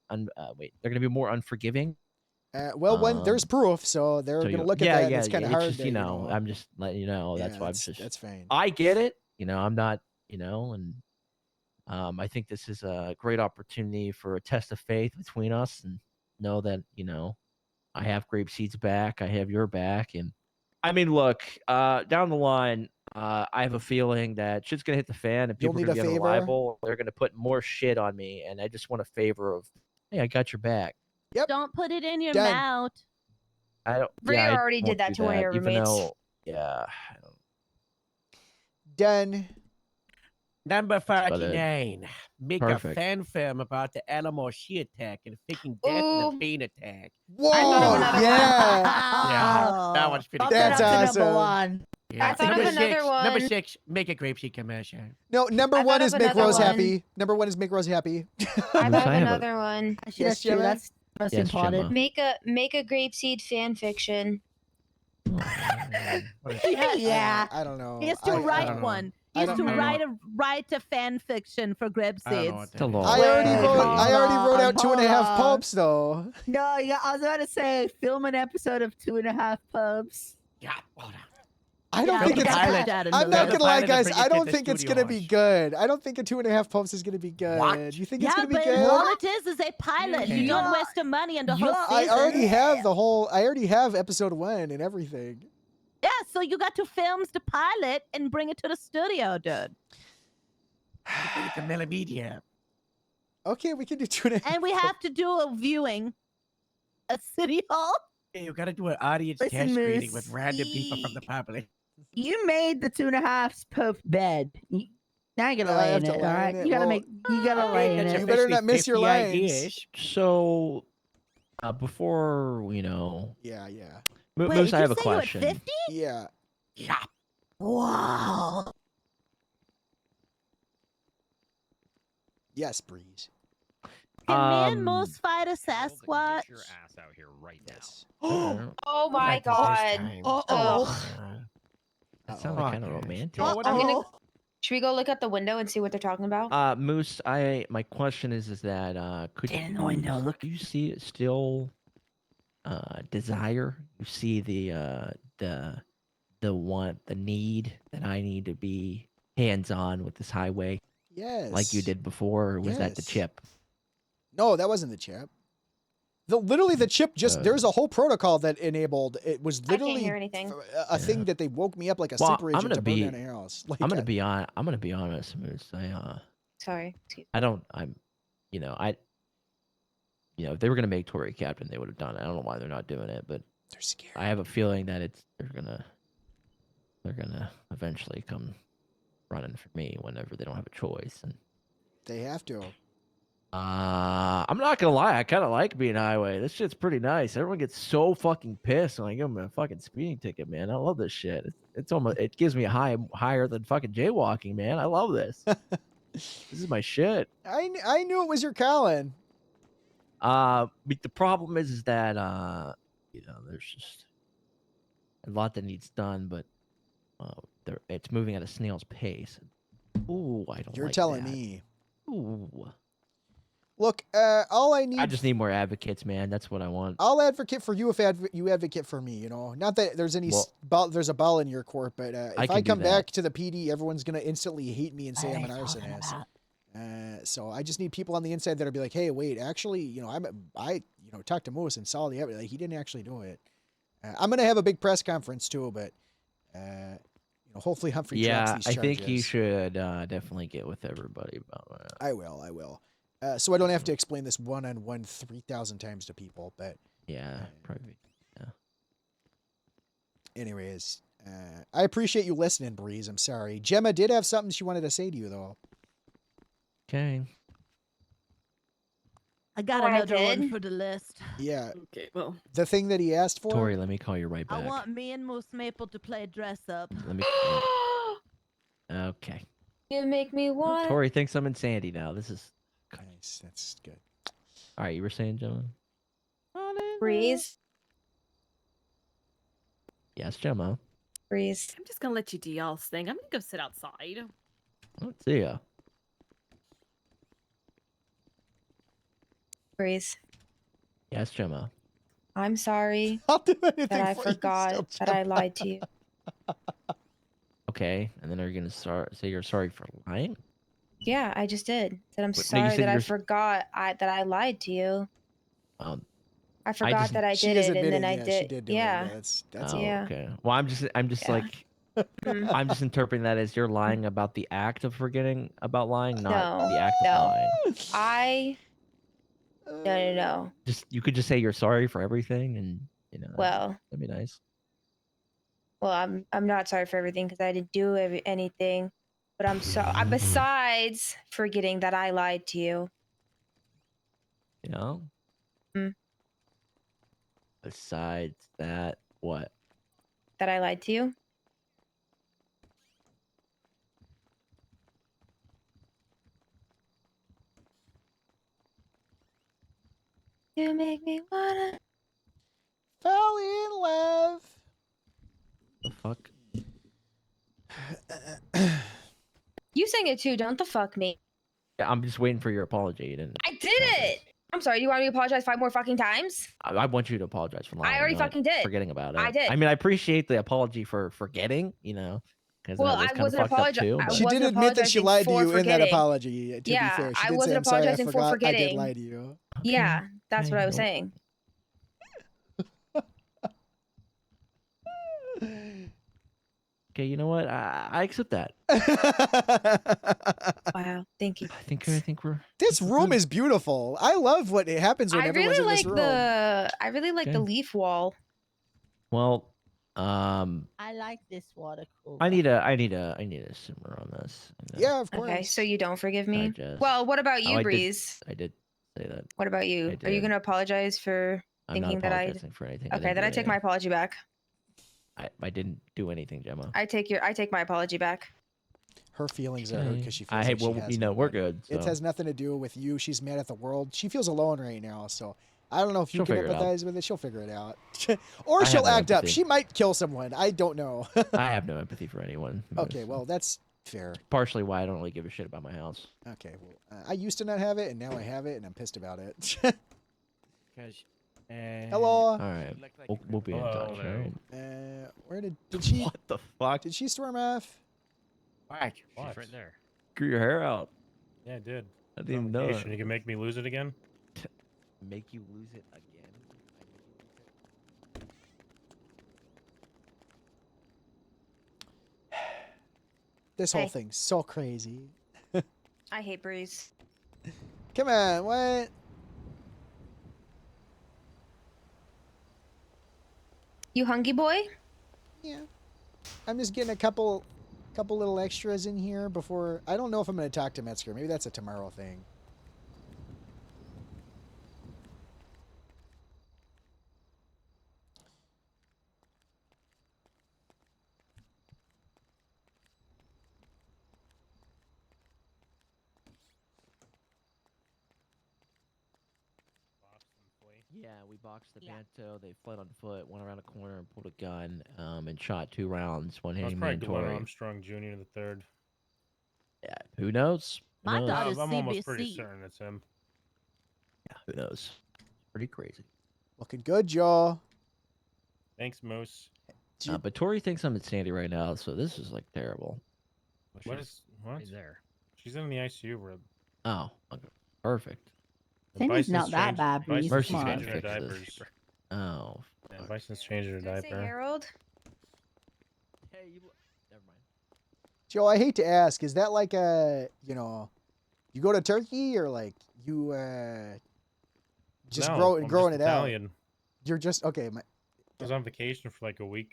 going to be more unforgiving. When there's proof, so they're going to look at that. And it's kind of hard. Just, I'm just letting you know. That's why I'm just. That's fine. I get it. I'm not. And I think this is a great opportunity for a test of faith between us, and know that I have Grapeseed's back. I have your back. And I mean, look, down the line, I have a feeling that shit's going to hit the fan and people are going to be unreliable. They're going to put more shit on me. And I just want a favor of, hey, I got your back. Yep. Don't put it in your Done. mouth. I don't. Bria I already won't did that do to one of your even roommates. though, I don't. Done. Number 49. Make Perfect. a fan film about the Alamo She attack and faking death in the Bean attack. Whoa! I thought of another Yeah. Yeah, that one's pretty Bump good. it up That's to number awesome. 1. Yeah. I thought of Number another 6. one. Number 6. Make a grapeseed commercial. No, number I one thought is of make another Rose one. happy. Number one is make Rose happy. I Moose, thought of I have a- another one. Actually, Yes, that's true. Gemma? That's most Yes, important. Gemma. Make a grapeseed fan fiction. Yeah. I don't know. He has to I write don't know. one. I He has don't to know. write a fan fiction for Grib I don't know what Seeds. that is. I already wrote out 2.5 hold on. pulps though. No, yeah, I was about to say, film an episode of 2.5 Pubs. Yeah, hold on. I don't think it's. I'm not gonna lie, guys. I don't think it's gonna be good. I don't think a 2.5 pumps is gonna be good. What? You think Yeah, it's gonna be but good? all it is a pilot. You don't waste the money on the whole I season. already have the whole. I already have episode 1 and everything. Yeah, so you got to film the pilot and bring it to the studio, dude. It's a millimedia. Okay, we can do 2.5. And we have to do a viewing at City Hall. Yeah, you gotta do an audience Listen, test screening Moose. with random people from the public. You made the 2.5 Pope bed. Now you gotta Now I lay have in to it, lay all in right? it? You gotta Well, you gotta lay in that's it. You better not officially miss your 50 lines. ideas. So, before Yeah. Wait, Moose, did I you have a say you had question. 50? Yeah. Yeah. Wow. Yes, Breeze. Can me and Moose fight a Sasquatch? Get your ass out here right now. Oh my god. Uh-oh. That sounded kind of romantic. I'm gonna. Should we go look out the window and see what they're talking about? Moose, my question is that could Stand in the window, look. you see it still desire? You see the need that I need to be hands-on with this highway Yes. like you did before, or was that the Yes. chip? No, that wasn't the chip. Literally, the chip just there's a whole protocol that enabled. It was literally hear anything. a thing that they woke me up like a Well, super I'm agent gonna to burn be down a house. Like, I'm gonna be honest, Moose. Sorry. Excuse I don't I'm if they were gonna make Tori captain, they would have done it. I don't know why they're not doing it, but they're scared. I have a feeling that they're gonna eventually come running for me whenever they don't have a choice. And They have to. I'm not gonna lie, I kind of like being highway. This shit's pretty nice. Everyone gets so fucking pissed when I give them a fucking speeding ticket, man. I love this shit. It's almost it gives me a higher than fucking jaywalking, man. I love this. This is my shit. I knew it was your Colin. But the problem is that there's just a lot that needs done, but it's moving at a snail's pace. Ooh, I don't. You're like telling that. me. Ooh. Look, all I need. I just need more advocates, man. That's what I want. I'll advocate for you if you advocate for me. You know, not that there's any there's a ball in your court, but if I come back to the PD, everyone's gonna instantly hate me and say I'm an arsonist. So I just need people on the inside that'll be like, hey, wait, actually, I talked to Moose and saw the evidence. Like, he didn't actually do it. I'm gonna have a big press conference too, but hopefully Humphrey drops these charges. I think you should definitely get with everybody about that. I will. So I don't have to explain this one-on-one 3,000 times to people, but yeah, probably. Yeah. Anyways, I appreciate you listening, Breeze. I'm sorry. Gemma did have something she wanted to say to you, though. Okay. I got another one for the list. Yeah. Okay, well. The thing that he asked for? Tori, let me call you right back. I want me and Moose Maple to play dress up. Let me. Okay. You make me want. Tori thinks I'm insanity now. This is nice. That's good. All right, you were saying, Gemma? Breeze. Yes, Gemma. Breeze. I'm just gonna let you do y'all's thing. I'm gonna go sit outside. Let's see ya. Breeze. Yes, Gemma. I'm sorry that I forgot that I lied to you. Okay, and then are you gonna say you're sorry for lying? Yeah, I just did. Said I'm But no, you sorry said that I you're forgot that I lied to you. I forgot just- that I She did is it, and then admitting, I yeah, did. she did do it. Yeah. That's Oh, yeah. okay. Well, I'm just like, I'm just interpreting that as you're lying about the act of forgetting about lying, not the act of lying. No. Just you could just say you're sorry for everything, and Well, that'd be nice. well, I'm not sorry for everything because I didn't do anything, but I'm sorry. Besides forgetting that I lied to you. You know. Besides that, what? That I lied to you. You make me wanna. Fell in love. The fuck? You sang it too. Don't the fuck me. Yeah, I'm just waiting for your apology. You didn't. I did it. I'm sorry. You want me to apologize 5 more fucking times? I want you to apologize for lying. I already not fucking did. Forgetting about it. I did. I mean, I appreciate the apology for forgetting. Because Well, that was I kind of wasn't fucked up apologizing. too. I but- She did wasn't admit that she apologizing lied to for you in that forgetting. apology. To be Yeah, fair, she I did wasn't say, "I'm sorry, I apologizing for forgot. I did forgetting." lie to you." Yeah, that's what I was Okay, saying. Okay, you know what? I accept that. Wow, thank you. I think we're. This room is beautiful. I love what happens when I everyone's really in this like room. I really like the Okay. leaf wall. Well, I like this water cooler. I need a simmer on this. Yeah, of course. Okay, so you don't forgive me? Digest. Well, what about Oh, you, I Breeze? did say that. What about you? I Are you did. going to apologize for I'm not thinking that I apologizing for anything. Okay, then I take my apology back. I didn't do anything, Gemma. I take my apology back. Her feelings are hurt because she I feels like well, she has you know, no we're one. good. It so. has nothing to do with you. She's mad at the world. She feels alone right now. So I don't know if you She'll can figure it out. empathize with it. She'll figure it out. Or I have she'll no act up. empathy. She might kill someone. I don't know. I have no empathy for anyone. Okay, well, that's fair. Partially why I don't really give a shit about my house. Okay, well, I used to not have it, and now I have it, and I'm pissed about it. Hello. All right, we'll be in touch. Hello. Right? Where did she? What the fuck? Did she storm off? What? She's right there. Grew your hair out. Yeah, I did. I didn't even know. You can make me lose it again? Make you lose it again. This whole Hey. thing's so crazy. I hate Breeze. Come on, what? You hungry boy? Yeah. I'm just getting a couple little extras in here before. I don't know if I'm going to talk to Metzger. Maybe that's a tomorrow thing. Yeah, we boxed the Banto. They fled on foot, went around a corner and pulled a gun, and shot 2 rounds. One That's hitting me probably and Glenn Tori. Armstrong Jr. the third. Yeah, who knows? Who My knows? daughter's I'm almost pretty CBC. certain it's him. Yeah, who knows? Pretty crazy. Looking good, Joe. Thanks, Moose. But Tori thinks I'm at Sandy right now, so this is like terrible. What is what? Right there. She's in the ICU room. Oh, okay. Perfect. Sandy's not that changed- bad, Breeze. Bison's Mercy's Come gonna on. changing her fix diapers. this. Oh. Yeah, fuck. Bison's changing her Did I say diaper. Harold? Hey, never mind. Joe, I hate to ask, is that like a, you go to Turkey or like you just No, I'm growing just it out? Italian. You're just okay. I was on vacation for like a week.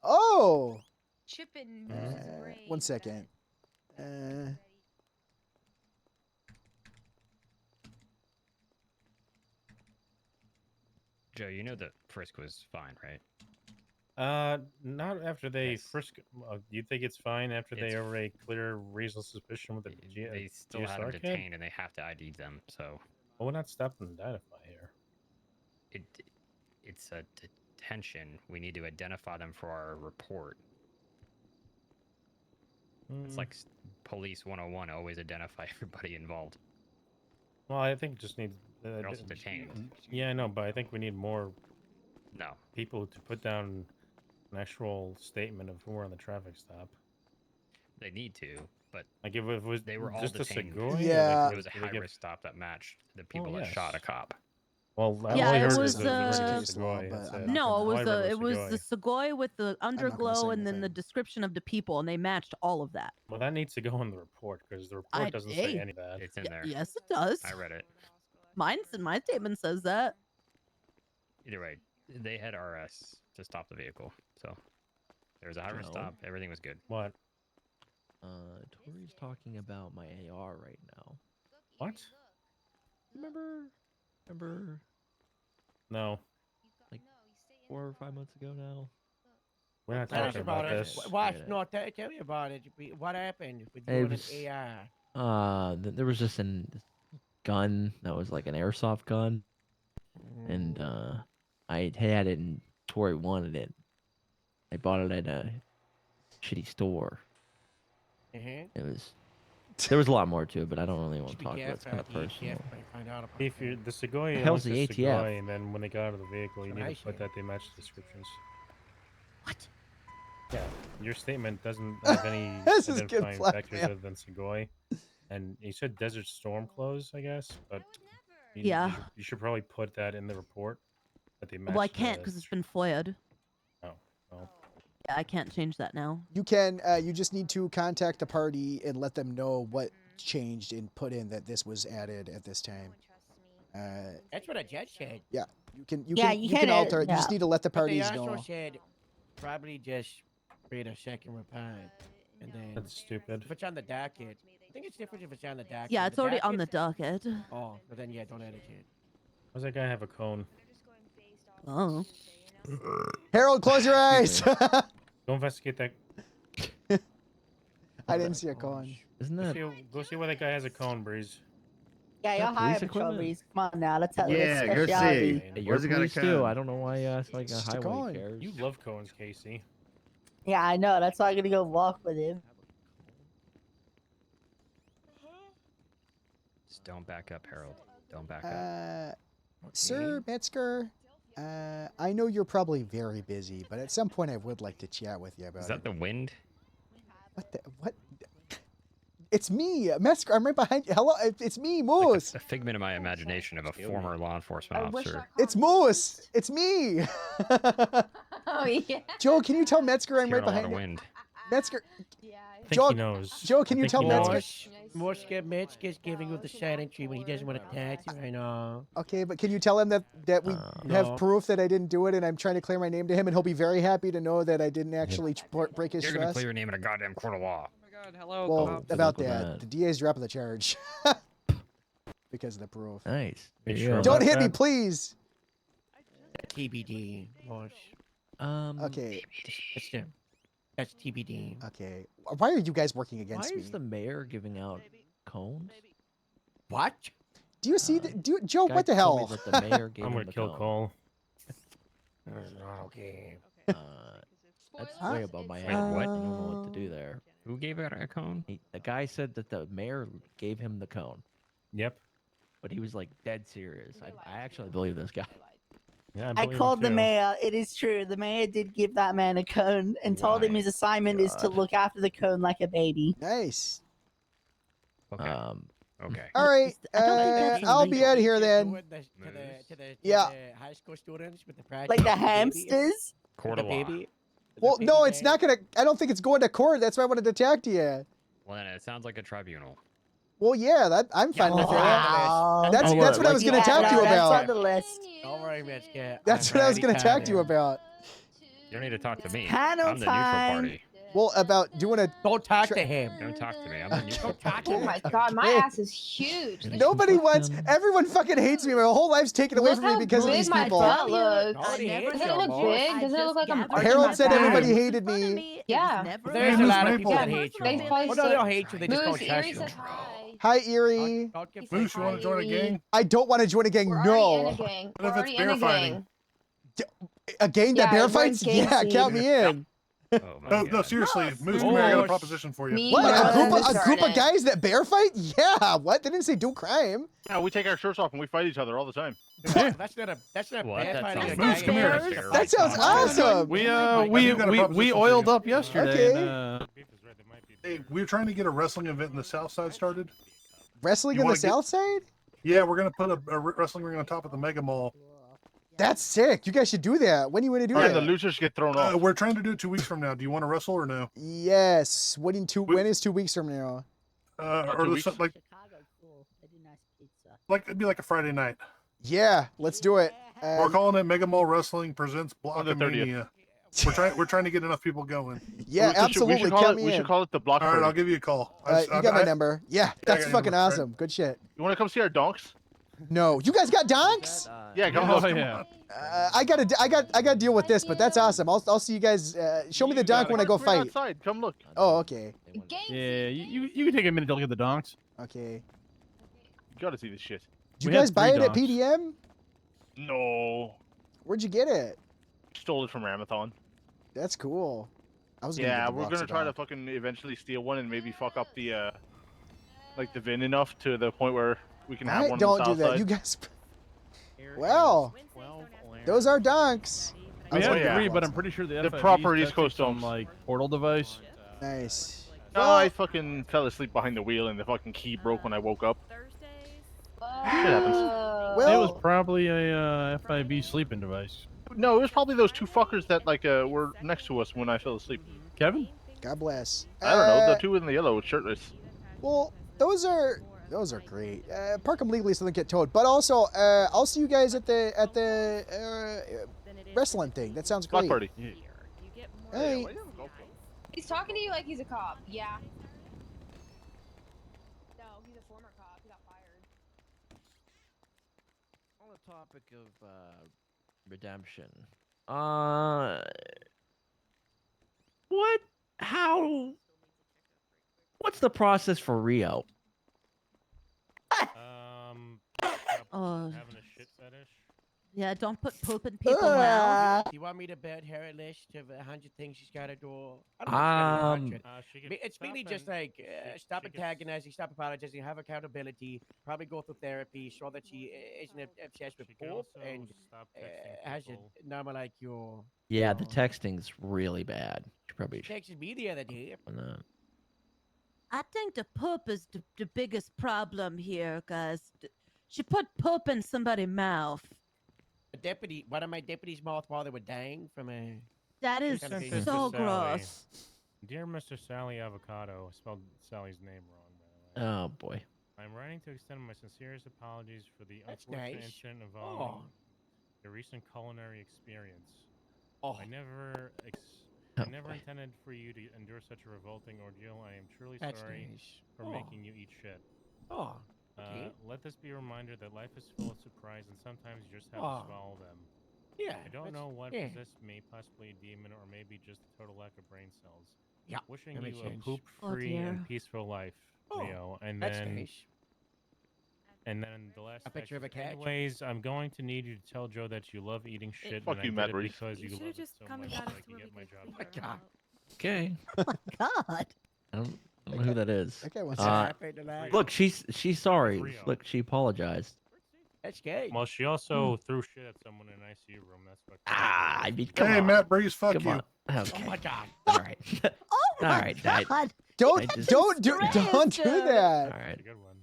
Oh, Chippin' one second. Joe, you know that Frisk was fine, right? Not after they frisk. You think it's fine after they It's already clear reasonable suspicion with the They still had them GSR kid? detained, and they have to ID them. So Well, we're not stopping to identify here. it's a detention. We need to identify them for our report. It's like police 101. Always identify everybody involved. Well, I think just need. They're also detained. Yeah, I know, but I think we need more. No. People to put down an actual statement of who were on the traffic stop. They need to, but like if it was they were all just a detained. Segoy, Yeah. It was a high-risk stop that matched the people that yes. shot a cop. Well, I Yeah, only it heard was, it was uh, Segoy. but that's I'm it. not No, gonna- it was the Segoy with the gonna say underglow and then the anything. description of the people, and they matched all of that. Well, that needs to go in the report because the report doesn't say hey, any of that. It's in there. Yes, it does. I read it. My statement says that. Either way, they had RS to stop the vehicle, so there was a high-risk Joe? stop. Everything was good. What? Tori's talking about my AR right now. What? Remember? No. Like 4 or 5 months ago now. We're not Tell us talking about about it. this. Watch, no, tell me about it. What happened with you It and was- AI? There was just this gun that was like an airsoft gun. and I had it and Tori wanted it. I bought it at a shitty store. It was. There was a lot more to it, but I don't really want to talk about it. It's kind of personal. If you're the Segoy, The hell's unless the it's ATF? Segoy, and then when they got out of the vehicle, you That's what need to I put that they match the descriptions. What? Yeah, your statement doesn't have any This is good identifying factors blackmail. other than Segoy. And you said Desert Storm clothes, I guess, but Yeah. you should probably put that in the report that they match. Well, I can't because it's been FOIA'd. Oh, well. Yeah, I can't change that now. You can. You just need to contact the party and let them know what changed and put in that this was added at this time. That's what a judge said. Yeah, you can. You Yeah, can. you You can can alter it. edit- You just yeah. need to let the But they parties also know. said probably just create a second reply, and then That's stupid. if it's on the docket, I think it's different if it's on the docket. Yeah, On it's the already on the docket- docket. Oh, but then yeah, don't edit it. Why does that guy have a cone? Oh. Harold, close your eyes. Go investigate that. I didn't see a cone. Isn't Go see why that guy has a cone, Breeze. Yeah, you're police higher patrol equipment? breeze. Come on now, let's have Yeah, go see. speciality. Hey, you're police too. I don't know why you ask like a Just a highway cone. cares. You love cones, Casey. Yeah, I know. That's why I'm gonna go walk with him. Just don't back up, Harold. Don't back up. Sir Metzger, I know you're probably very busy, but at some point I would like to chat with you about Is that it. the wind? What? It's me, Metzger. I'm right behind you. Hello, it's me, Moose. A figment of my imagination of a former law enforcement officer. It's Moose. It's me. Oh yeah. Joe, can you tell Metzger I'm Hearing right a lot behind of you? wind. Metzger. I think Joe, he knows. Joe, can I you think tell he Metzger? knows. Metzger's giving you the silent treatment. He doesn't want to attack you right now. Okay, but can you tell him that we have No. proof that I didn't do it, and I'm trying to clear my name to him, and he'll be very happy to know that I didn't actually break his You're gonna trust. clear your name in a goddamn court of law. Hello, Well, cops. about Look at that, that. the DA's dropping the charge because of the proof. Nice. You There sure you go. Don't about hit me, that? please. TBD, boss. Okay. That's TBD. Okay. Why are you guys working Why against me? is the mayor giving out cones? What? Do you see? Joe, Guy what the told me hell? that the mayor gave I'm him gonna the kill cone. Cole. Okay. That's Huh? way above my Wait, head. what? I don't know what to do there. Who gave out a cone? The guy said that the mayor gave him the cone, Yep. but he was like dead serious. I actually believe this guy. Yeah, I believe him called the too. mayor. It is true. The mayor did give that man a cone and told him My his assignment is to God. look after the cone like a baby. Nice. Okay. Okay. All right. I don't think that's I'll be illegal. out of here then. Yeah. High school students with the practice. Like the baby. hamsters? Court The of law. baby. Well, no, it's not gonna. I don't think it's going to court. That's why I wanted to talk to you. Well, then it sounds like a tribunal. Well, yeah, I'm fine with that. Wow. That's Oh, what I was gonna Yeah, talk to you no, that's on about. the list. Don't worry, Metzger. That's I'm what I was already gonna talk to you covered. about. You don't need to talk to me. Panel I'm the neutral time. party. Well, about doing a. Don't talk to him. Don't talk to me. I'm the neutral party. Oh my god, my Okay. ass is huge. Nobody wants. Everyone fucking hates me. My whole life's taken away Look from me how because of big these my people. butt looks. Nobody hates Doesn't it you, look boss. big? Doesn't it look like I'm arching Harold my said back? everybody hated me. Yeah. There's a lot of people that Yeah, hate you. they probably Oh, no, they said- don't hate you. They just Moose, don't Erie trust you. says hi. Hi, Erie. Don't give Moose, you want to join a gang? I don't want to join a gang. We're already in a No. gang. What We're if it's already in bear a fighting? gang. A gang that Yeah, bear we're fights? in gang Yeah, scene. count me in. Oh my No, god. no, seriously, Moose, come here. I got a proposition for you. Me, What? Marlon, A group started of it. guys that bear fight? Yeah. What? They didn't say do crime. Yeah, we take our shirts off and we fight each other all the time. That's not What? bad That fighting sounds a Moose, gang. come here. Terrorist. That sounds awesome. We oiled up yesterday. Okay. Hey, we're trying to get a wrestling event in the South Side started. Wrestling You in the wanna get- South Side? Yeah, we're gonna put a wrestling ring on top of the Mega Mall. That's sick. You guys should do that. When do you want to do that? losers get thrown off. We're trying to do it 2 weeks from now. Do you want to wrestle or no? Yes. When is 2 weeks from now? Or like Chicago's cool. They do nice pizza. like it'd be like a Friday night. Yeah, let's do it. We're calling it Mega Mall Wrestling presents Blockamania. We're trying to get enough people going. Yeah, absolutely. Count me in. it the Block. All right, I'll give you a call. You got my number. Yeah, that's got your fucking number. All right. awesome. Good shit. You want to come see our donks? No, you guys got donks? Yeah, come Oh, look. yeah. I gotta deal with this, but that's awesome. I'll see you guys. Show me the donk when I go fight. Outside. Come look. Oh, okay. Yeah, you can take a minute to look at the donks. Okay. You gotta see this shit. Did you We had guys buy 3 it at donks. PDM? No. Where'd you get it? Stole it from Ramathon. That's cool. I was gonna Yeah, get the we're gonna box try to dog. fucking eventually steal one and maybe fuck up the like the VIN enough to the point where we can have one Don't on the do south that. side. You guys. Well, those are dunks. We Oh, have yeah. 3, but I'm pretty sure the The FIB proper East testing Coast some domes. like portal device. Nice. No, I fucking fell asleep behind the wheel and the fucking key broke when I woke up. Shit happens. It was probably a FIB sleeping device. No, it was probably those two fuckers that like were next to us when I fell asleep. Kevin? God bless. I don't know, the two in the yellow shirtless. Well, those are great. Park them legally so they don't get towed. But also, I'll see you guys at the wrestling thing. That sounds great. Block party. Hey. He's talking to you like he's a cop. Yeah. No, he's a former cop. He got fired. On the topic of redemption, what's the process for Rio? Oh. Having a shit fetish. Yeah, don't put poop in people's mouths. Do you want me to bet her a list of 100 things she's got to do? I don't know if she's gotta do 100. It's mainly just like stop antagonizing, stop apologizing, have accountability, probably go through therapy, so that she isn't obsessed with poop and has a number like your. Yeah, the texting's really bad. You probably She texted me the other day. I think the poop is the biggest problem here, guys. She put poop in somebody's mouth. One of my deputies' mouth while they were dying from a. That is Sent this to so Sally. gross. Dear Mr. Sally Avocado, I spelled Sally's name wrong, by the way. Oh boy. I'm writing to extend my sincerest apologies for the That's unfortunate nice. incident involving your recent culinary experience. I never intended for you to endure such a revolting ordeal. I am truly That's sorry nice. for making you eat shit. Okay. Let this be a reminder that life is full of surprise and sometimes you just have Oh. to swallow them. Yeah, I don't that's- know what yeah. possessed me, possibly a demon or maybe just a total lack of brain cells. Yeah, Wishing that you makes a sense. poop-free Oh, and dear. peaceful life, Rio. And That's then, nice. and then the last A picture of text, a cat. anyways, I'm going to need you to tell Joe that you love eating shit. Fuck and you, I Matt did it Reese. because you, You love should've it just so come and much got so us I to can where get we my could job figure back. Okay. Oh my god. I don't know who that is. That guy wants Look, she's sorry. Rio. Look, she apologized. That's good. Well, she also threw shit at someone in an ICU room. That's what. I mean, come Hey, on. Matt Breeze, fuck Come you. on. Okay. Oh my god. All right. Oh All my right. god. Don't I just- don't do Strange, don't do dude. that. All right. That's a good one.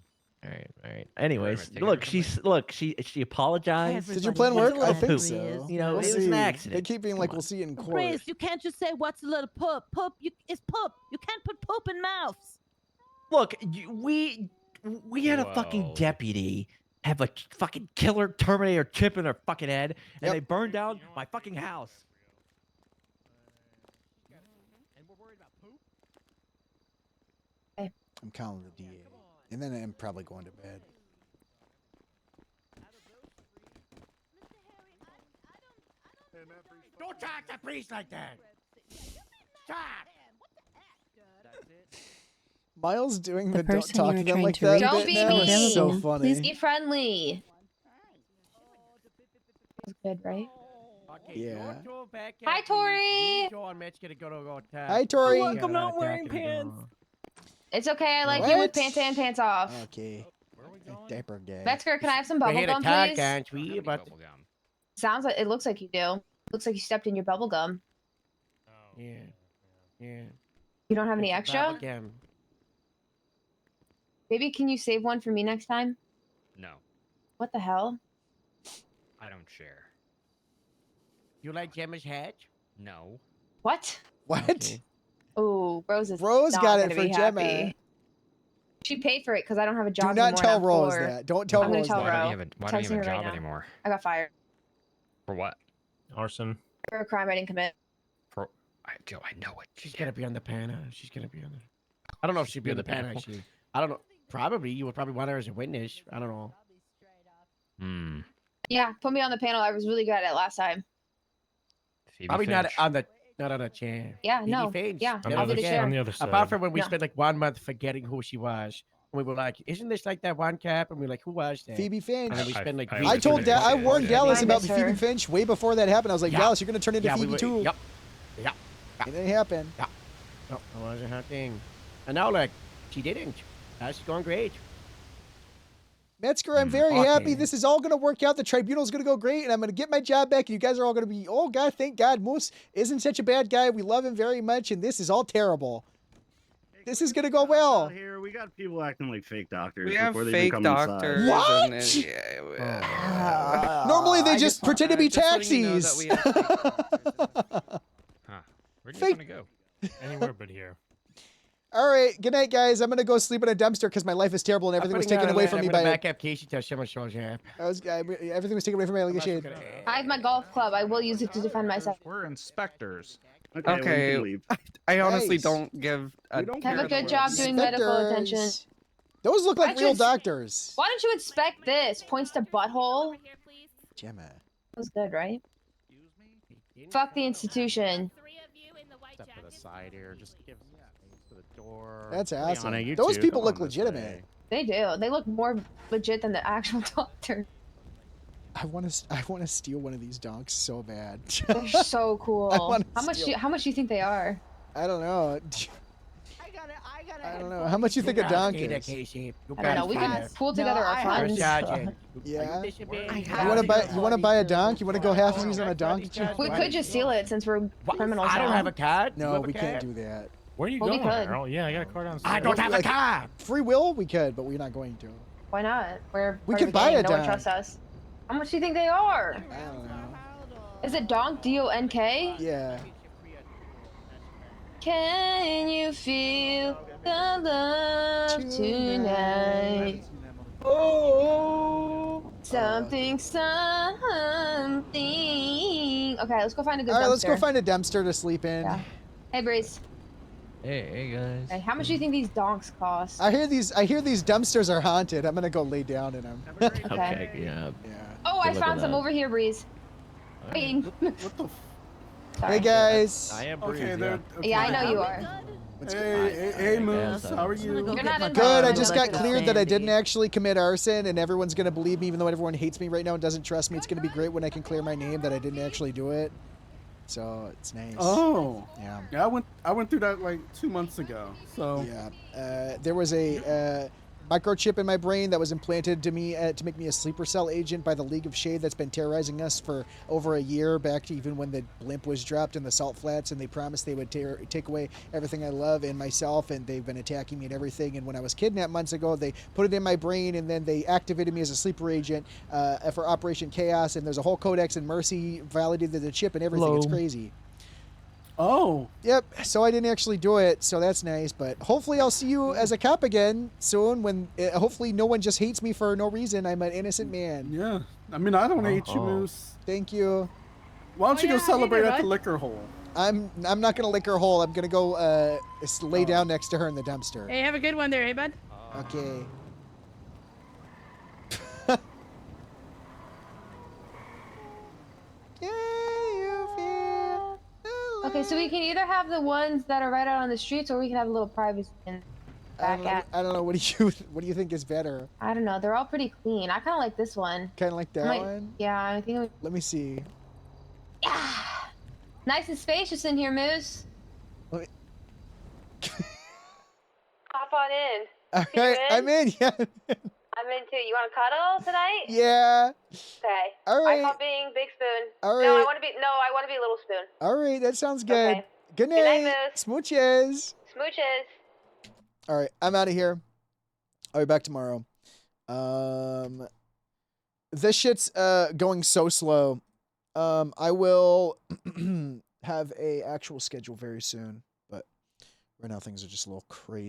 All right. Anyways, take it look, or she apologized. Did your Everybody plan hates work? It's a I little think poop. so. You know, We'll it was see. an accident. They keep being like, Come we'll on. see you in court. Breeze, you can't just say what's a little poop. Poop, it's poop. You can't put poop in mouths. Look, we had a fucking Whoa. deputy have a fucking killer Terminator chip in their fucking head, and Yep. they burned down my fucking house. And we're worried about poop? I'm calling the DA, and then I'm probably going to bed. Don't talk to priest like that. Stop. Miles doing the, The don't person talk you to were them trying like to that reach Don't bit be now is mean. so funny. Please Be friendly. That's good, right? Okay, Yeah. don't go back Hi, at me. Tori. Me, Joe, and Mitch gonna go talk. Hi, Tori. Look, Look, I'm not wearing pants. It's okay. I like you with What? pants and pants off. Okay. Diaper guy. Metzger, can I have some We're bubble here to gum, talk, please? aren't we? But Sounds like it looks like you do. Looks like you stepped in your bubble gum. yeah, yeah. You don't have any It's a extra? bubble gum. Maybe can you save one for me next time? No, What the hell? I don't share. You like Gemma's hat? No. What? What? Oh, Rose is Rose not got it gonna for be Gemma. happy. She paid for it because I don't have a job Do not anymore. tell and I'm Rose poor. that. Don't tell I'm gonna Rose tell that. Why don't Ro. you have a, why don't you Texting have a her right job now. anymore? I got fired For what? Arson. for a crime I didn't commit. For Joe, I know it. She's gonna be on the panel. She's gonna be on the. I don't know if she'd be on the panel. panel. Actually, I don't know. Probably you would probably want her as a witness. I don't know. Hmm. Yeah, put me on the panel. I was really good at it last time. Phoebe Probably Finch. not on a chair. Yeah, Phoebe no. Finch. Yeah, On the I'll other be the side. chair. On the other side. Apart from when we No. spent like 1 month forgetting who she was. we were like, "Isn't this like that one cap?" And we were like, "Who was that?" Phoebe Finch. And then we spent like. I told I warned Dallas about Phoebe Finch way before that happened. I was like, Yeah. Dallas, you're gonna turn into Yeah, we Phoebe were- too. Yep. Yep. It didn't happen. Yeah. No, it wasn't her thing. And now, like, she didn't. That's going great. Metzger, I'm very happy. Okay. This is all going to work out. The tribunal's going to go great, and I'm going to get my job back, and you guys are all going to be, oh, God, thank God. Moose isn't such a bad guy. We love him very much, and this is all terrible. This is going to go well. Here, we got people acting like fake doctors. We have before they fake even come doctors. inside. What? Yeah, Normally, they I just pretend to be just letting you know that taxis. we have fake doctors. Where do Fake- you want to go? Anywhere but here. All right. Good night, guys. I'm going to go sleep in a dumpster because my life is terrible, and everything was taken away from me by back up Casey till someone shows up. everything was taken away from me like a shade. I have my golf club. I will use it to defend myself. We're inspectors. Okay, I honestly Nice. don't give a Have a good job doing medical attention. Inspectors. Those look like Why'd you real ins- doctors. Why don't you inspect this? Points to butthole. Gemma. That was good, right? Fuck the institution. Step to the side here. Just give space to the door. That's Brianna, awesome. you Those too. people Come look on this legitimate. way. They do. They look more legit than the actual doctor. I want to steal one of these donks so bad. They're so cool. wanna How much? steal- How much do you think they are? I don't know. I don't know. How much you think a donk is? Casey. I don't know. We can pool together our funds. Yeah. You You want to buy a donk? You want to go half season on a donk? We could just steal it since we're criminals. I don't now. have a card. You No, have a we can't card? do that. Where are you Well, we going, could. Errol? Yeah, I got a car downstairs. I don't have a Like, card. Free will, we could, but we're not going to. Why not? We're We part could of the buy gang. a No one donk. trusts us. How much do you think they are? I don't know. Is it donk? D-O-N-K? Yeah. Can you feel the love tonight? Oh. Something, something. Okay, let's go find a good All right, dumpster. let's go find a dumpster to sleep in. Yeah. Hey, Breeze. Hey guys. Okay, how much do you think these donks cost? I hear these dumpsters are haunted. I'm gonna go lay down in them. Okay, yeah. Oh, I Good luck found with some that. over here, Breeze. Wait. Hey guys. I am Okay, they're. Yeah, I know you are. Hey, Moose, how are you? You're not in Good. I trouble. just got cleared that I didn't actually commit arson, and everyone's gonna believe me, even though everyone hates me right now and doesn't trust me. It's gonna be great when I can clear my name that I didn't actually do it. So it's nice. Oh. Yeah. Yeah, I went through that like 2 months ago. So. Yeah. There was a microchip in my brain that was implanted to me to make me a sleeper cell agent by the League of Shade that's been terrorizing us for over a year, back to even when the blimp was dropped in the salt flats, and they promised they would take away everything I love and myself, and they've been attacking me and everything. And when I was kidnapped months ago, they put it in my brain, and then they activated me as a sleeper agent for Operation Chaos, and there's a whole codex, and Mercy validated the chip and everything. It's Hello. crazy. Oh. Yep. So I didn't actually do it, so that's nice. But hopefully I'll see you as a cop again soon. When hopefully no one just hates me for no reason. I'm an innocent man. Yeah. I mean, I don't hate you, Moose. Thank you. Why don't you yeah, go celebrate hey there, at the bud. liquor hole? I'm not gonna lick her whole. I'm gonna go lay down next to her in the dumpster. Hey, have a good one there, hey, bud. Okay. Okay, so we can either have the ones that are right out on the streets, or we can have a little privacy in I back don't, know, at. I don't know. What do you think is better? I don't know. They're all pretty clean. I kind of like this one. Kind of like that Might- one. Yeah, I think. Let me see. Nice and spacious in here, Moose. Let me- Hop on in. All You right, I'm in. Yeah. I'm in too. You want to cuddle tonight? Yeah. Okay. All right. I call being Big Spoon. All No, I right. want to be. No, I want to be Little Spoon. All right, that sounds good. Okay. Good Good night, night. Moose. Smooches. Smooches. All right, I'm out of here. I'll be back tomorrow. This shit's going so slow. I will have a actual schedule very soon, but right now things are just a little crazy.